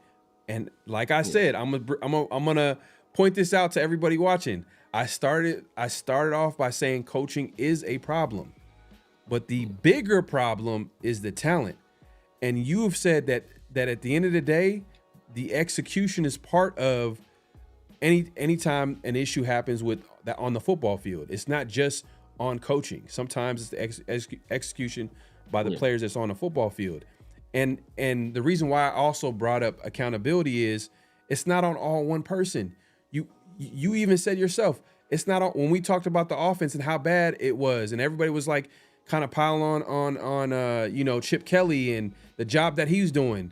And like I said, I'm gonna point this out to everybody watching. I started off by saying coaching is a problem. But the bigger problem is the talent. And you've said that at the end of the day, the execution is part of anytime an issue happens with that on the football field. It's not just on coaching. Sometimes it's the execution by the players that's on the football field. And the reason why I also brought up accountability is it's not on all one person. You even said yourself, it's not on, when we talked about the offense and how bad it was, and everybody was like kind of piling on Chip Kelly and the job that he's doing.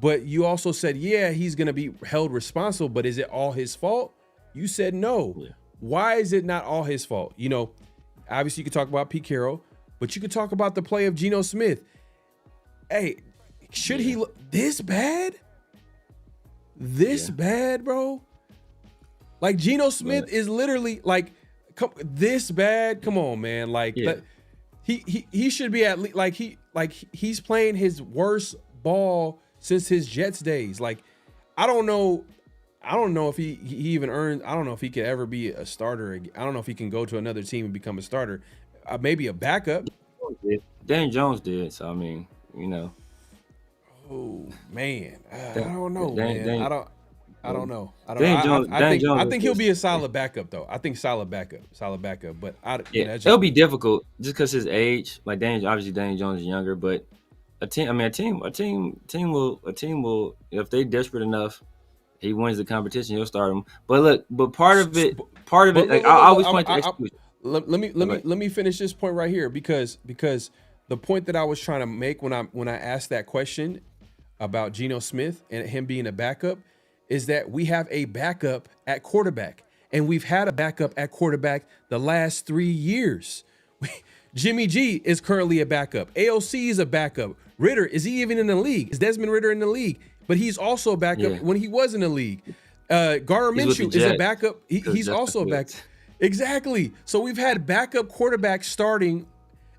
But you also said, yeah, he's going to be held responsible, but is it all his fault? You said no. Yeah. Why is it not all his fault? Obviously you could talk about Pete Carroll, but you could talk about the play of Geno Smith. Hey, should he look this bad? This bad, bro? Like Geno Smith is literally like this bad. Come on, man. Like he should be at least he's playing his worst ball since his Jets days. Like I don't know if he even earned. I don't know if he could ever be a starter. I don't know if he can go to another team and become a starter. Maybe a backup. Dan Jones did. So I mean, Oh man, I don't know, man. I don't know. I think he'll be a solid backup though. I think solid backup. But it'll be difficult just because his age. Like obviously Daniel Jones is younger, but a team will if they desperate enough, he wins the competition, he'll start him. But part of it, like I always point to execution. Let me finish this point right here because the point that I was trying to make when I asked that question about Geno Smith and him being a backup is that we have a backup at quarterback, and we've had a backup at quarterback the last 3 years. Jimmy G is currently a backup. AOC is a backup. Ritter, is he even in the league? Is Desmond Ritter in the league? But he's also a backup when he was in the league. Gardner Minshew is a backup. He's also a backup. Exactly. So we've had backup quarterbacks starting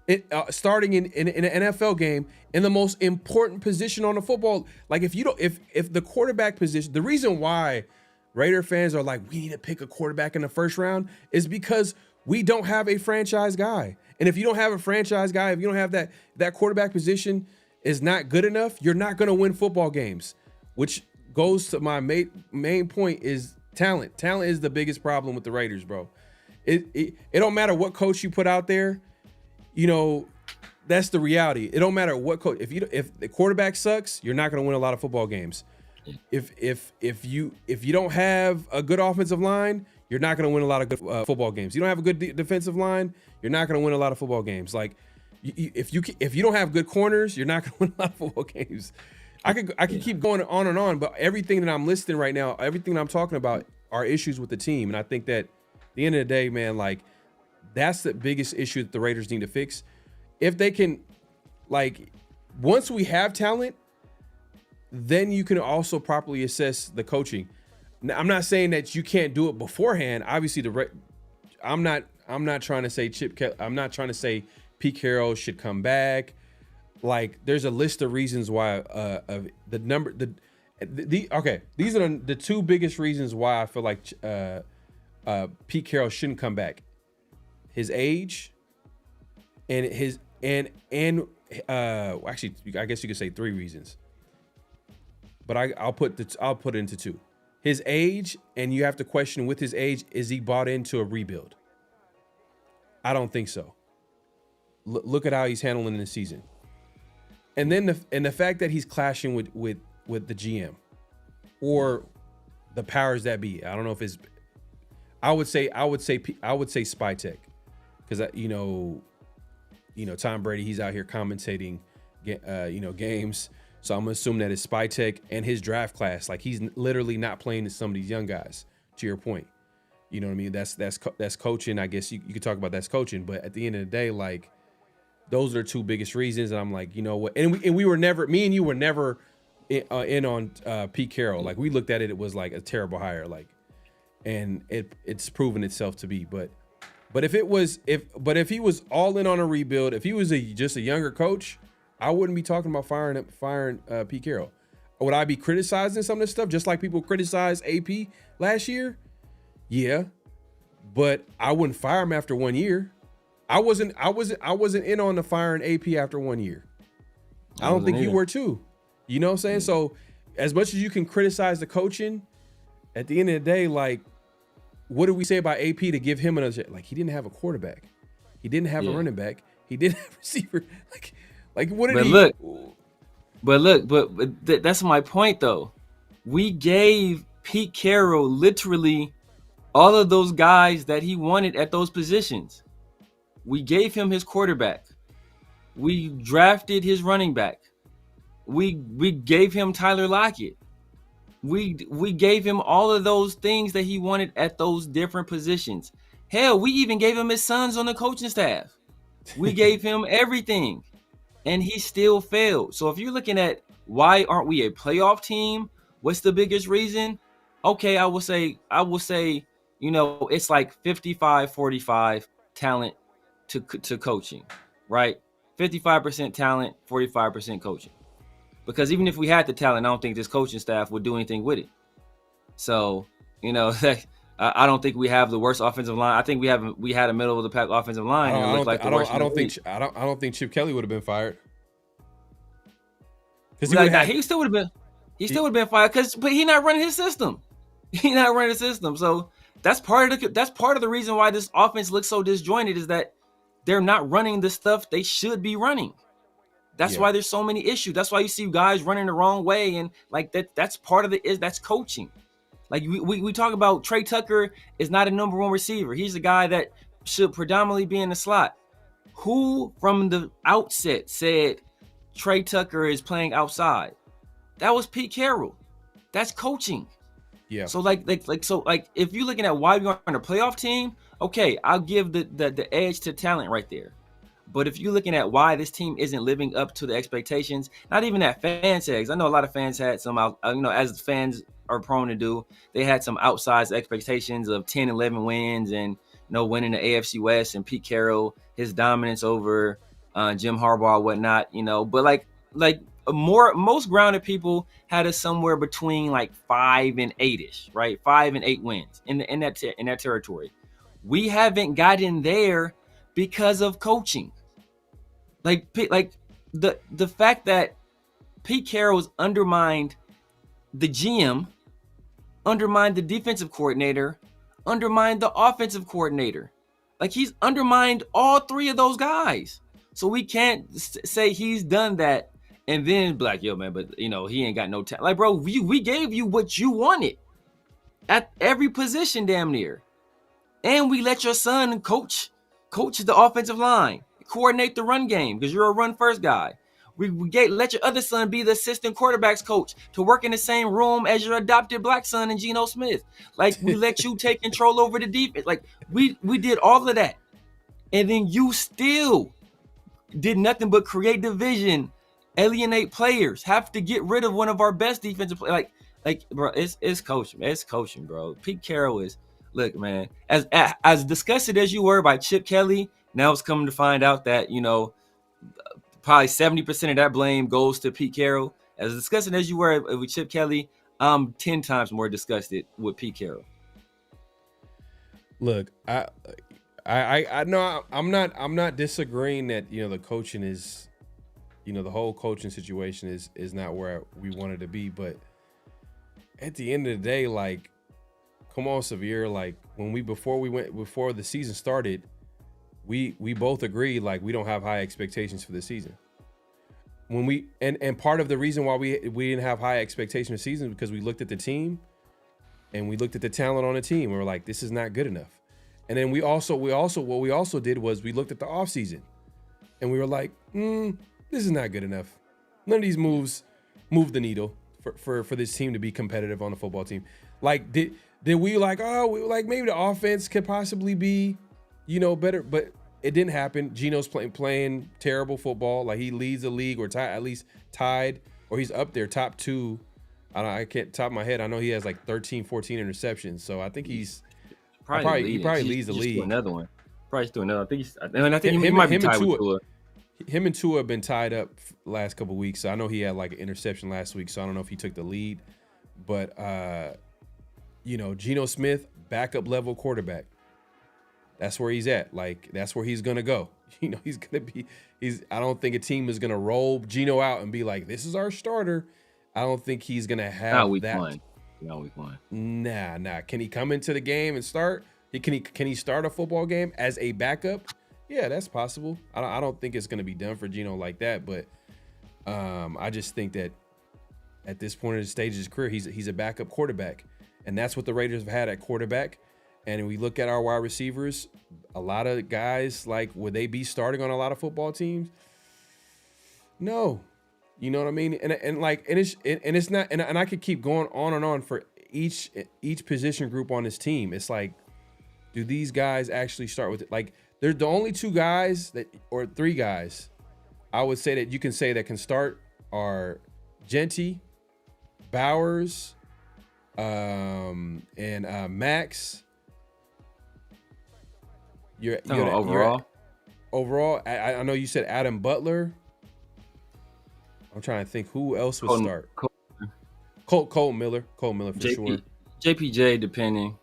in an NFL game in the most important position on the football. Like if the quarterback position, the reason why Raider fans are like, we need to pick a quarterback in the first round is because we don't have a franchise guy. And if you don't have a franchise guy, if you don't have that quarterback position is not good enough, you're not going to win football games, which goes to my main point is talent. Talent is the biggest problem with the Raiders, bro. It don't matter what coach you put out there. That's the reality. It don't matter what coach. If the quarterback sucks, you're not going to win a lot of football games. If you don't have a good offensive line, you're not going to win a lot of good football games. You don't have a good defensive line, you're not going to win a lot of football games. Like if you don't have good corners, you're not going to win a lot of football games. I could keep going on and on, but everything that I'm listing right now, everything that I'm talking about are issues with the team, and I think that at the end of the day, man, like that's the biggest issue that the Raiders need to fix. If they can, like, once we have talent, then you can also properly assess the coaching. Now, I'm not saying that you can't do it beforehand. Obviously, I'm not trying to say I'm not trying to say Pete Carroll should come back. Like, there's a list of reasons why these are the two biggest reasons why I feel like Pete Carroll shouldn't come back. His age and actually, I guess you could say 3 reasons, but I'll put it into 2. His age, and you have to question with his age, is he bought into a rebuild? I don't think so. Look at how he's handling the season, and then the fact that he's clashing with the GM or the powers that be. I don't know if it's. I would say Spytech, because Tom Brady, he's out here commentating games. So I'm gonna assume that it's Spytech and his draft class. Like, he's literally not playing to some of these young guys. To your point, you know what I mean? That's coaching. I guess you could talk about that's coaching, but at the end of the day, like, those are the 2 biggest reasons. And I'm like, you know what? And we were never, me and you were never in on Pete Carroll. Like, we looked at it, it was like a terrible hire. Like, and it's proven itself to be. But if he was all in on a rebuild, if he was just a younger coach, I wouldn't be talking about firing Pete Carroll. Would I be criticizing some of this stuff just like people criticized AP last year? Yeah, but I wouldn't fire him after 1 year. I wasn't in on the firing AP after 1 year. I don't think you were too. You know what I'm saying? So as much as you can criticize the coaching, at the end of the day, like, what do we say about AP to give him another? Like, he didn't have a quarterback. He didn't have a running back. He didn't have a receiver. Like what did he? But that's my point, though. We gave Pete Carroll literally all of those guys that he wanted at those positions. We gave him his quarterback. We drafted his running back. We gave him Tyler Lockett. We gave him all of those things that he wanted at those different positions. Hell, we even gave him his sons on the coaching staff. We gave him everything, and he still failed. So if you're looking at why aren't we a playoff team, what's the biggest reason? Okay, I will say, it's like 55-45 talent to coaching, right? 55% talent, 45% coaching. Because even if we had the talent, I don't think this coaching staff would do anything with it. So, I don't think we have the worst offensive line. I think we had a middle of the pack offensive line. I don't think Chip Kelly would have been fired. Because he still would have been fired but he's not running his system. He's not running the system. So that's part of the reason why this offense looks so disjointed, is that they're not running the stuff they should be running. That's why there's so many issues. That's why you see guys running the wrong way, and like that's part of that's coaching. Like we talk about Trey Tucker is not a number one receiver. He's a guy that should predominantly be in the slot. Who from the outset said Trey Tucker is playing outside? That was Pete Carroll. That's coaching. Yeah. So like if you're looking at why we aren't a playoff team, okay, I'll give the edge to talent right there. But if you're looking at why this team isn't living up to the expectations, not even that fans had, I know a lot of fans had some, as fans are prone to do, they had some outsized expectations of 10, 11 wins and, winning the AFC West and Pete Carroll, his dominance over Jim Harbaugh, whatnot, but most grounded people had us somewhere between like 5 and 8-ish, right? 5 and 8 wins in that territory. We haven't gotten there because of coaching. Like the fact that Pete Carroll's undermined the GM, undermined the defensive coordinator, undermined the offensive coordinator. Like, he's undermined all three of those guys. So we can't say he's done that and then be like, yo, man, but he ain't got no talent. Like, bro, we gave you what you wanted at every position damn near. And we let your son coach the offensive line, coordinate the run game because you're a run first guy. We let your other son be the assistant quarterbacks coach to work in the same room as your adopted black son and Geno Smith. Like, we let you take control over the defense. Like, we did all of that. And then you still did nothing but create division, alienate players, have to get rid of one of our best defensive players. Like, bro, it's coaching. It's coaching, bro. Pete Carroll is, look, man, as disgusted as you were by Chip Kelly, now it's coming to find out that, probably 70% of that blame goes to Pete Carroll. As disgusted as you were with Chip Kelly, I'm 10 times more disgusted with Pete Carroll. Look, I know I'm not disagreeing that, the coaching is, the whole coaching situation is not where we wanted to be, but at the end of the day, like, come on, Severe, like, before the season started, we both agreed, like, we don't have high expectations for the season. And part of the reason why we didn't have high expectations for the season is because we looked at the team and we looked at the talent on the team. We were like, this is not good enough. And then we also did was we looked at the offseason and we were like, this is not good enough. None of these moves move the needle for this team to be competitive on the football team. Like, did we maybe the offense could possibly be, better, but it didn't happen. Geno's playing terrible football. Like, he leads the league, or at least tied, or he's up there top 2. I can't top of my head. I know he has like 13, 14 interceptions. So I think he probably leads the league. Another one. Probably just do another. I think he might be tied with Tua. Him and Tua have been tied up last couple of weeks. So I know he had like an interception last week. So I don't know if he took the lead, but Geno Smith, backup level quarterback. that's where he's at. Like, that's where he's gonna go. You know, he's gonna be. I don't think a team is gonna roll Geno out and be like, "This is our starter." I don't think he's gonna have Not week that. one. Not week one. Nah. Can he come into the game and start? Can he start a football game as a backup? Yeah, that's possible. I don't think it's gonna be done for Geno like that, but I just think that at this point in the stage of his career, he's a backup quarterback, and that's what the Raiders have had at quarterback. And we look at our wide receivers, a lot of guys, like, would they be starting on a lot of football teams? No. You know what I mean? And it's not, and I could keep going on and on for each position group on this team. It's like, do these guys actually start with it? Like, they're the only two guys or three guys I would say that you can say that can start are Genty, Bowers, and Maxx. Overall, I know you said Adam Butler. I'm trying to think who else would start. Kolton Miller for sure. JPJ, depending.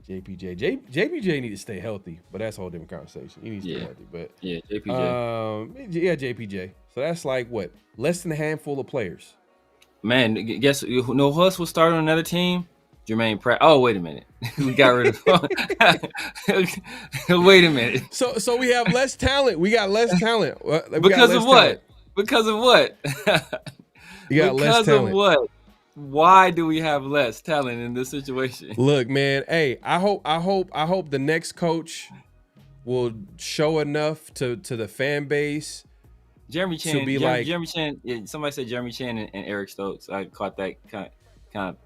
JPJ need to stay healthy, but that's a whole different conversation. He needs to stay healthy, but yeah, JPJ. JPJ. So that's like what, less than a handful of players. Man, guess who else will start on another team? Jermaine Pratt. Oh, wait a minute. We got rid of Wait a minute. So we have less talent. We got less talent. Because of what? Because of what? You got less talent. Because of what? Why do we have less talent in this situation? Look, man. Hey, I hope the next coach will show enough to the fan base. Jeremy Chan. To be like Jeremy Chan. Yeah, somebody said Jeremy Chan and Eric Stokes. I caught that kind of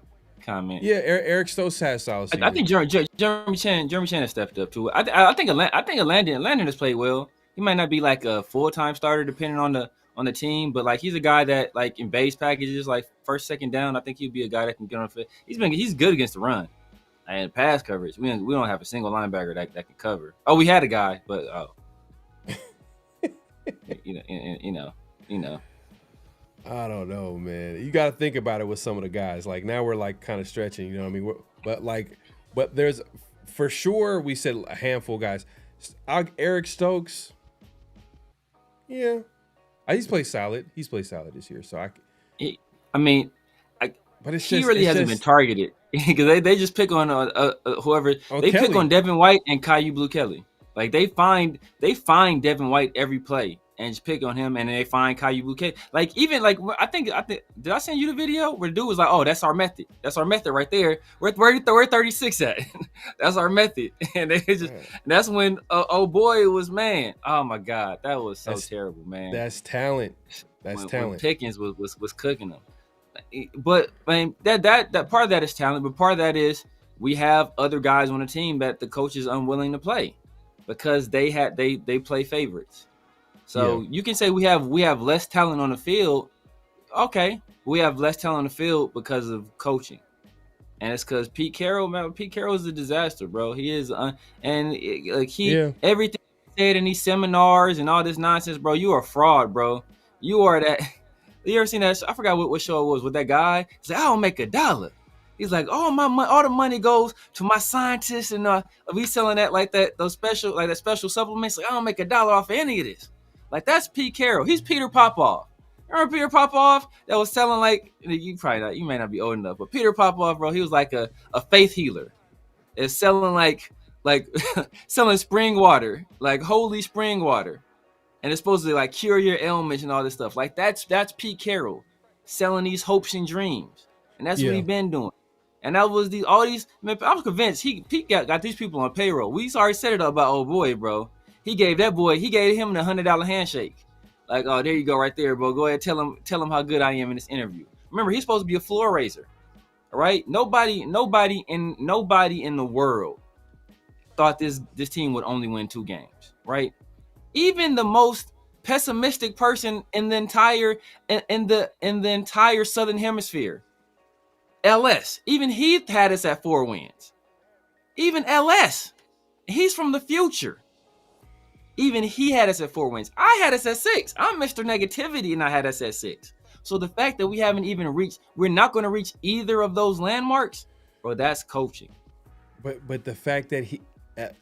comment. Yeah, Eric Stokes has solid season. I think Jeremy Chan has stepped up too. I think Landon has played well. He might not be like a full-time starter depending on the team, but like he's a guy that like in base packages, like first, second down, I think he'd be a guy that can get on the field. He's good against the run and pass coverage. We don't have a single linebacker that can cover. Oh, we had a guy, but you know. I don't know, man. You got to think about it with some of the guys. Like now we're like kind of stretching, you know what I mean? But there's for sure we said a handful of guys. Eric Stokes, yeah, he's played solid. He's played solid this year. So he hasn't been targeted because they just pick on whoever they Kelly. Pick on Devin White and Caillou Blue Kelly. Like they find Devin White every play and just pick on him, and then they find Caillou Blue Kelly. Like even like I think did I send you the video where the dude was like, "Oh, that's our method. That's our method right there. Where 36 at? That's our method." And they just that's when oh boy, it was man. Oh my God, that was so terrible, man. That's talent. That's talent. When Pickens was cooking them. But man, that part of that is talent, but part of that is we have other guys on the team that the coach is unwilling to play because they play favorites. So you can say we have less talent on the field. Okay, we have less talent on the field because of coaching, and it's because Pete Carroll. Man, Pete Carroll is a disaster, bro. He is, everything he said in these seminars and all this nonsense, bro. You are a fraud, bro. You are that. You ever seen that? I forgot what show it was with that guy. He's like, I don't make $1. He's like, all the money goes to my scientists, and we selling those special supplements. Like, I don't make $1 off of any of this. Like, that's Pete Carroll. He's Peter Popoff. Remember Peter Popoff that was selling like, you may not be old enough, but Peter Popoff, bro, he was like a faith healer. It's selling like selling spring water, like holy spring water. And it's supposed to like cure your ailments and all this stuff. Like that's Pete Carroll selling these hopes and dreams. And that's what he's been doing. And that was all these, man, I was convinced Pete got these people on payroll. We already said it about old boy, bro. He gave him the $100 handshake. Like, oh, there you go right there, bro. Go ahead, tell him how good I am in this interview. Remember, he's supposed to be a floor raiser. All right? Nobody in the world thought this team would only win 2 games, right? Even the most pessimistic person in the entire Southern Hemisphere, LS, even he had us at 4 wins. Even LS, he's from the future. Even he had us at 4 wins. I had us at 6. I'm Mr. Negativity, and I had us at 6. So the fact that we haven't even we're not going to reach either of those landmarks, bro, that's coaching. But the fact that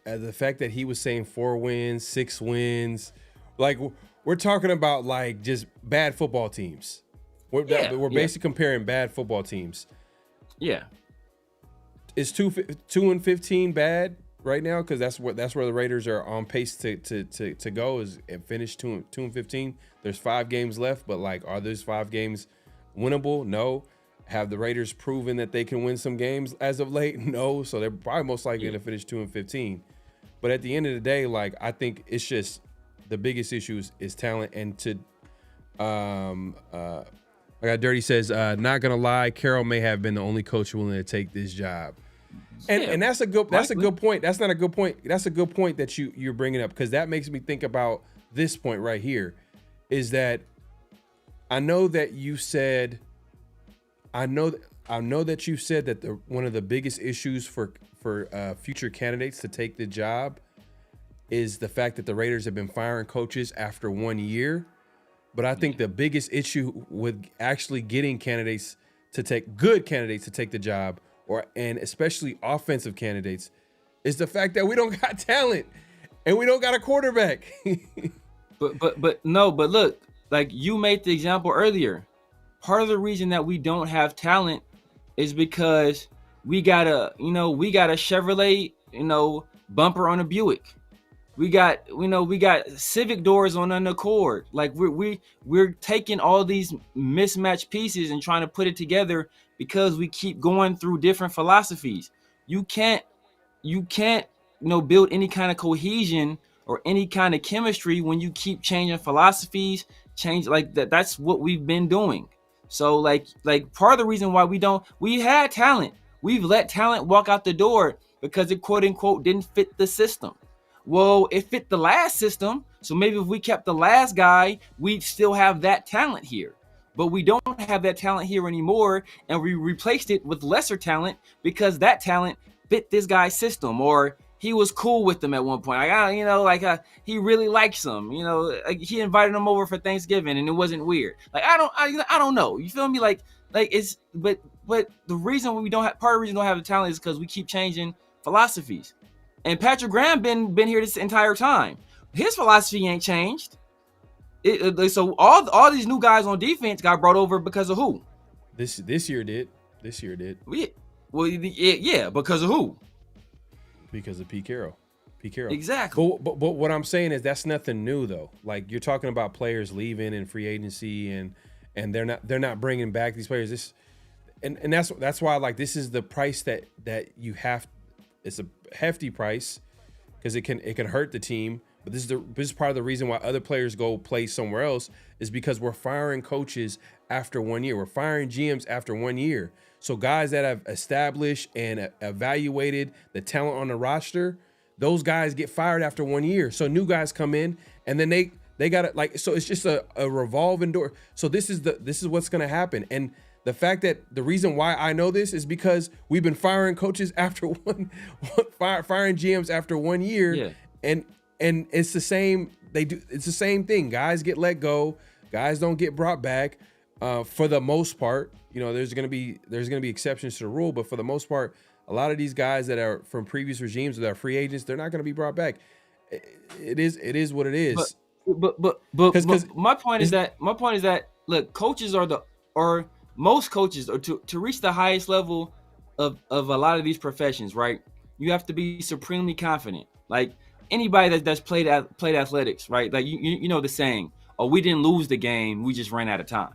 the fact that he was saying 4 wins, 6 wins, like we're talking about like just bad football teams. We're basically comparing bad football teams. Yeah. Is 2-15 bad right now? Because that's where the Raiders are on pace to go is and finish 2-15. There's 5 games left, but like, are those 5 games winnable? No. Have the Raiders proven that they can win some games as of late? No. So they're probably most likely going to finish 2-15. But at the end of the day, like, I think it's just the biggest issue is talent. And to I got Dirty says, not gonna lie, Carroll may have been the only coach willing to take this job. And that's a good point. That's not a good point. That's a good point that you're bringing up, because that makes me think about this point right here, is that I know that you said that one of the biggest issues for future candidates to take the job is the fact that the Raiders have been firing coaches after 1 year. But I think the biggest issue with actually getting good candidates to take the job, and especially offensive candidates, is the fact that we don't got talent and we don't got a quarterback. but look, like you made the example earlier. Part of the reason that we don't have talent is because we got a Chevrolet, bumper on a Buick. We got Civic doors on an Accord. Like we're taking all these mismatched pieces and trying to put it together because we keep going through different philosophies. You can't build any kind of cohesion or any kind of chemistry when you keep changing philosophies, like that. That's what we've been doing. So like part of the reason why we had talent. We've let talent walk out the door because it quote unquote didn't fit the system. Well, it fit the last system, so maybe if we kept the last guy, we'd still have that talent here. But we don't have that talent here anymore, and we replaced it with lesser talent because that talent fit this guy's system, or he was cool with them at one point. He really likes them. He invited them over for Thanksgiving, and it wasn't weird. Like I don't know. You feel me? But the reason part of the reason we don't have the talent is because we keep changing philosophies. And Patrick Graham been here this entire time. His philosophy ain't changed. So all these new guys on defense got brought over because of who? This year did. Yeah, because of who? Because of Pete Carroll. Exactly. But what I'm saying is that's nothing new though. Like you're talking about players leaving in free agency and they're not bringing back these players. And that's why like this is the price that you have. It's a hefty price because it can hurt the team. But this is part of the reason why other players go play somewhere else is because we're firing coaches after 1 year. We're firing GMs after 1 year. So guys that have established and evaluated the talent on the roster, those guys get fired after 1 year. So new guys come in and then they got it so it's just a revolving door. So this is what's going to happen. And the fact that the reason why I know this is because we've been firing coaches after firing GMs after 1 year. Yeah. And it's the same. It's the same thing. Guys get let go. Guys don't get brought back. For the most part, there's gonna be exceptions to the rule, but for the most part, a lot of these guys that are from previous regimes that are free agents, they're not gonna be brought back. It is what it is. But my point is that look, coaches most coaches are to reach the highest level of a lot of these professions, right? You have to be supremely confident. Like anybody that's played athletics, right? Like you know the saying, "Oh, we didn't lose the game, we just ran out of time,"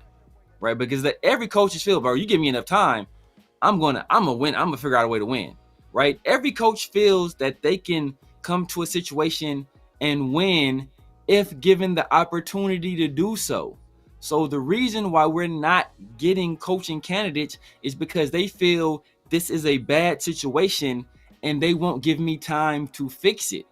right? Because every coach is bro, you give me enough time, I'm gonna win. I'm gonna figure out a way to win, right? Every coach feels that they can come to a situation and win if given the opportunity to do so. So the reason why we're not getting coaching candidates is because they feel this is a bad situation and they won't give me time to fix it.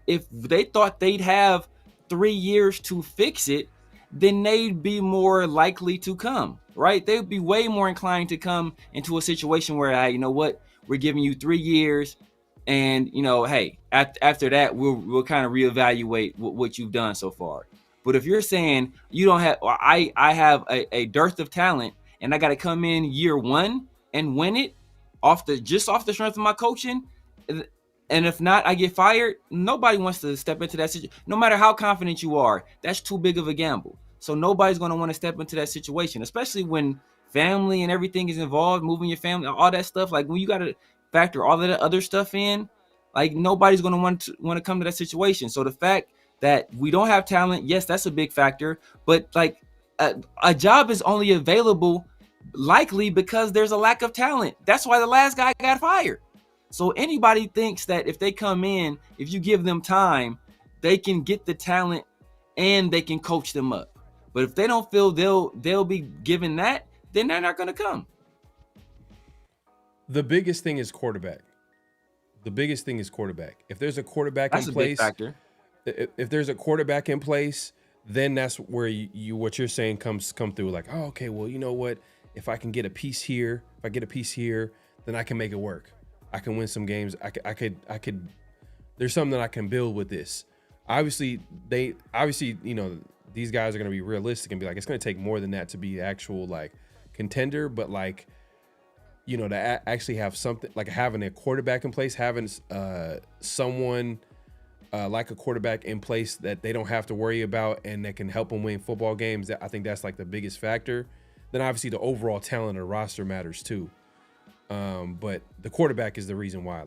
If they thought they'd have 3 years to fix it, then they'd be more likely to come, right? They'd be way more inclined to come into a situation where, you know what, we're giving you 3 years and, hey, after that, we'll kind of reevaluate what you've done so far. But if you're saying you don't have, or I have a dearth of talent and I got to come in year one and win it off the strength of my coaching, And if not, I get fired. Nobody wants to step into that situation. No matter how confident you are, that's too big of a gamble. So nobody's going to want to step into that situation, especially when family and everything is involved, moving your family, all that stuff. Like when you got to factor all of that other stuff in, like nobody's going to want to come to that situation. So the fact that we don't have talent, yes, that's a big factor. But like a job is only available likely because there's a lack of talent. That's why the last guy got fired. So anybody thinks that if they come in, if you give them time, they can get the talent and they can coach them up. But if they don't feel they'll be given that, then they're not going to come. The biggest thing is quarterback. If there's a quarterback That's in a place, big factor. If there's a quarterback in place, then that's where you what you're saying come through. Like, oh, okay, well, you know what? If I can get a piece here, then I can make it work. I can win some games. I could. There's something that I can build with this. Obviously, you know, these guys are going to be realistic and be like, it's going to take more than that to be actual like contender. But like, you know, to actually have something like having a quarterback in place, having someone like a quarterback in place that they don't have to worry about and that can help them win football games. I think that's like the biggest factor. Then obviously the overall talent of the roster matters too. But the quarterback is the reason why,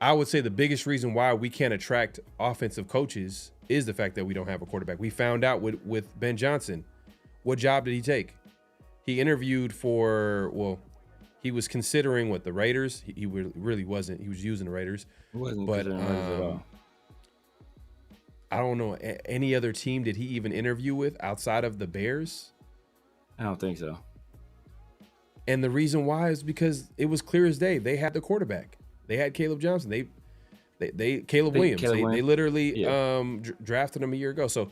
I would say the biggest reason why we can't attract offensive coaches is the fact that we don't have a quarterback. We found out with Ben Johnson. What job did he take? He interviewed he was considering the Raiders. He really wasn't. He was using the Raiders. It wasn't but Raiders at all. I don't know any other team did he even interview with outside of the Bears? I don't think so. And the reason why is because it was clear as day. They had the quarterback. They had Caleb Johnson. Caleb Williams. They literally drafted him a year ago. So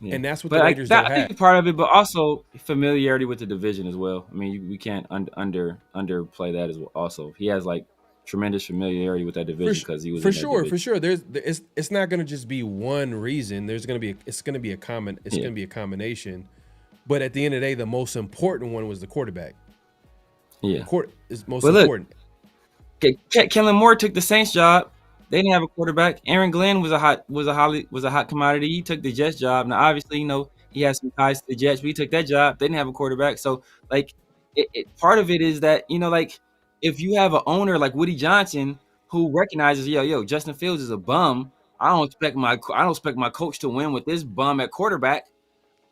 and that's what the Raiders don't have. I think part of it, but also familiarity with the division as well. I mean, we can't underplay that as well. Also, he has like tremendous familiarity with that division because he was for sure. It's not going to just be one reason. It's going to be a combination. But at the end of the day, the most important one was the quarterback. Yeah, the court is most important. Kellen Moore took the Saints job. They didn't have a quarterback. Aaron Glenn was a hot commodity. He took the Jets job. Now, obviously, you know, he has some ties to the Jets, but he took that job. They didn't have a quarterback. So, like, part of it is that, you know, like, if you have an owner like Woody Johnson who recognizes, yo, Justin Fields is a bum. I don't expect my coach to win with this bum at quarterback.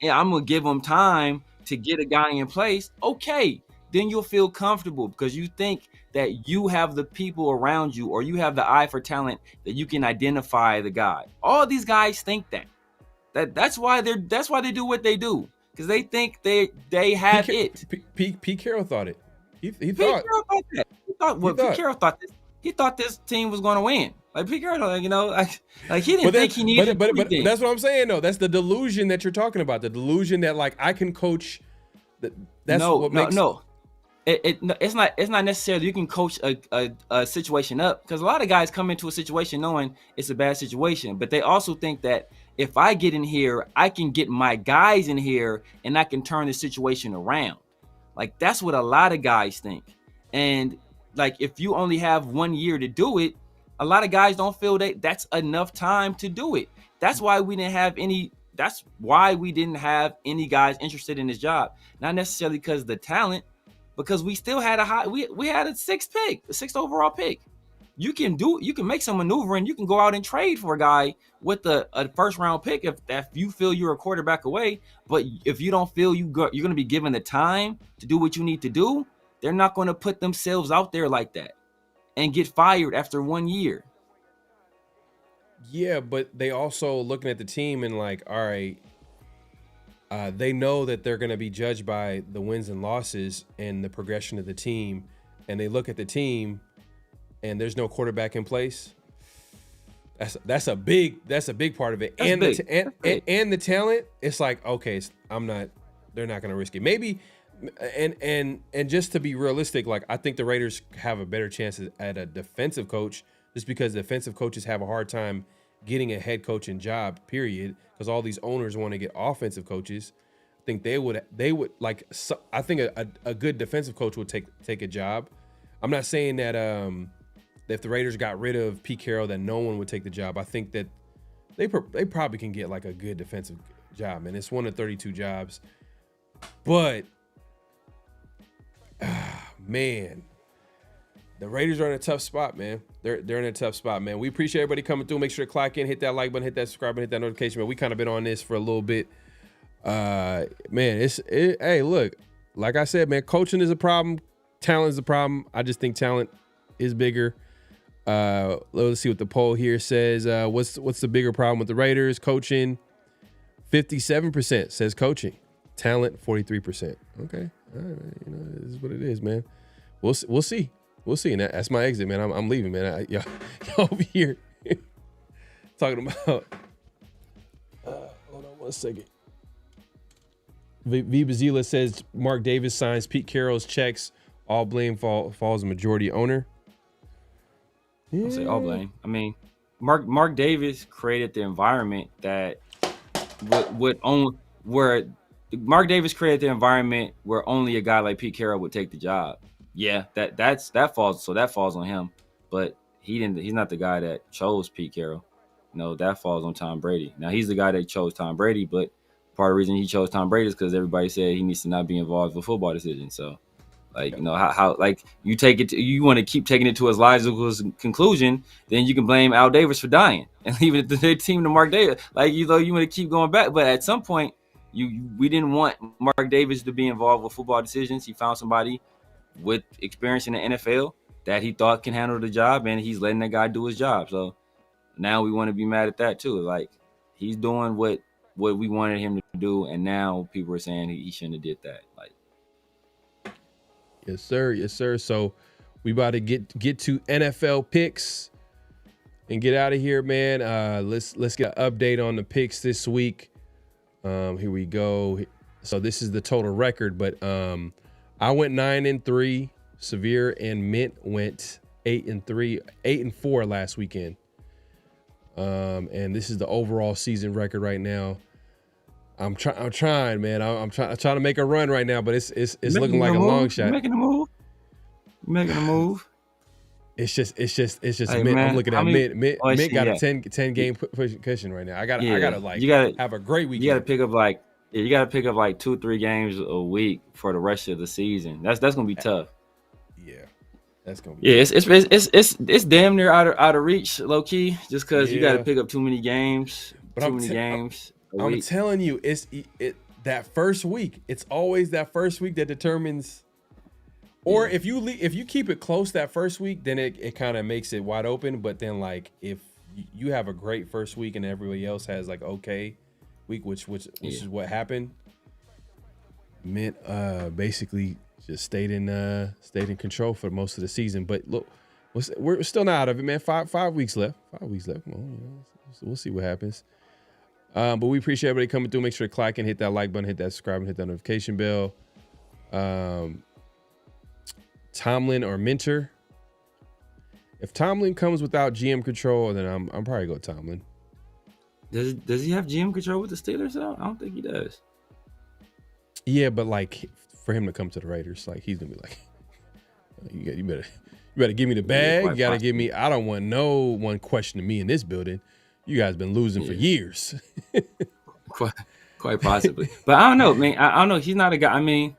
Yeah, I'm gonna give him time to get a guy in place. Okay, then you'll feel comfortable because you think that you have the people around you or you have the eye for talent that you can identify the guy. All these guys think that's why they do what they do, because they think they have it. Pete Carroll thought it. Pete Carroll thought that. Pete Carroll thought this. He thought this team was going to win. Like Pete Carroll, you know, like he didn't think he needed. But that's what I'm saying. though. That's the delusion that you're talking about. The delusion that like I can coach. It's not necessarily you can coach a situation up, because a lot of guys come into a situation knowing it's a bad situation, but they also think that if I get in here, I can get my guys in here and I can turn the situation around. Like that's what a lot of guys think. And like if you only have 1 year to do it, a lot of guys don't feel that's enough time to do it. That's why we didn't have any. That's why we didn't have any guys interested in this job. Not necessarily because of the talent, because we still had we had a sixth overall pick. You can make some maneuvering. You can go out and trade for a guy with a first round pick if you feel you're a quarterback away. But if you don't feel you're going to be given the time to do what you need to do, they're not going to put themselves out there like that and get fired after 1 year. Yeah, but they also looking at the team and like, all right, they know that they're going to be judged by the wins and losses and the progression of the team, and they look at the team, and there's no quarterback in place. That's a big part of it, and the talent. It's like, okay, they're not going to risk it. Maybe, and just to be realistic, like I think the Raiders have a better chance at a defensive coach, just because defensive coaches have a hard time getting a head coaching job, period, because all these owners want to get offensive coaches. I think they would like, I think a good defensive coach would take a job. I'm not saying that if the Raiders got rid of Pete Carroll, that no one would take the job. I think that they probably can get like a good defensive job, man. It's one of 32 jobs, but man, the Raiders are in a tough spot, man. They're in a tough spot, man. We appreciate everybody coming through. Make sure to clock in, hit that like button, hit that subscribe button, hit that notification bell. We kind of been on this for a little bit. Man, hey, look, like I said, man, coaching is a problem. Talent is a problem. I just think talent is bigger. Let's see what the poll here says. What's the bigger problem with the Raiders? Coaching, 57% says coaching. Talent, 43%. Okay, all right, this is what it is, man. We'll see. We'll see. And that's my exit, man. I'm leaving, man. Y'all over here talking about. Hold on one second. V Bazila says Mark Davis signs Pete Carroll's checks. All blame falls majority owner. I'll say all blame. I mean, Mark Davis created the environment that Mark Davis created the environment where only a guy like Pete Carroll would take the job. Yeah, that falls on him. But he's not the guy that chose Pete Carroll. No, that falls on Tom Brady. Now he's the guy that chose Tom Brady, but part of the reason he chose Tom Brady is because everybody said he needs to not be involved with football decisions. So, like, how like you want to keep taking it to its logical conclusion, then you can blame Al Davis for dying and leave it to the team to Mark Davis. Like, you want to keep going back, but at some point, we didn't want Mark Davis to be involved with football decisions. He found somebody with experience in the NFL that he thought can handle the job, and he's letting that guy do his job. So now we want to be mad at that too. Like, he's doing what we wanted him to do, and now people are saying he shouldn't have did that. Like, yes, sir. So we about to get to NFL picks and get out of here, man. Let's get an update on the picks this week. Here we go. So this is the total record, but I went 9-3. Severe and Mint went 8-3, 8-4 last weekend. And this is the overall season record right now. I'm trying, man. I'm trying to make a run right now, but it's looking like a long shot. Making a move. It's just Hey, Mint. man, I'm looking at Mint. Mint got a 10 game cushion right now. I gotta have a great weekend. You gotta pick up like 2-3 games a week for the rest of the season. That's gonna be tough. Yeah, that's gonna be. Yeah, it's damn near out of reach, low key, just because you gotta pick up too many games. I'm telling you, it's that first week. It's always that first week that determines. Or if you keep it close that first week, then it kind of makes it wide open. But then, like, if you have a great first week and everybody else has like okay week, which is what happened, Mint basically just stayed in control for most of the season. But look, we're still not out of it, man. Five weeks left. 5 weeks left. Come on, we'll see what happens. But we appreciate everybody coming through. Make sure to click and hit that like button, hit that subscribe, and hit that notification bell. Tomlin or Minter. If Tomlin comes without GM control, then I'm probably go Tomlin. Does he have GM control with the Steelers though? I don't think he does. Yeah, but like for him to come to the Raiders, like he's gonna be like, you better give me the bag. You gotta give me. I don't want no one questioning me in this building. You guys been losing for years. quite possibly, but I don't know, man. I don't know. He's not a guy. I mean.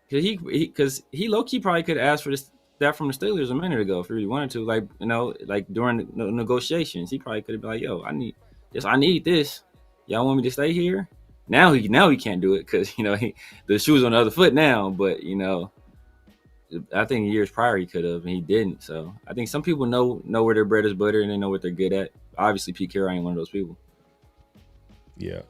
Because he low-key probably could have asked for that from the Steelers a minute ago if he really wanted to. Like, like during the negotiations, he probably could have been like, "Yo, I need this. Y'all want me to stay here?" Now he can't do it because the shoe's on the other foot now. But I think years prior he could have and he didn't. So I think some people know where their bread is buttered and they know what they're good at. Obviously, Pete Carroll ain't one of those people. Yeah,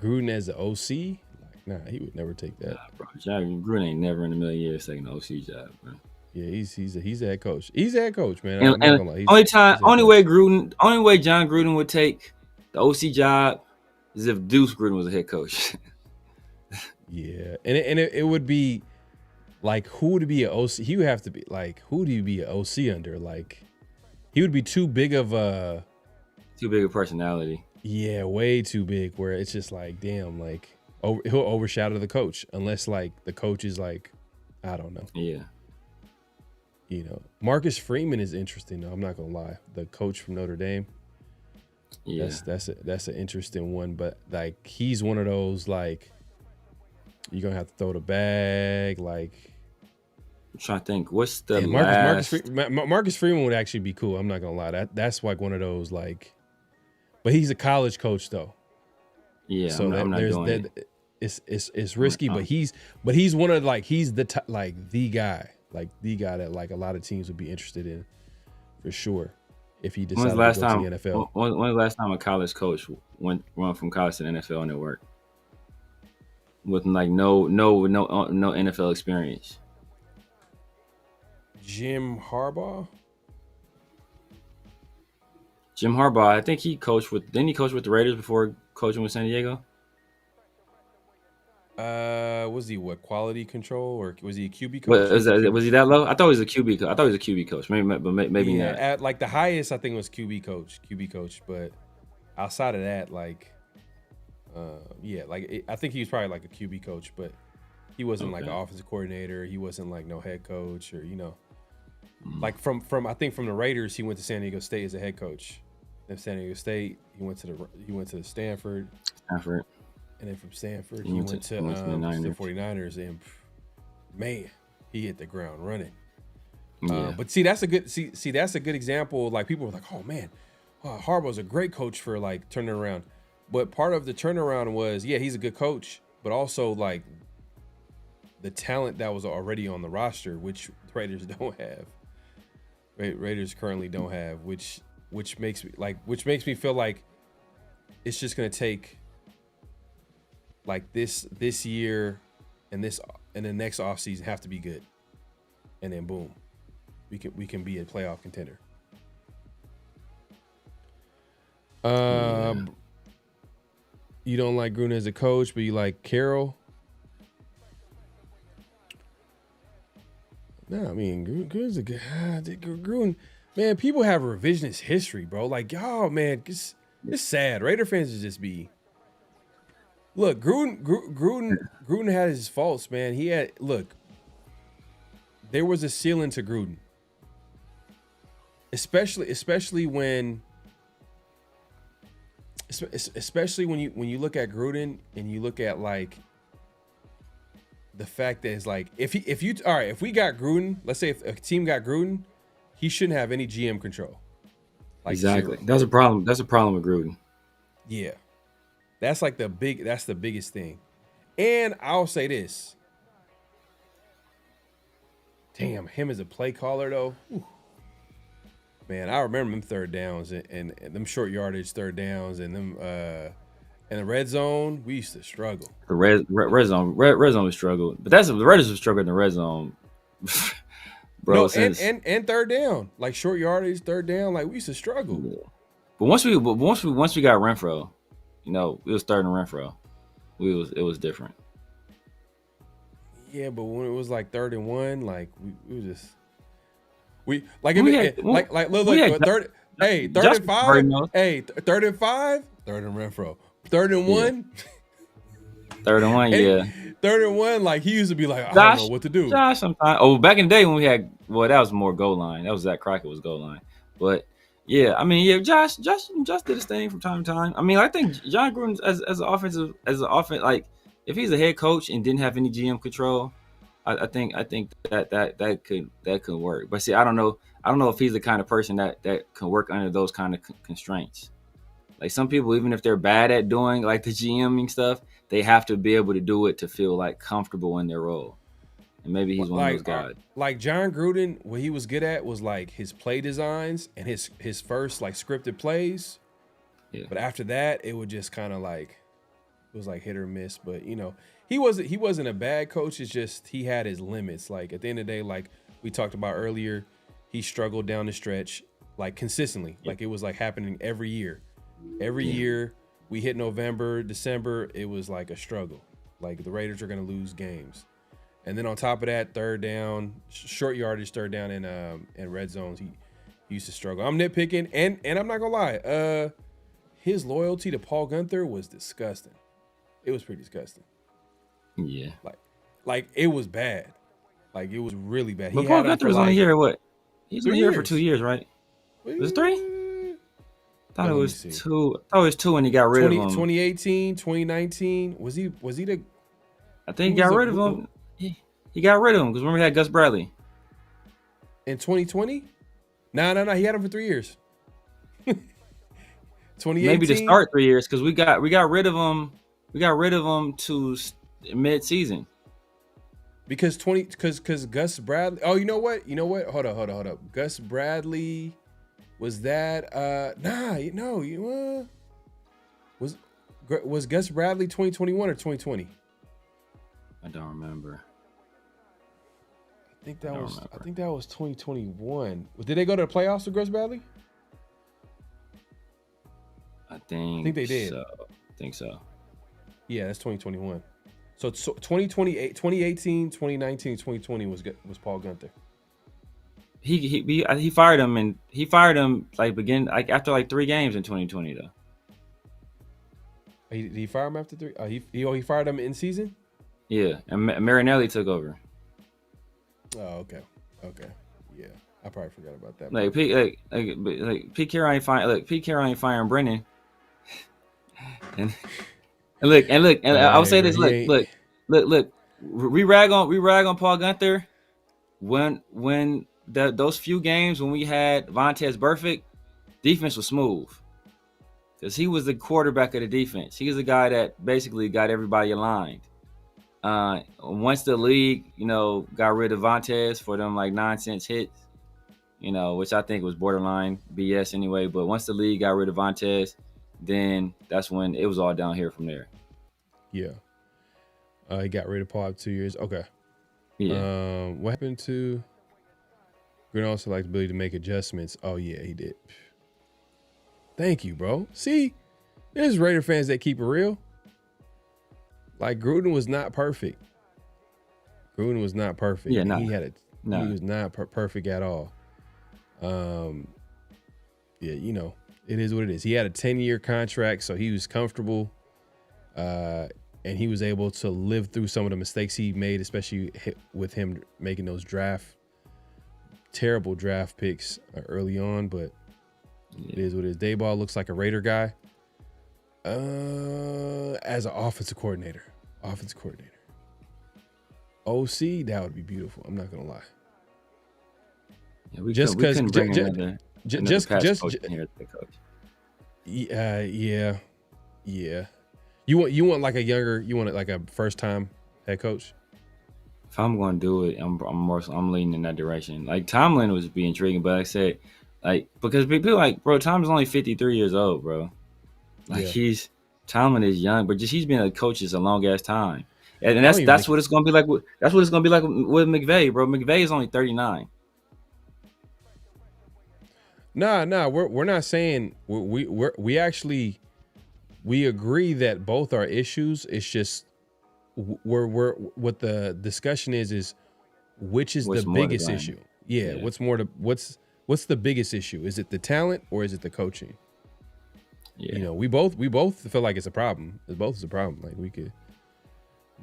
Gruden as the OC. Nah, he would never take that. Bro, John Gruden ain't never in a million years taking the OC job, bro. Yeah, he's a head coach. He's a head coach, man. And only way John Gruden would take the OC job is if Deuce Gruden was a head coach. Yeah, and it would be like, who would be an OC? He would have to be like, who do you be an OC under? Like, he would be too big of a personality. Yeah, way too big. Where it's just like, damn, like he'll overshadow the coach unless like the coach is like I don't know. Yeah. You know, Marcus Freeman is interesting though. I'm not gonna lie. The coach from Notre Dame. Yeah. That's an interesting one. But like he's one of those like you're gonna have to throw the bag. Like I'm trying to think. What's the Marcus Freeman would actually be cool. I'm not gonna lie. That's like one of those like, but he's a college coach though. Yeah. So I'm not doing it. It's risky, but he's one of like he's the the guy that like a lot of teams would be interested in for sure if he decided to go to the NFL. When's the last time a college coach went from college to the NFL and it worked with like no NFL experience? Jim Harbaugh. I think he coached with. Didn't he coach with the Raiders before coaching with San Diego? Was he quality control or was he a QB coach? Was he that low? I thought he was a QB. I thought he was a QB coach. Maybe not. At like the highest, I think it was QB coach. But outside of that, like, I think he was probably like a QB coach, but he wasn't like an offensive coordinator. He wasn't like no head coach or like from I think from the Raiders, he went to San Diego State as a head coach. Then San Diego State, he went to Stanford. And then from Stanford, he went to the 49ers, and man, he hit the ground running. Yeah. But see, that's a good example. Like people were like, "Oh man, Harbaugh's a great coach for like turning around." But part of the turnaround was, he's a good coach, but also like the talent that was already on the roster, which the Raiders don't have. Raiders currently don't have, which makes me feel like it's just gonna take. Like this year and the next offseason have to be good. And then boom. We can be a playoff contender. You don't like Gruden as a coach, but you like Carroll? No, I mean Gruden's a good Gruden. Man, people have revisionist history, bro. Like, y'all, man, it's sad. Raider fans would just be. Look, Gruden had his faults, man. There was a ceiling to Gruden. Especially when you look at Gruden and you look at like the fact that it's like if we got Gruden, let's say if a team got Gruden, he shouldn't have any GM control. Like exactly. Zero. That's a problem. That's a problem with Gruden. Yeah. That's the biggest thing. And I'll say this. Damn, him as a play caller though. Whew. Man, I remember them third downs and them short yardage third downs and them in the red zone, we used to struggle. The red zone we struggled. But the Raiders have struggled in the red zone. Bro, and third down. Like short yardage, third down, like we used to struggle. Yeah. But once we got Renfro, it was third and Renfro. It was different. Yeah, but when it was like 3rd and 1, like we were just look, third and 5. Hey, 3rd and 5, third and Renfro. 3rd and 1. 3rd and 1, yeah. 3rd and 1, like he used to be like, I don't know what to do. Josh, sometimes. Oh, back in the day when we had, that was more goal line. That was Zach Crockett was goal line. But yeah, I mean, Josh did his thing from time to time. I mean, I think John Gruden as an offense, like if he's a head coach and didn't have any GM control, I think that could work. But see, I don't know if he's the kind of person that can work under those kind of constraints. Like some people, even if they're bad at doing like the GMing stuff, they have to be able to do it to feel like comfortable in their role. And maybe he's one of those guys. Like John Gruden, what he was good at was like his play designs and his first like scripted plays. Yeah. But after that, it would just kind of like it was like hit or miss. But he wasn't a bad coach. It's just he had his limits. Like at the end of the day, like we talked about earlier, he struggled down the stretch like consistently. Yeah. Like it was like happening every year. Every year we hit November, December, it was like a struggle. Like the Raiders are gonna lose games. And then on top of that, third down, short yardage, third down in red zones, he used to struggle. I'm nitpicking, and I'm not gonna lie, his loyalty to Paul Gunther was disgusting. It was pretty disgusting. Yeah. Like it was bad. Like it was really bad. But Paul Gunther was only here what? He's been here for 2 years, right? Was it 3? I thought it was 2. I thought it was 2 when he got rid of him. 2018, 2019. Was he the? I think he got rid of him. He got rid of him because remember he had Gus Bradley. In 2020? No. He had him for 3 years. 2018. Maybe to start 3 years because we got rid of him. We got rid of him to mid-season. Because Gus Bradley. Oh, you know what? Hold up. Gus Bradley was that? Was Gus Bradley 2021 or 2020? I don't remember. I think that was 2021. Did they go to the playoffs with Gus Bradley? I think they did. So. I think so. Yeah, that's 2021. So 2018, 2019, 2020 was Paul Gunther. He fired him after 3 games in 2020 though. Did he fire him after 3? He fired him in season? Yeah, and Marinelli took over. Oh, okay. Yeah, I probably forgot about that. Pete Carroll ain't firing Brennan. and I would say this. Look. We rag on Paul Gunther when those few games when we had Vontaze Burfict, defense was smooth because he was the quarterback of the defense. He was the guy that basically got everybody aligned. Once the league, got rid of Vontaze for them nonsense hits, which I think was borderline BS anyway. But once the league got rid of Vontaze, then that's when it was all down here from there. Yeah. He got rid of Paul after 2 years. Okay. Yeah. What happened to Green also likes ability to make adjustments? Oh yeah, he did. Thank you, bro. See, there's Raider fans that keep it real. Like Gruden was not perfect. Yeah, no. He was not perfect at all. Yeah, it is what it is. He had a 10-year contract, so he was comfortable. And he was able to live through some of the mistakes he made, especially with him making those terrible draft picks early on. But It is what it is. Dayball looks like a Raider guy as an offensive coordinator. OC, that would be beautiful. I'm not gonna lie. Yeah, just because yeah. You want like a first time head coach? If I'm going to do it, I'm leaning in that direction. Like Tomlin would be intriguing, but like I said, because people bro, Tomlin's only 53 years old, bro. Tomlin is young, but he's been a coach a long ass time, and that's what it's going to be like. That's what it's going to be like with McVay, bro. McVay is only 39. Nah, we're not saying we actually. We agree that both are issues. It's just we're what the discussion is which is the biggest issue. Yeah. What's the biggest issue? Is it the talent or is it the coaching? Yeah. We both feel like it's a problem. It's a problem. Like we could,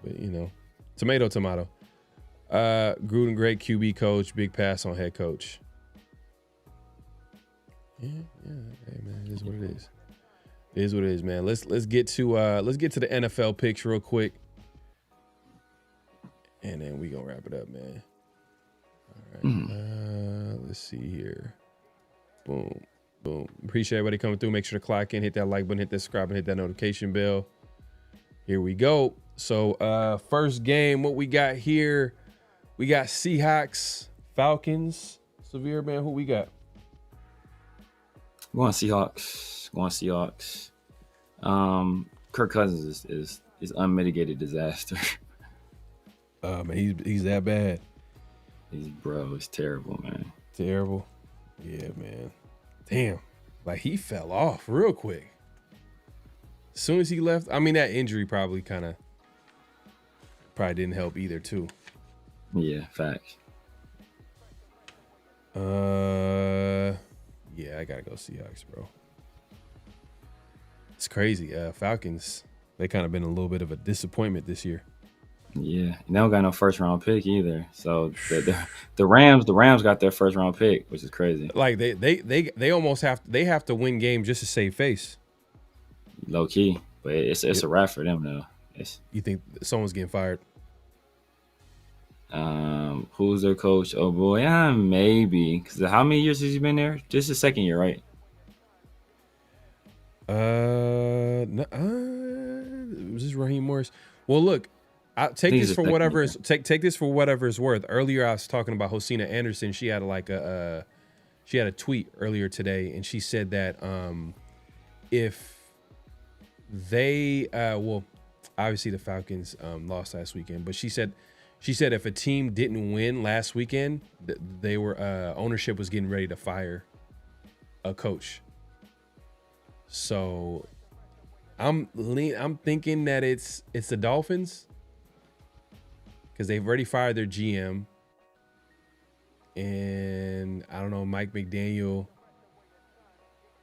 but tomato. Gruden, great QB coach, big pass on head coach. Yeah. Hey man, it is what it is. It is what it is, man. Let's get to the NFL picks real quick, and then we gonna wrap it up, man. All right. Let's see here. Boom. Appreciate everybody coming through. Make sure to clock in, hit that like button, hit that subscribe, and hit that notification bell. Here we go. So first game, what we got here? We got Seahawks, Falcons. Severe, man. Who we got? Going Seahawks. Kirk Cousins is unmitigated disaster. Man, he's that bad. It's terrible, man. Terrible. Yeah, man. Damn. Like he fell off real quick. As soon as he left, I mean that injury probably didn't help either too. Yeah, facts. Yeah, I gotta go Seahawks, bro. It's crazy. Falcons, they kind of been a little bit of a disappointment this year. Yeah, they don't got no first round pick either. So the Rams got their first round pick, which is crazy. Like they almost have to win games just to save face. Low key, but it's a wrap for them though. You think someone's getting fired? Who's their coach? Oh boy, maybe. Because how many years has he been there? This is his second year, right? Was this Raheem Morris? Well, look, I take this for whatever it's take this for whatever it's worth. Earlier, I was talking about Hosina Anderson. She had she had a tweet earlier today, and she said that if they well, obviously the Falcons lost last weekend, but she said if a team didn't win last weekend, they were ownership was getting ready to fire a coach. So I'm thinking that it's the Dolphins because they've already fired their GM, and I don't know, Mike McDaniel.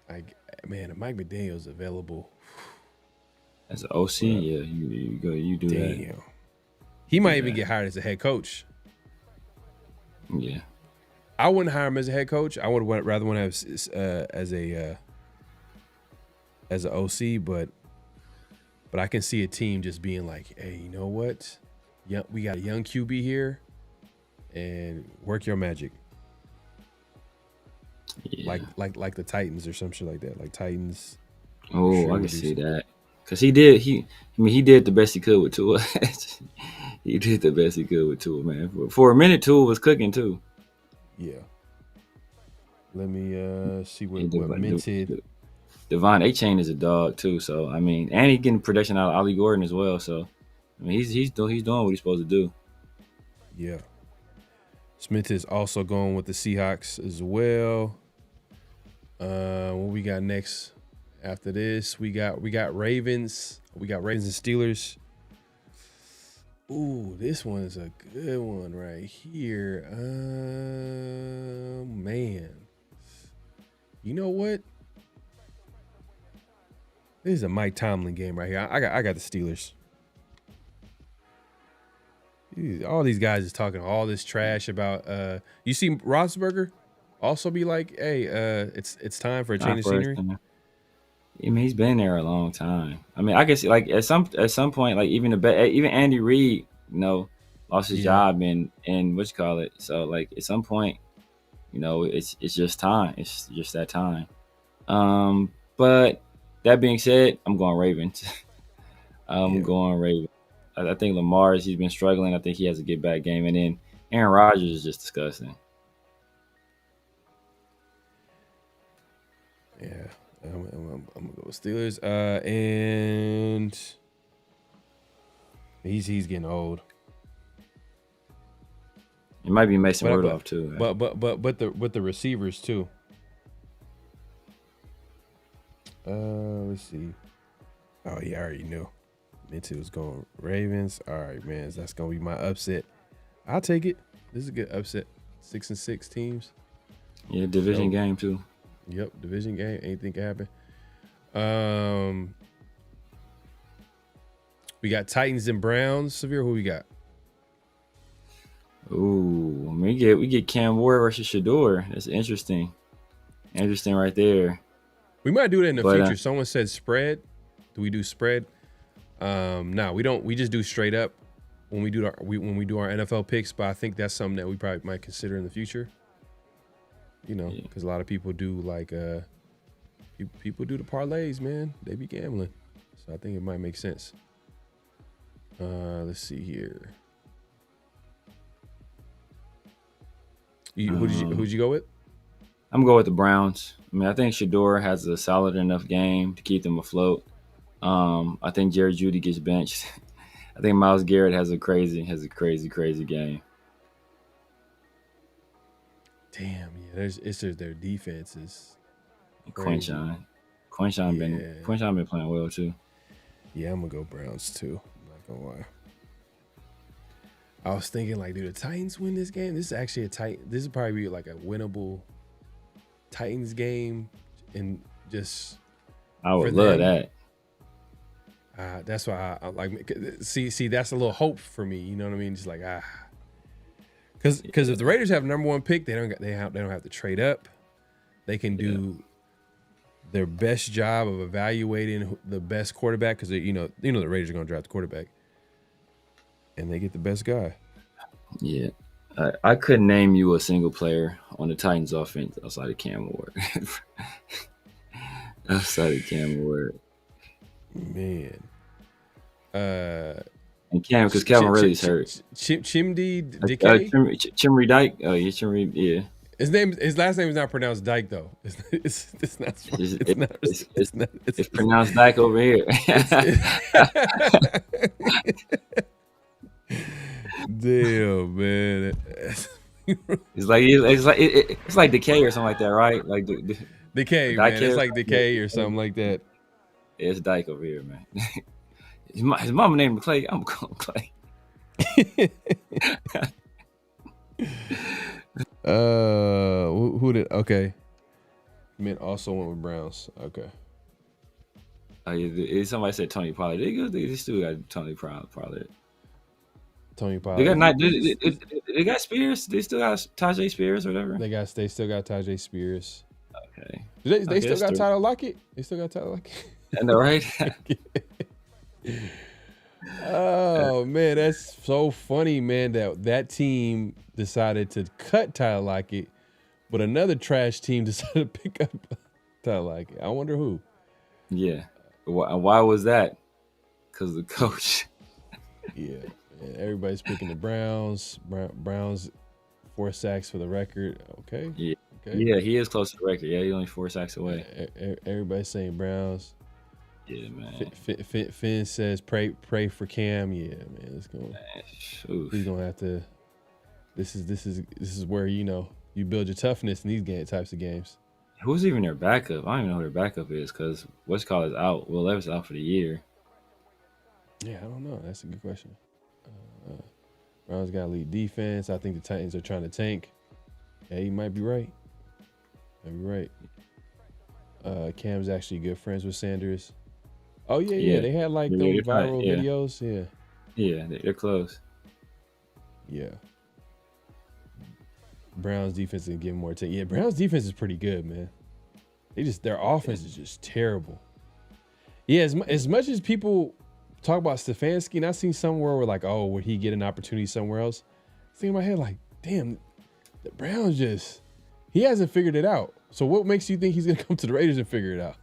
If Mike McDaniel's available as an OC, yeah, you do that. He might even get hired as a head coach. Yeah, I wouldn't hire him as a head coach. I would rather want to have as an OC, but I can see a team just being like, hey, you know what? Yeah, we got a young QB here, and work your magic. Yeah. Like the Titans or some shit like that. Like Titans. Oh, I can see that. Cause he did the best he could with Tua. He did the best he could with Tua, man. For a minute, Tua was cooking too. Yeah. Let me see what minted. Devon A-Chain is a dog too, so I mean, and he's getting production out of Ollie Gordon as well. So I mean, he's doing what he's supposed to do. Yeah. Smith is also going with the Seahawks as well. What we got next? After this, we got Ravens. We got Ravens and Steelers. Ooh, this one is a good one right here. Man. You know what? This is a Mike Tomlin game right here. I got the Steelers. All these guys is talking all this trash about you see Roethlisberger also be like, hey, it's time for a change of scenery. I mean, he's been there a long time. I mean, I guess like at some point, like even Andy Reid, lost his job and what you call it. So like at some point, it's just time. It's just that time. But that being said, I'm going Ravens. Going Ravens. I think Lamar's, he's been struggling. I think he has a get back game, and then Aaron Rodgers is just disgusting. Yeah. I'm gonna go with Steelers. And he's getting old. It might be Mason Rudolph too. But the receivers too. Let's see. Oh yeah, I already knew. Minty was going Ravens. All right, man. That's gonna be my upset. I'll take it. This is a good upset. 6-6 teams. Yeah, division game too. Yep, division game. Anything can happen. We got Titans and Browns. Severe, who we got? Ooh, we get Cam Ward versus Shador. That's interesting. Interesting right there. We might do that in the future. Someone said spread. Do we do spread? No, we don't. We just do straight up when we do our NFL picks. But I think that's something that we probably might consider in the future. Because a lot of people do people do the parlays, man. They be gambling, so I think it might make sense. Let's see here. Who'd you go with? I'm going with the Browns. I mean, I think Shador has a solid enough game to keep them afloat. I think Jerry Jeudy gets benched. I think Myles Garrett has a crazy game. Damn, yeah. It's just their defense is Quinshon been playing well too. Yeah, I'm gonna go Browns too. I'm not gonna lie. I was thinking like, do the Titans win this game? This is actually this is probably like a winnable Titans game, and just I would love that. That's why I like. See, that's a little hope for me. You know what I mean? Just like because if the Raiders have number 1 pick, they don't have to trade up. They can do their best job of evaluating the best quarterback because you know the Raiders are going to draft the quarterback, and they get the best guy. Yeah. I couldn't name you a single player on the Titans offense outside of Cam Ward. Outside of Cam Ward. Man. And Cam, because Calvin Ridley's hurt. Chimdy Decay? Chimry Dyke? Oh, yeah, Chimry, yeah. His last name is not pronounced Dyke though. It's pronounced Dyke over here. Damn, man. It's like Decay or something like that, right? Like Decay, man. It's like Decay or something like that. Yeah, it's Dyke over here, man. His mama named him Clay. I'm calling Clay. Who did? Okay. Mint also went with Browns. Okay. Oh yeah, somebody said Tony Pollard. They still got Tony Pollard. Tony Pollard. They got Spears. They still got Tajay Spears or whatever. They still got Tajay Spears. Okay. They still got Tyler Lockett. They still got Tyler Lockett. I know, right? Oh man, that's so funny, man. That team decided to cut Tyler Lockett, but another trash team decided to pick up Tyler Lockett. I wonder who. Yeah. Why was that? Because of the coach. Yeah. Everybody's picking the Browns. Browns 4 sacks for the record. Okay. Yeah. Okay. Yeah, he is close to the record. Yeah, he's only 4 sacks away. Everybody's saying Browns. Yeah, man. Finn says pray for Cam. Yeah, man. Let's go. He's gonna have to. This is where you build your toughness in these types of games. Who's even their backup? I don't even know who their backup is because what's called is out. Will Levis out for the year. Yeah, I don't know. That's a good question. Browns got elite defense. I think the Titans are trying to tank. Yeah, you might be right. Cam's actually good friends with Sanders. Oh yeah. They had like those viral videos. Yeah. Yeah, they're close. Yeah. Browns defense can give more take. Yeah, Browns defense is pretty good, man. Their offense is just terrible. Yeah, as much as people talk about Stefanski, and I seen somewhere where like, oh, would he get an opportunity somewhere else? I think in my head like, damn, the Browns he hasn't figured it out. So what makes you think he's gonna come to the Raiders and figure it out?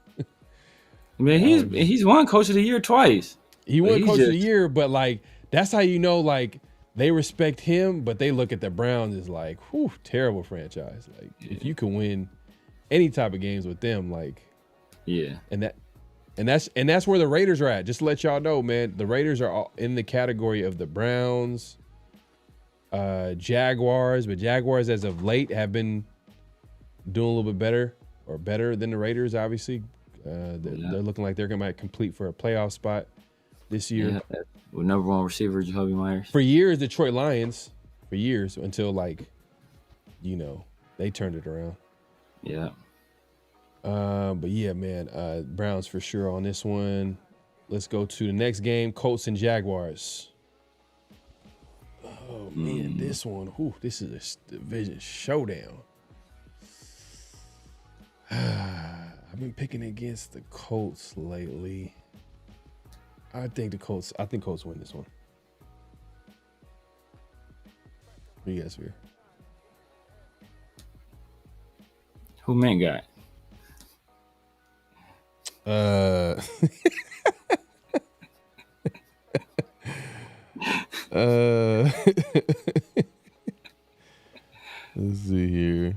Man, he's won Coach of the Year twice. He won Coach of the Year, but like that's how like they respect him, but they look at the Browns as like, whew, terrible franchise. Like if you can win any type of games with them, like and that's where the Raiders are at. Just to let y'all know, man, the Raiders are all in the category of the Browns, Jaguars, but Jaguars as of late have been doing a little bit better than the Raiders, obviously. They're looking like they're going to complete for a playoff spot this year. Yeah, with number 1 receiver, Jacoby Myers. For years, Detroit Lions, until they turned it around. Yeah. But yeah, man, Browns for sure on this one. Let's go to the next game, Colts and Jaguars. Oh man, this one, this is a division showdown. I've been picking against the Colts lately. I think Colts win this one. Who you guys fear? Who man got? Let's see here.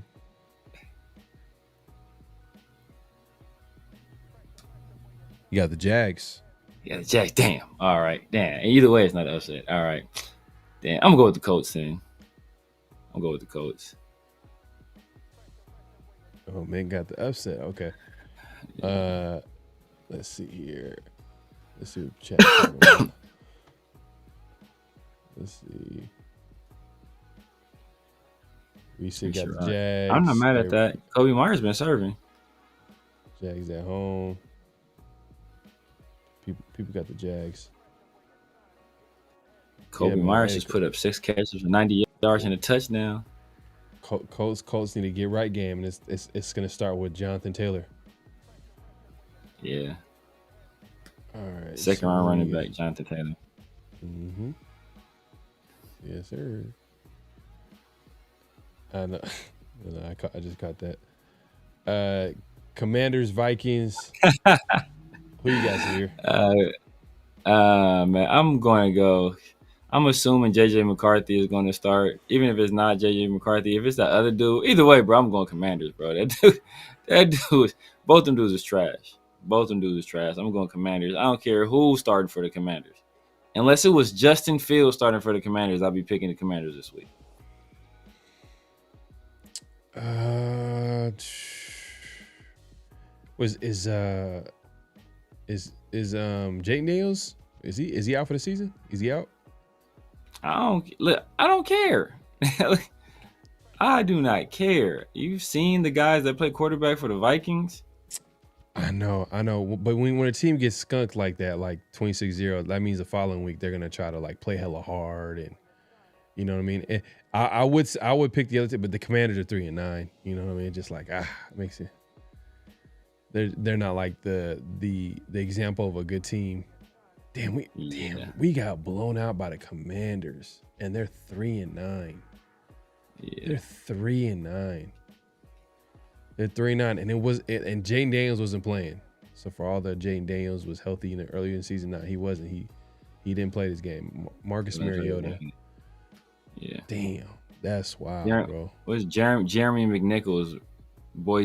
You got the Jags. Yeah, the Jags. Damn. All right. Damn. Either way, it's not an upset. All right. Damn. I'm gonna go with the Colts then. I'm gonna go with the Colts. Oh man, got the upset. Okay. Let's see here. Let's see what chat. Let's see. We see got the Jags. I'm not mad at that. Kobe Myers been serving. Jags at home. People got the Jags. Kobe Myers just put up 6 catches for 90 yards and a touchdown. Colts need to get right game, and it's going to start with Jonathan Taylor. Yeah. All right. Second round running back, Jonathan Taylor. Mm-hmm. Yes, sir. I know. I just caught that. Commanders, Vikings. Who you guys here? Man, I'm going to go. I'm assuming JJ McCarthy is going to start, even if it's not JJ McCarthy. If it's that other dude, either way, bro, I'm going Commanders, bro. That dude, both them dudes is trash. Both them dudes is trash. I'm going Commanders. I don't care who's starting for the Commanders. Unless it was Justin Fields starting for the Commanders, I'll be picking the Commanders this week. Is Jake Daniels? Is he out for the season? Is he out? I don't care. I do not care. You've seen the guys that play quarterback for the Vikings. I know. But when a team gets skunked like that, like 26-0, that means the following week they're gonna try to like play hella hard, and you know what I mean. And I would pick the other team, but the Commanders are 3-9. You know what I mean? Just like it makes it. They're not like the example of a good team. Damn, we got blown out by the Commanders, and they're 3-9. Yeah. They're 3-9. They're 3-9, and and Jaden Daniels wasn't playing. So for all that Jaden Daniels was healthy earlier in the season, he wasn't. He didn't play this game. Marcus Mariota. Yeah. Damn, that's wild, bro. What's Jeremy McNichols,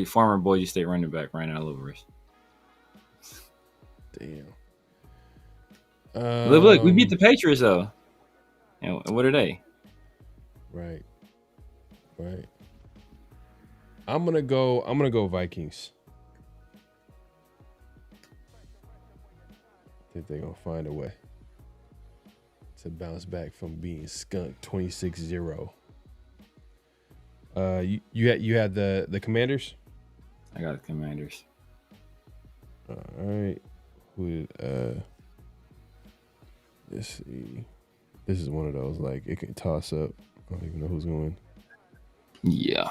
former Boise State running back, ran all over us. Damn. Look, we beat the Patriots though. And what are they? Right. I'm gonna go Vikings. I think they're gonna find a way to bounce back from being skunked 26-0. You had the Commanders? I got the Commanders. All right. Let's see. This is one of those like it can toss up. I don't even know who's going. Yeah.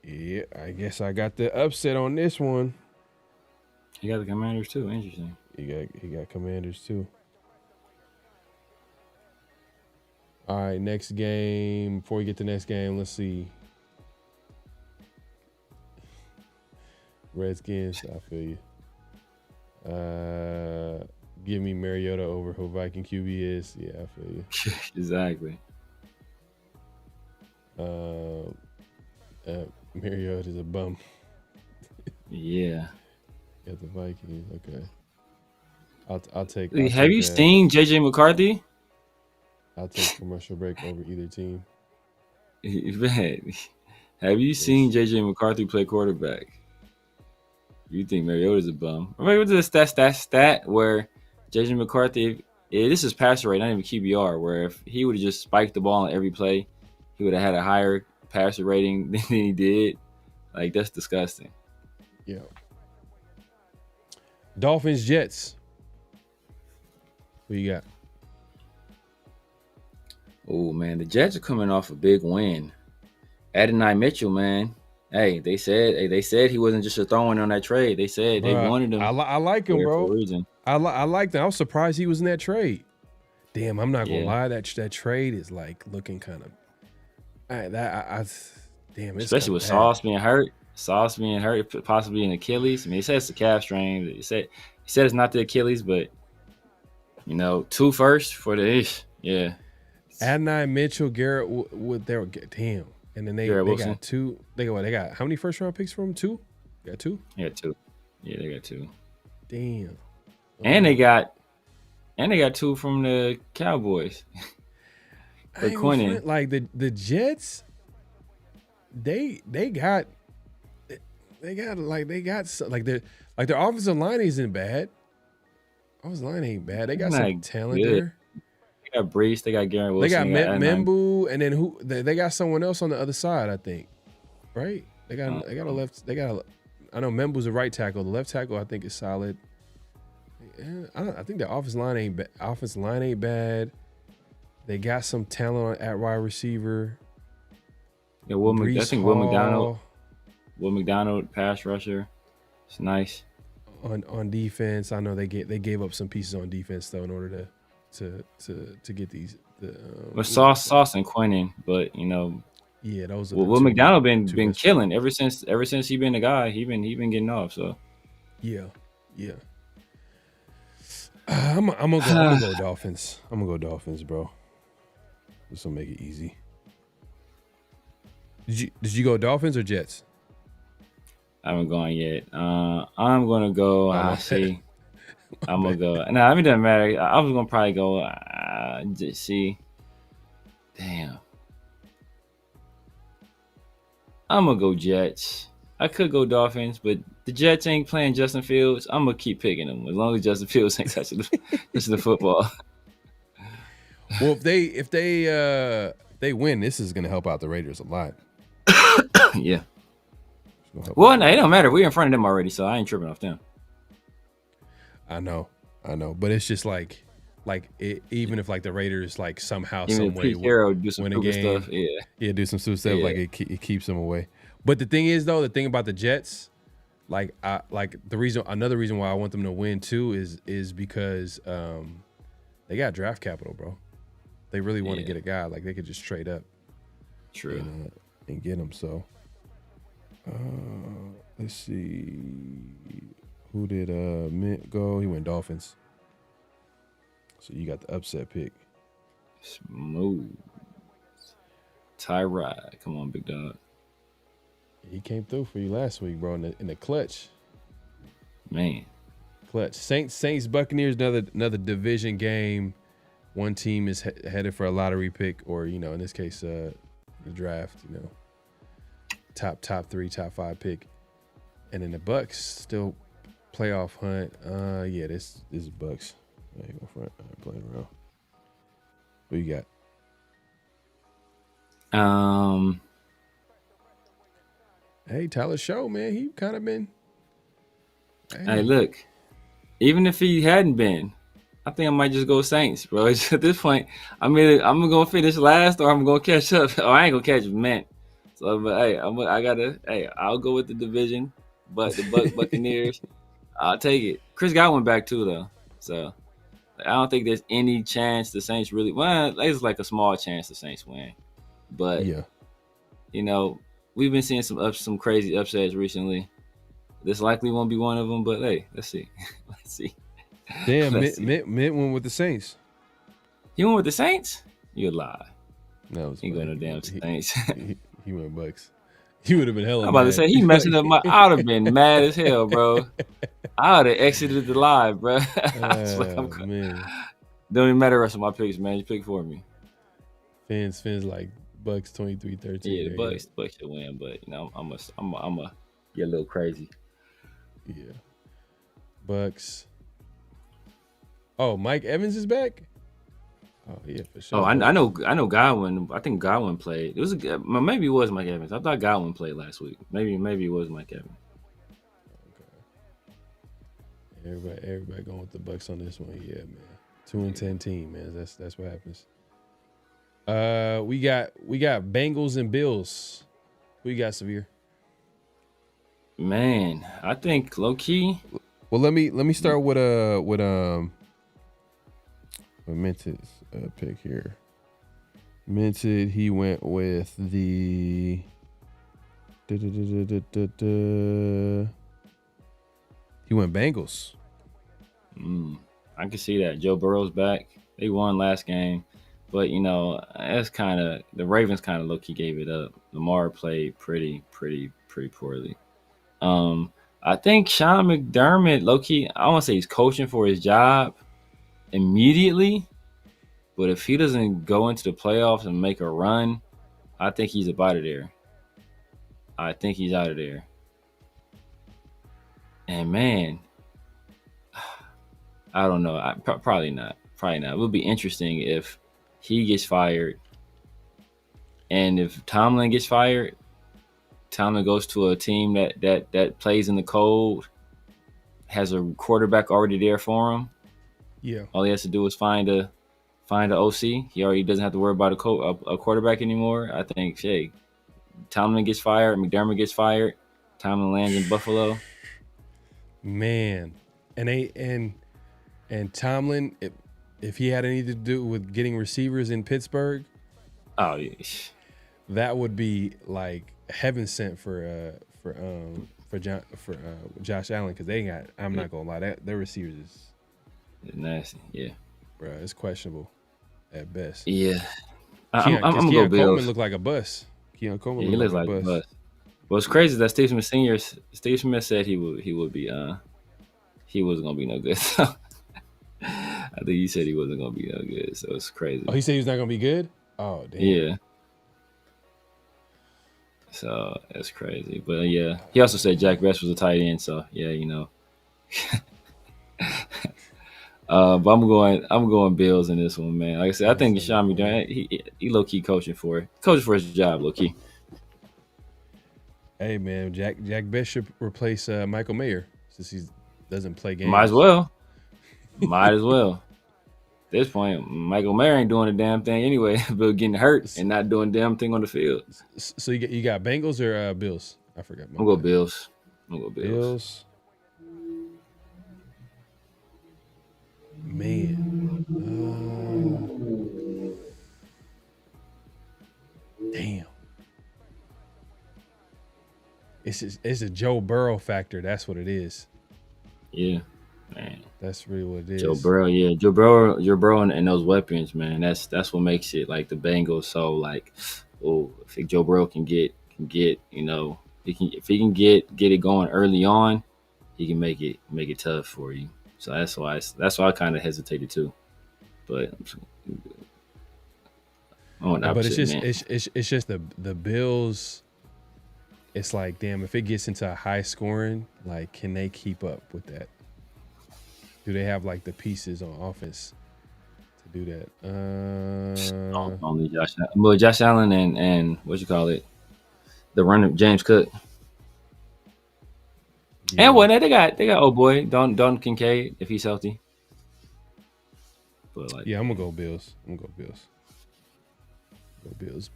Yeah, I guess I got the upset on this one. You got the Commanders too. Interesting. He got Commanders too. All right, next game. Before we get to the next game, let's see. Redskins, I feel you. Give me Mariota over who Viking QB is. Yeah, I feel you. Exactly. Mariota is a bum. Yeah. Got the Vikings. Okay. I'll take. Have you seen JJ McCarthy? I'll take commercial break over either team. Man, have you seen JJ McCarthy play quarterback? You think Mariota's a bum? I mean, what's the stat where JJ McCarthy? This is passer rate, not even QBR. Where if he would have just spiked the ball on every play, he would have had a higher passer rating than he did. Like, that's disgusting. Yeah. Dolphins, Jets. Who you got? Oh, man. The Jets are coming off a big win. Adonai Mitchell, man. Hey, they said he wasn't just a throw-in on that trade. They said they wanted him. I like him, bro. For a reason. I like that. I was surprised he was in that trade. Damn, I'm not gonna lie. That trade is like looking kind of. Damn. Especially with Sauce being hurt. Possibly an Achilles. I mean, he said it's the calf strain. He said it's not the Achilles, but 2 first for the ish. Yeah. Adonai Mitchell, Garrett Wood. Damn. And then they got 2. They got how many first round picks from 2? They got 2? Yeah, 2. Yeah, they got 2. Damn. And they got 2 from the Cowboys. For Quinnen. Like the Jets, they got their offensive line isn't bad. Offensive line ain't bad. They got some talent there. They got Brees. They got Garrett Wilson. They got Membu, and then they got someone else on the other side, I think. Right? They got a left. I know Membu's a right tackle. The left tackle I think is solid. I think the offensive line ain't bad. They got some talent at wide receiver. Yeah, I think Will McDonald, pass rusher. It's nice. On defense, I know they gave up some pieces on defense though in order to get these. Sauce and Quinnen, but yeah, those are. Will McDonald been killing ever since he been the guy. He been getting off. So yeah. I'm gonna go Dolphins. I'm gonna go Dolphins, bro. This will make it easy. Did you go Dolphins or Jets? I haven't gone yet. I'm gonna go. See. I'm gonna go. No, I mean, it doesn't matter. I was gonna probably go. Just see. Damn. I'm gonna go Jets. I could go Dolphins, but the Jets ain't playing Justin Fields. I'm gonna keep picking them as long as Justin Fields ain't touching the football. Well, if they win, this is gonna help out the Raiders a lot. Yeah. Well, no, it don't matter. We're in front of them already, so I ain't tripping off them. I know, but it's just like even if like the Raiders like somehow some way do some win a game, stuff, do some stupid stuff, like it keeps them away. But the thing is though, the thing about the Jets, another reason why I want them to win too is because they got draft capital, bro. They really want to get a guy, like they could just trade up, true, and get him. So let's see, who did Mint go? He went Dolphins. So you got the upset pick. Smooth. Tyrod, come on, big dog. He came through for you last week, bro, in the clutch. Man. Clutch. Saints Buccaneers, another division game. One team is headed for a lottery pick, or in this case, the draft. Top 3, top 5 pick, and then the Bucks still playoff hunt. This is Bucks. I ain't going front. I ain't playing around. What you got? Hey, Tyler Show, man, he kind of been. Hey, look, even if he hadn't been, I think I might just go Saints, bro. At this point, I'm gonna finish last, or I'm gonna catch up. Oh, I ain't gonna catch man. So, but hey, I'll go with the division, but the Buccaneers, I'll take it. Chris Godwin back too, though. So I don't think there's any chance the Saints really. Well, there's like a small chance the Saints win, but we've been seeing some crazy upsets recently. This likely won't be one of them, but hey, let's see. Let's see. Damn, Mint went with the Saints. He went with the Saints? You lie. No, he going to damn Saints. He went Bucks. He would have been hella. I'm about to say he messing up my. I would have been mad as hell, bro. I would have exited the live, bro. Man. Don't even matter the rest of my picks, man. You pick for me. Fans like Bucks 23-13. Yeah, the Bucks should win, but I'm a get a little crazy. Yeah, Bucks. Oh, Mike Evans is back. Oh yeah, for sure. Oh, I know Godwin. I think Godwin played. Maybe it was Mike Evans. I thought Godwin played last week. Maybe it was Mike Evans. Okay. Everybody going with the Bucks on this one. Yeah, man. 2-10 team, man. That's what happens. We got Bengals and Bills. Who you got, Severe? Man, I think low key. Well, let me start with Minted's pick here. Minted, he went with the he went Bengals. I can see that. Joe Burrow's back. They won last game, but that's kind of the Ravens kind of low key gave it up. Lamar played pretty poorly. I think Sean McDermott, low key, I want to say he's coaching for his job immediately, but if he doesn't go into the playoffs and make a run, I think he's out of there. And man, I don't know. Probably not. It would be interesting if he gets fired, and if Tomlin gets fired, Tomlin goes to a team that plays in the cold. has a quarterback already there for him. Yeah. All he has to do is find a OC. He already doesn't have to worry about a quarterback anymore. I think, Tomlin gets fired, McDermott gets fired, Tomlin lands in Buffalo. Man, and Tomlin, if he had anything to do with getting receivers in Pittsburgh, oh yeah, that would be like heaven sent for Josh Allen, because they got. I'm not gonna lie, their receivers is nasty. Yeah, bro, it's questionable at best. Yeah, I'm gonna go Keon Bills. Coleman looked like a bus. Keon Coleman he looks like a bus. What's crazy is that Steve Smith said he would be he wasn't gonna be no good. So I think he said he wasn't gonna be no good. So it's crazy. Oh, he said he was not gonna be good? Oh, damn. Yeah. So that's crazy. But yeah, he also said Jack Best was a tight end. So yeah, but I'm going Bills in this one, man. Like I said, I think Sean McDermott, he low key coaching for his job, low key. Hey man, Jack Best should replace Michael Mayer since he doesn't play games. Might as well. At this point, Michael Mayer ain't doing a damn thing anyway, but getting hurt and not doing a damn thing on the field. So you got Bengals or Bills? I forgot. I'm gonna go Bills. Bills. Man. Damn. It's a Joe Burrow factor. That's what it is. Yeah, man. That's really what it is. Joe Burrow, and those weapons, man. That's what makes it like the Bengals. So like, if Joe Burrow can get if he can get it going early on, he can make it tough for you. So that's why I kind of hesitated too. But it's just the Bills. It's like, damn, if it gets into a high scoring, like, can they keep up with that? Do they have like the pieces on offense to do that? Only Josh Allen. Well, Josh Allen and what you call it, the runner James Cook. Yeah. And they got old boy Don Kincaid if he's healthy. But I'm gonna go Bills. Bills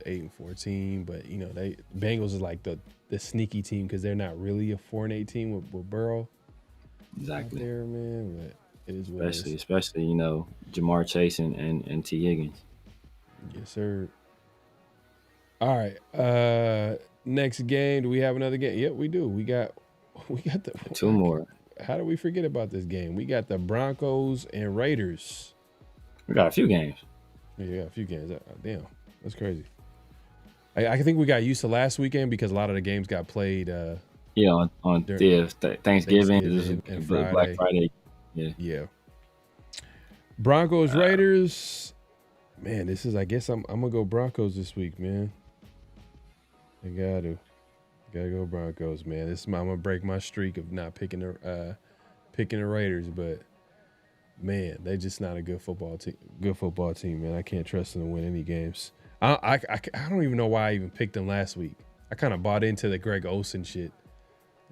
8-14, but they Bengals is like the sneaky team because they're not really a 4-8 team with Burrow. Exactly. Out there, man, but it is what especially Jamar Chase and T Higgins. Yes, sir. All right. Next game. Do we have another game? Yep, we do. We got the two more. How do we forget about this game? We got the Broncos and Raiders. We got a few games. Yeah, a few games. Damn, that's crazy. I think we got used to last weekend because a lot of the games got played. On Thanksgiving and Friday. Black Friday. Yeah. Broncos Raiders. Man, this is. I guess I'm gonna go Broncos this week, man. I gotta go Broncos, man. I'm gonna break my streak of not picking the Raiders, but. Man, they're just not a good football team, man. I can't trust them to win any games. I don't even know why I even picked them last week. I kind of bought into the Greg Olsen shit.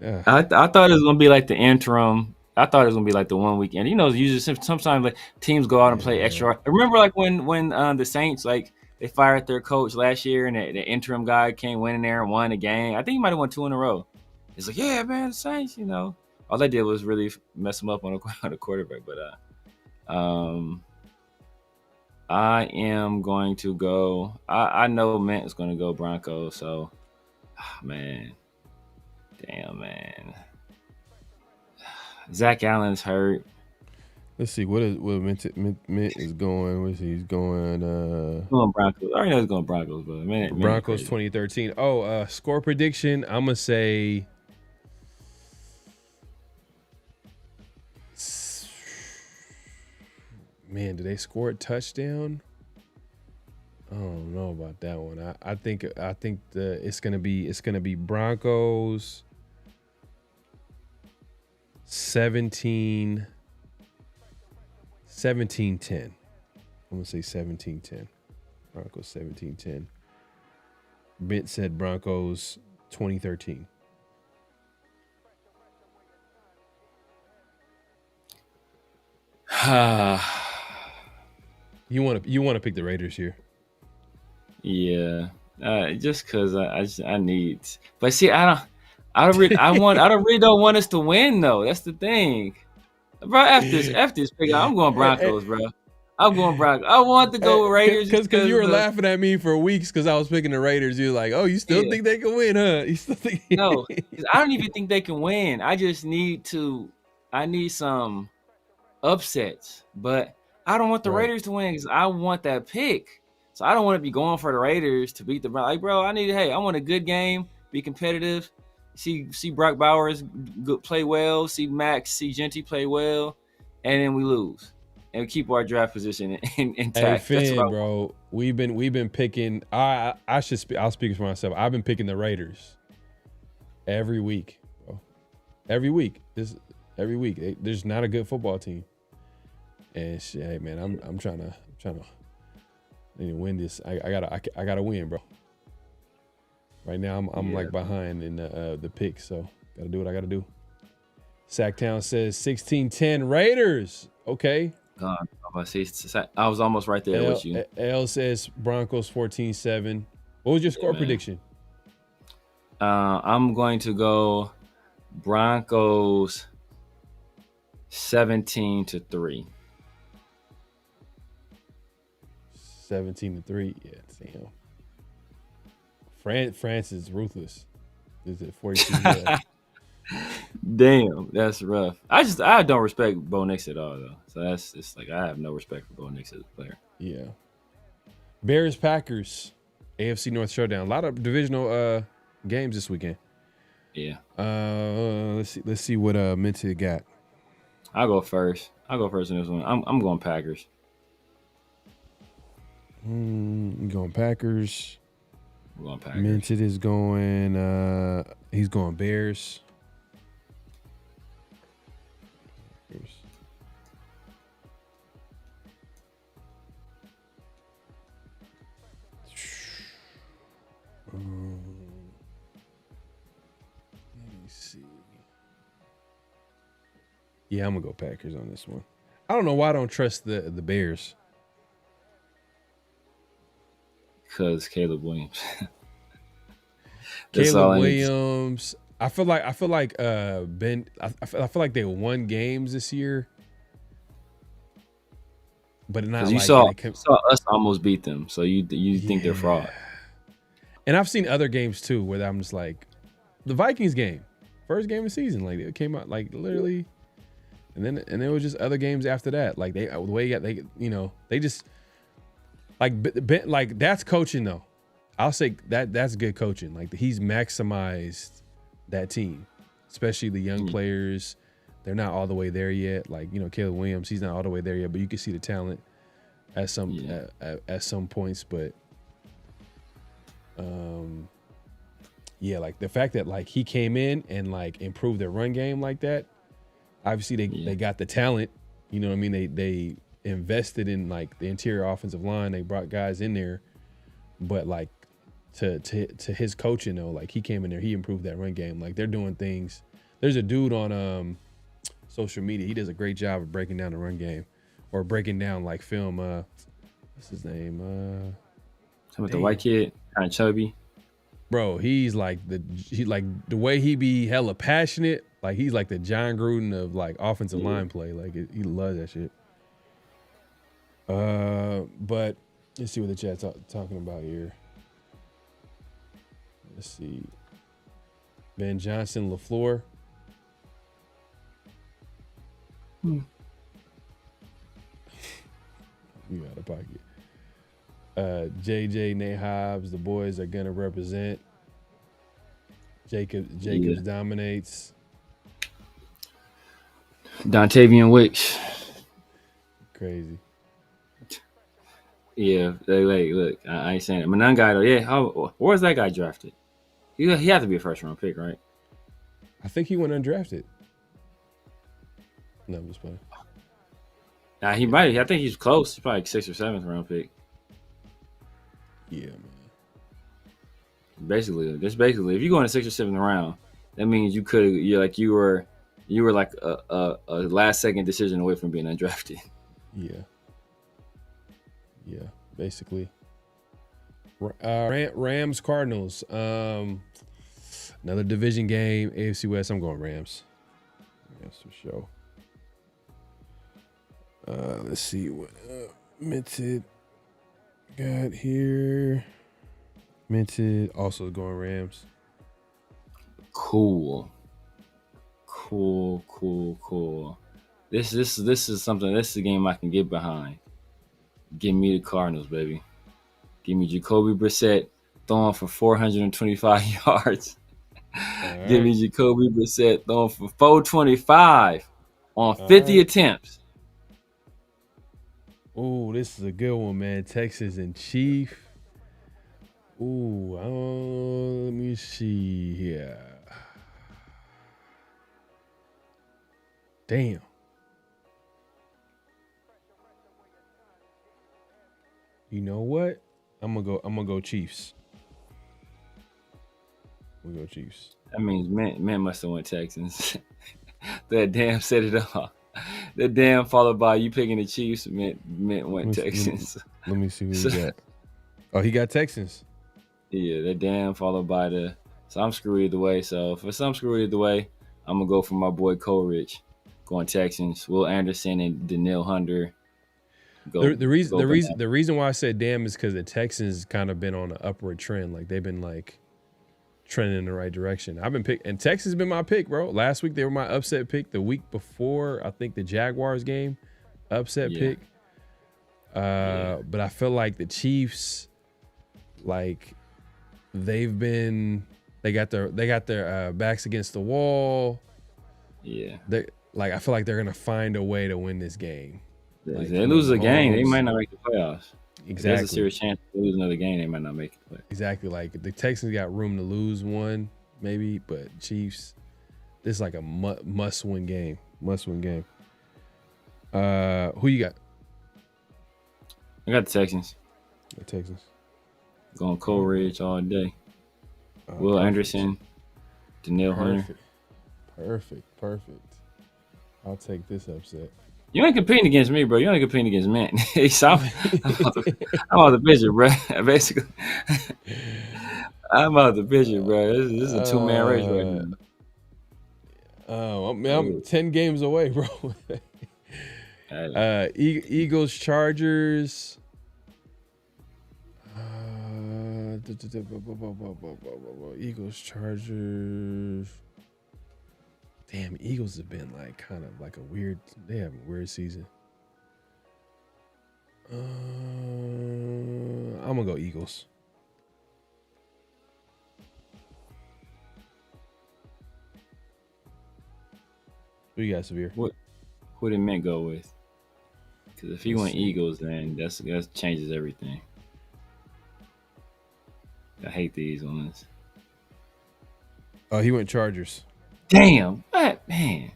I thought it was gonna be like the interim. I thought it was gonna be like the 1 weekend. Usually sometimes like teams go out and play extra. I remember like when the Saints like they fired their coach last year and the interim guy came in there and won a game. I think he might have won 2 in a row. It's like, yeah, man, the Saints. All they did was really mess him up on a quarterback, but. I am going to go. I know Mint is going to go Broncos. So, man, damn, man. Zach Allen's hurt. Let's see what Mint is going. He's going. Going Broncos. I already know he's going Broncos, but man, Broncos 2013. Score prediction. I'm gonna say. Man, did they score a touchdown? I don't know about that one. I think it's gonna be Broncos 17-10. I'm gonna say 17-10. Broncos 17-10. Bent said Broncos 2013. You want to pick the Raiders here? Yeah, just because I need. But see, I really don't want us to win though. That's the thing, bro. After this pick, I'm going Broncos, bro. I'm going Broncos. I want to go with Raiders because you were laughing at me for weeks because I was picking the Raiders. You were like, "Oh, you still think they can win, huh?" You still think? No, I don't even think they can win. I just need some upsets, but I don't want the Raiders to win because I want that pick. So I don't want to be going for the Raiders to beat the Browns. Like, bro, I want a good game, be competitive, see Brock Bowers play well, see Maxx, see Genty play well, and then we lose. And we keep our draft position intact. Hey, Finn, bro, we've been picking. I'll speak for myself. I've been picking the Raiders every week, bro. Every week. Every week. There's not a good football team. And shit, hey man, I'm trying to win this. I gotta win, bro. Right now I'm like behind in the pick, so gotta do what I gotta do. Sacktown says 16-10 Raiders. Okay. I was almost right there with you. L says Broncos 14-7. What was your score prediction? I'm going to go Broncos 17-3. 17-3. Yeah, damn. France is ruthless. Is it 42? Damn, that's rough. I don't respect Bo Nix at all though. So that's just like I have no respect for Bo Nix as a player. Yeah. Bears Packers, AFC North showdown. A lot of divisional games this weekend. Yeah. Let's see what Minty got. I'll go first in this one. I'm going Packers. Going Packers. I'm going Packers. Minted is going. He's going Bears. Let me see. Yeah, I'm gonna go Packers on this one. I don't know why I don't trust the Bears. Because Caleb Williams. Caleb Williams. I feel like Ben. I feel like they won games this year, but not. You saw us almost beat them, so you think they're fraud. And I've seen other games too where I'm just like, the Vikings game, first game of the season, like it came out like literally, and there was just other games after that, like the way they just like that's coaching though. I'll say that's good coaching. Like he's maximized that team, especially the young players. They're not all the way there yet. Like Caleb Williams, he's not all the way there yet, but you can see the talent at some points, but. Like the fact that like he came in and like improved their run game like that. Obviously they got the talent, you know what I mean? They invested in like the interior offensive line. They brought guys in there, but like to his coaching though, like he came in there, he improved that run game. Like they're doing things. There's a dude on social media. He does a great job of breaking down the run game or breaking down like film. What's his name? With the white kid, kind of chubby. Bro, he's like the way he be hella passionate, like he's like the John Gruden of like offensive line play. Like he loves that shit. But let's see what the chat's talking about here. Let's see. Ben Johnson, LaFleur. You out of pocket. JJ, Nate Hobbs, the boys are gonna represent. Jacobs dominates. Dontavian Wicks. Crazy. Yeah, look, I ain't saying it. But none guy though. Yeah, where's that guy drafted? He had to be a first round pick, right? I think he went undrafted. No, I'm just playing. Nah, he might. I think he's close. He's probably like 6th or 7th round pick. Yeah, man. Basically, if you go in the 6th or 7th round, that means you were like a last second decision away from being undrafted. Yeah. Yeah, basically. Rams Cardinals. Another division game. AFC West. I'm going Rams. Rams for sure. Let's see what Minted got here. Minted also going Rams. Cool. This is something. This is a game I can get behind. Give me the Cardinals, baby. Give me Jacoby Brissett throwing for 425 yards. Right. Give me Jacoby Brissett throwing for 425 on 50 attempts. Ooh, this is a good one, man. Texans and Chief. Ooh, let me see here. Damn. You know what? I'm gonna go Chiefs. We'll go Chiefs. That means man must have went Texans. That damn set it off. That damn followed by you picking the Chiefs meant went Texans. Let me see who he got. Oh, he got Texans. Yeah, that damn followed by the. So I'm screwed either way. So if I'm screwed either way, I'm gonna go for my boy Coleridge, going Texans. Will Anderson and Danielle Hunter. The reason why I said damn is because the Texans kind of been on an upward trend. Like they've been like trending in the right direction. I've been and Texas been my pick, bro. Last week they were my upset pick. The week before, I think the Jaguars game, upset pick. But I feel like the Chiefs, like they got their backs against the wall. Yeah. I feel like they're gonna find a way to win this game. Like, if they lose a game, they might not make the playoffs. Exactly. There's a serious chance they lose another game, they might not make it. Exactly. Like the Texans got room to lose one, maybe, but Chiefs, this is like a must-win game. Must-win game. Who you got? I got the Texans. The Texans. Going Coleridge all day. Will Anderson, Danielle Hunter. Perfect. I'll take this upset. You ain't competing against me, bro. You ain't competing against man. I'm out the picture, bro. Basically, I'm out the picture, bro. This is a two-man race right now. I'm 10 games away, bro. Eagles, Chargers. Eagles, Chargers. Damn, Eagles have been like kind of like they have a weird season. I'm gonna go Eagles. Who you got, Severe? Who did Mint go with? Because if he went Eagles, then that changes everything. I hate these ones. Oh, he went Chargers. Damn, what, man?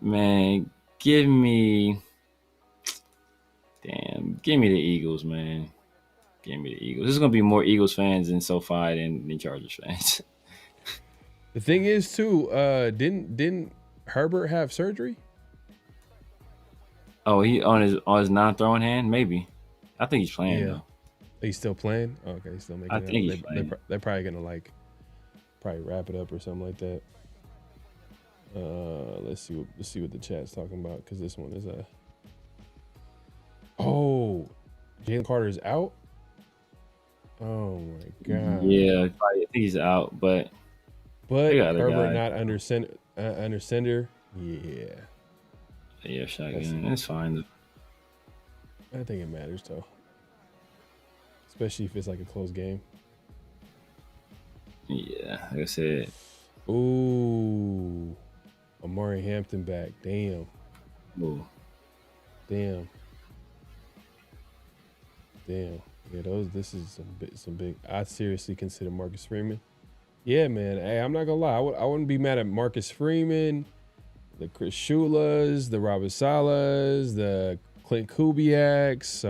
Man, give me the Eagles, man. Give me the Eagles. There's gonna be more Eagles fans in SoFi than Chargers fans. The thing is, too, didn't Herbert have surgery? Oh, he on his non-throwing hand, maybe. I think he's playing though. He's still playing? Oh, okay, he's still making I it. think he's playing. They're probably gonna probably wrap it up or something like that. Let's see what the chat's talking about, because this one is Jalen Carter's out. Oh my god. Yeah, I think he's out, but Herbert not under center. Yeah. Yeah, shotgun. That's fine though. I think it matters though, especially if it's like a close game. Yeah, like I said. Ooh, Amari Hampton back. Damn. Ooh. Damn. Yeah, this is some big. I seriously consider Marcus Freeman. Yeah, man. Hey, I'm not gonna lie. I wouldn't be mad at Marcus Freeman, the Chris Shulas, the Robert Salas, the Clint Kubiaks.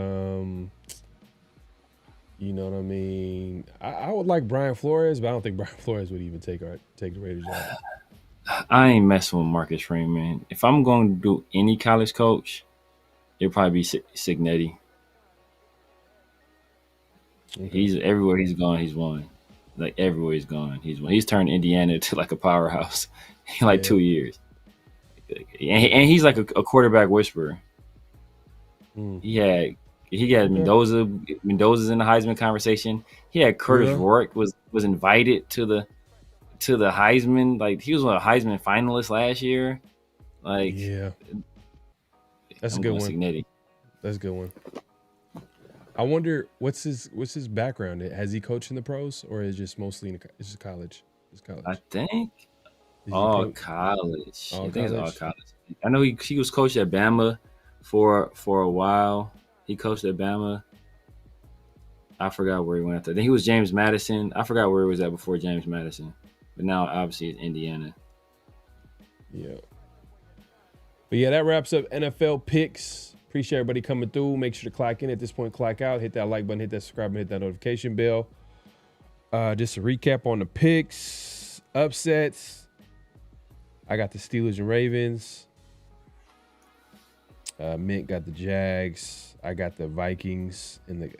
You know what I mean? I would like Brian Flores, but I don't think Brian Flores would even take the Raiders out. I ain't messing with Marcus Freeman. If I'm going to do any college coach, it'll probably be Signetti. Okay. He's everywhere he's gone, he's won. Like everywhere he's gone, he's won. He's turned Indiana to like a powerhouse in like 2 years. And he's like a quarterback whisperer. He had Mendoza. Mendoza's in the Heisman conversation. He had Curtis Rourke was invited to the Heisman. Like he was a Heisman finalist last year. Like that's a good one. Signetti. That's a good one. I wonder what's his background. Has he coached in the pros or is it just mostly it's just college? It's college. I think all college. I think it's all college. I know he was coached at Bama for a while. He coached at Bama. I forgot where he went after. Then he was James Madison. I forgot where he was at before James Madison. But now obviously it's Indiana. Yeah. But yeah, that wraps up NFL picks. Appreciate everybody coming through. Make sure to clock in at this point, clock out, hit that like button, hit that subscribe button, hit that notification bell. Just a recap on the picks, upsets. I got the Steelers and Ravens. Mint got the Jags. I got the Vikings in the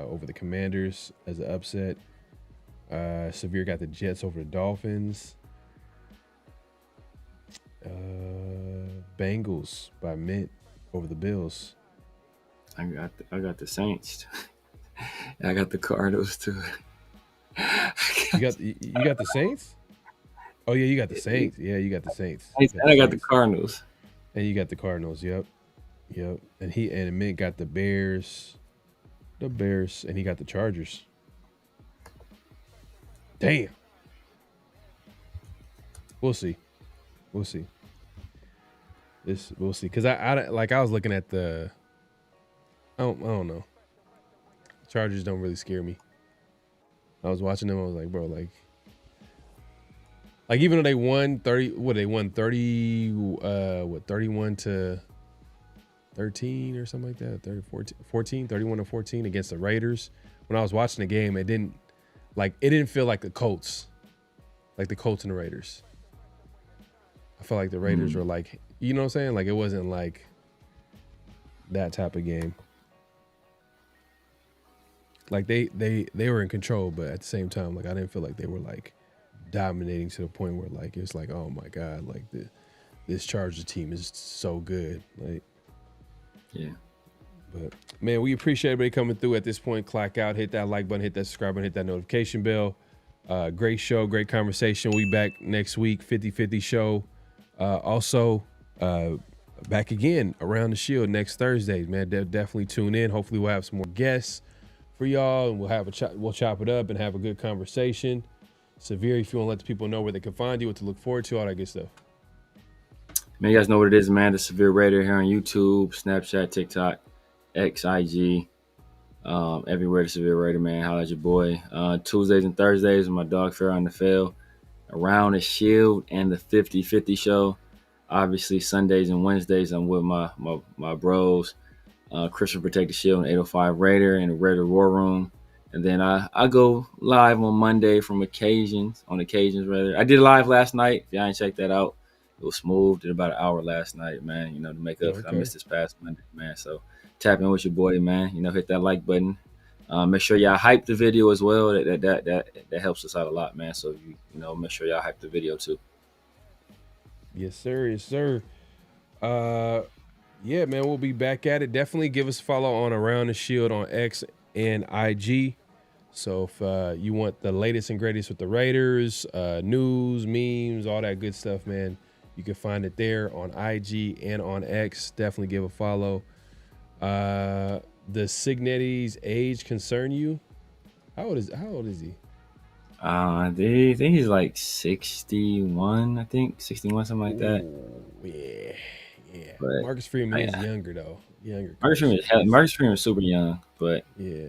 over the Commanders as an upset. Severe got the Jets over the Dolphins. Bengals by Mint over the Bills. I got the Saints. I got the Cardinals too. You got the Saints? Oh yeah, you got the Saints. Yeah, you got the Saints. I got the Cardinals. And you got the Cardinals. Yep. And Mint got the Bears. And he got the Chargers. Damn. We'll see. We'll see. Because I was looking at the. I don't know. Chargers don't really scare me. I was watching them. I was like, bro, like even though they won 31 to 13 or something like that, 31 to 14 against the Raiders. When I was watching the game, it didn't feel like the Colts, like the Colts and the Raiders. I felt like the Raiders were like, you know what I'm saying? Like it wasn't like that type of game. Like they were in control, but at the same time, like I didn't feel like they were like dominating to the point where like it's like, oh my God, like this Chargers team is so good. Like, yeah. But man, we appreciate everybody coming through at this point. Clock out, hit that like button, hit that subscribe button, hit that notification bell. Great show, great conversation. We back next week, 50-50 show. Also, back again around the Shield next Thursday, man. Definitely tune in. Hopefully, we'll have some more guests for y'all, and we'll chop it up and have a good conversation. Severe, if you want to let the people know where they can find you, what to look forward to, all that good stuff. Man, you guys know what it is, man. The Severe Raider here on YouTube, Snapchat, TikTok, X, IG, everywhere. The Severe Raider, man. Holla at your boy. Tuesdays and Thursdays with my dog PharoahNFL. Around the Shield and the 50-50 show. Obviously, Sundays and Wednesdays, I'm with my bros. Christian Protect the Shield and 805 Raider in the Raider War Room. And then I go live on Monday on occasions rather. I did live last night. If y'all ain't checked that out, it was smooth. Did about an hour last night, man, to make up. Okay. I missed this past Monday, man. So tap in with your boy, man. Hit that like button. Make sure y'all hype the video as well. That helps us out a lot, man. So make sure y'all hype the video too. Yes, sir. Yes, sir. Yeah, man, we'll be back at it. Definitely give us a follow on Around the Shield on X and IG. So if you want the latest and greatest with the Raiders, news, memes, all that good stuff, man, you can find it there on IG and on X. Definitely give a follow. The Signetti's age concern you? How old is he? They think he's like 61, I think. 61, something like that. Ooh, yeah. But Marcus Freeman is younger, though. Marcus Freeman is super young, but yeah.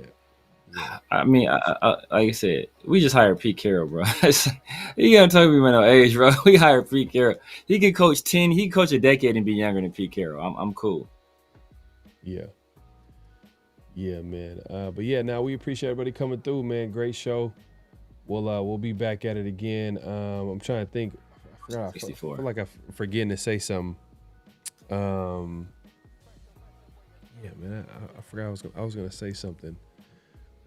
I mean, I like I said, we just hired Pete Carroll, bro. You gotta talk to me about no age, bro. We hired Pete Carroll. He can coach a decade and be younger than Pete Carroll. I'm cool. Yeah, man. But yeah, now we appreciate everybody coming through, man. Great show. We'll be back at it again. I'm trying to think. I I 64. feel like I'm forgetting to say something. Yeah, man, I forgot I was gonna say something.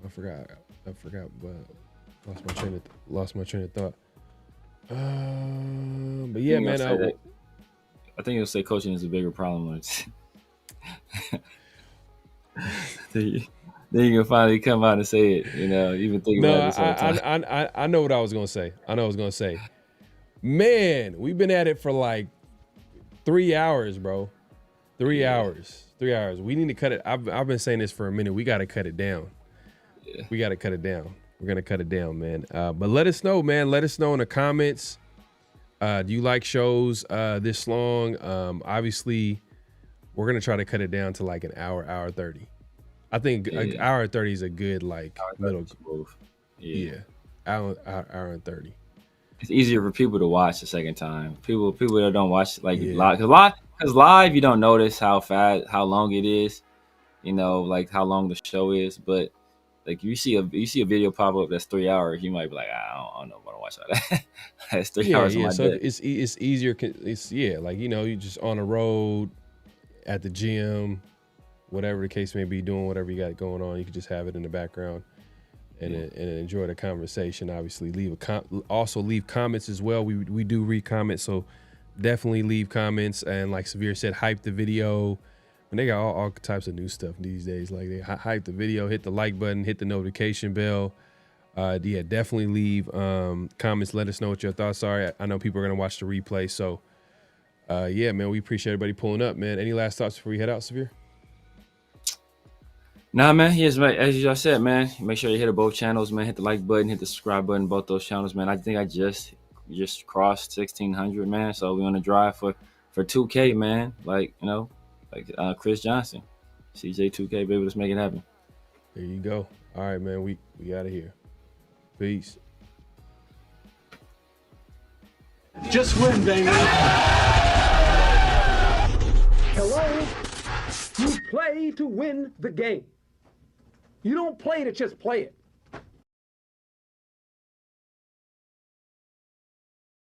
I forgot, but lost my train of thought. But yeah, man, I think you'll say coaching is a bigger problem. Then you can finally come out and say it. You know, you've been thinking about it this whole time. I know what I was gonna say. Man, we've been at it for like 3 hours, bro. 3 hours. 3 hours. We need to cut it. I've been saying this for a minute. We got to cut it down. Yeah. We got to cut it down. We're gonna cut it down, man. But let us know, man. Let us know in the comments. Do you like shows this long? Obviously, we're gonna try to cut it down to like an hour 30. I think an hour 30 is a good like middle. Yeah, hour and 30. It's easier for people to watch the second time. People that don't watch like live, because live you don't notice how long it is. You know, like how long the show is. But like you see a video pop up that's 3 hours, you might be like, I don't know if I want to watch all that. That's 3 hours. Yeah, so it's easier. It's like, you know, you just on the road, at the gym, whatever the case may be, doing whatever you got going on. You can just have it in the background and enjoy the conversation. Obviously, also leave comments as well. We do read comments, so definitely leave comments. And like Severe said, hype the video. And they got all types of new stuff these days. Like they hype the video, hit the like button, hit the notification bell. Yeah, definitely leave comments. Let us know what your thoughts are. I know people are gonna watch the replay, so yeah, man, we appreciate everybody pulling up, man. Any last thoughts before we head out, Severe? Nah, man. Yes, man. As you just said, man, make sure you hit both channels, man. Hit the like button, hit the subscribe button, both those channels, man. I think I just crossed 1,600, man. So we're on the drive for 2K, man. Like, you know, like Chris Johnson, CJ 2K, baby. Let's make it happen. There you go. All right, man. We out of here. Peace. Just win, baby. Hello? You play to win the game. You don't play to just play it.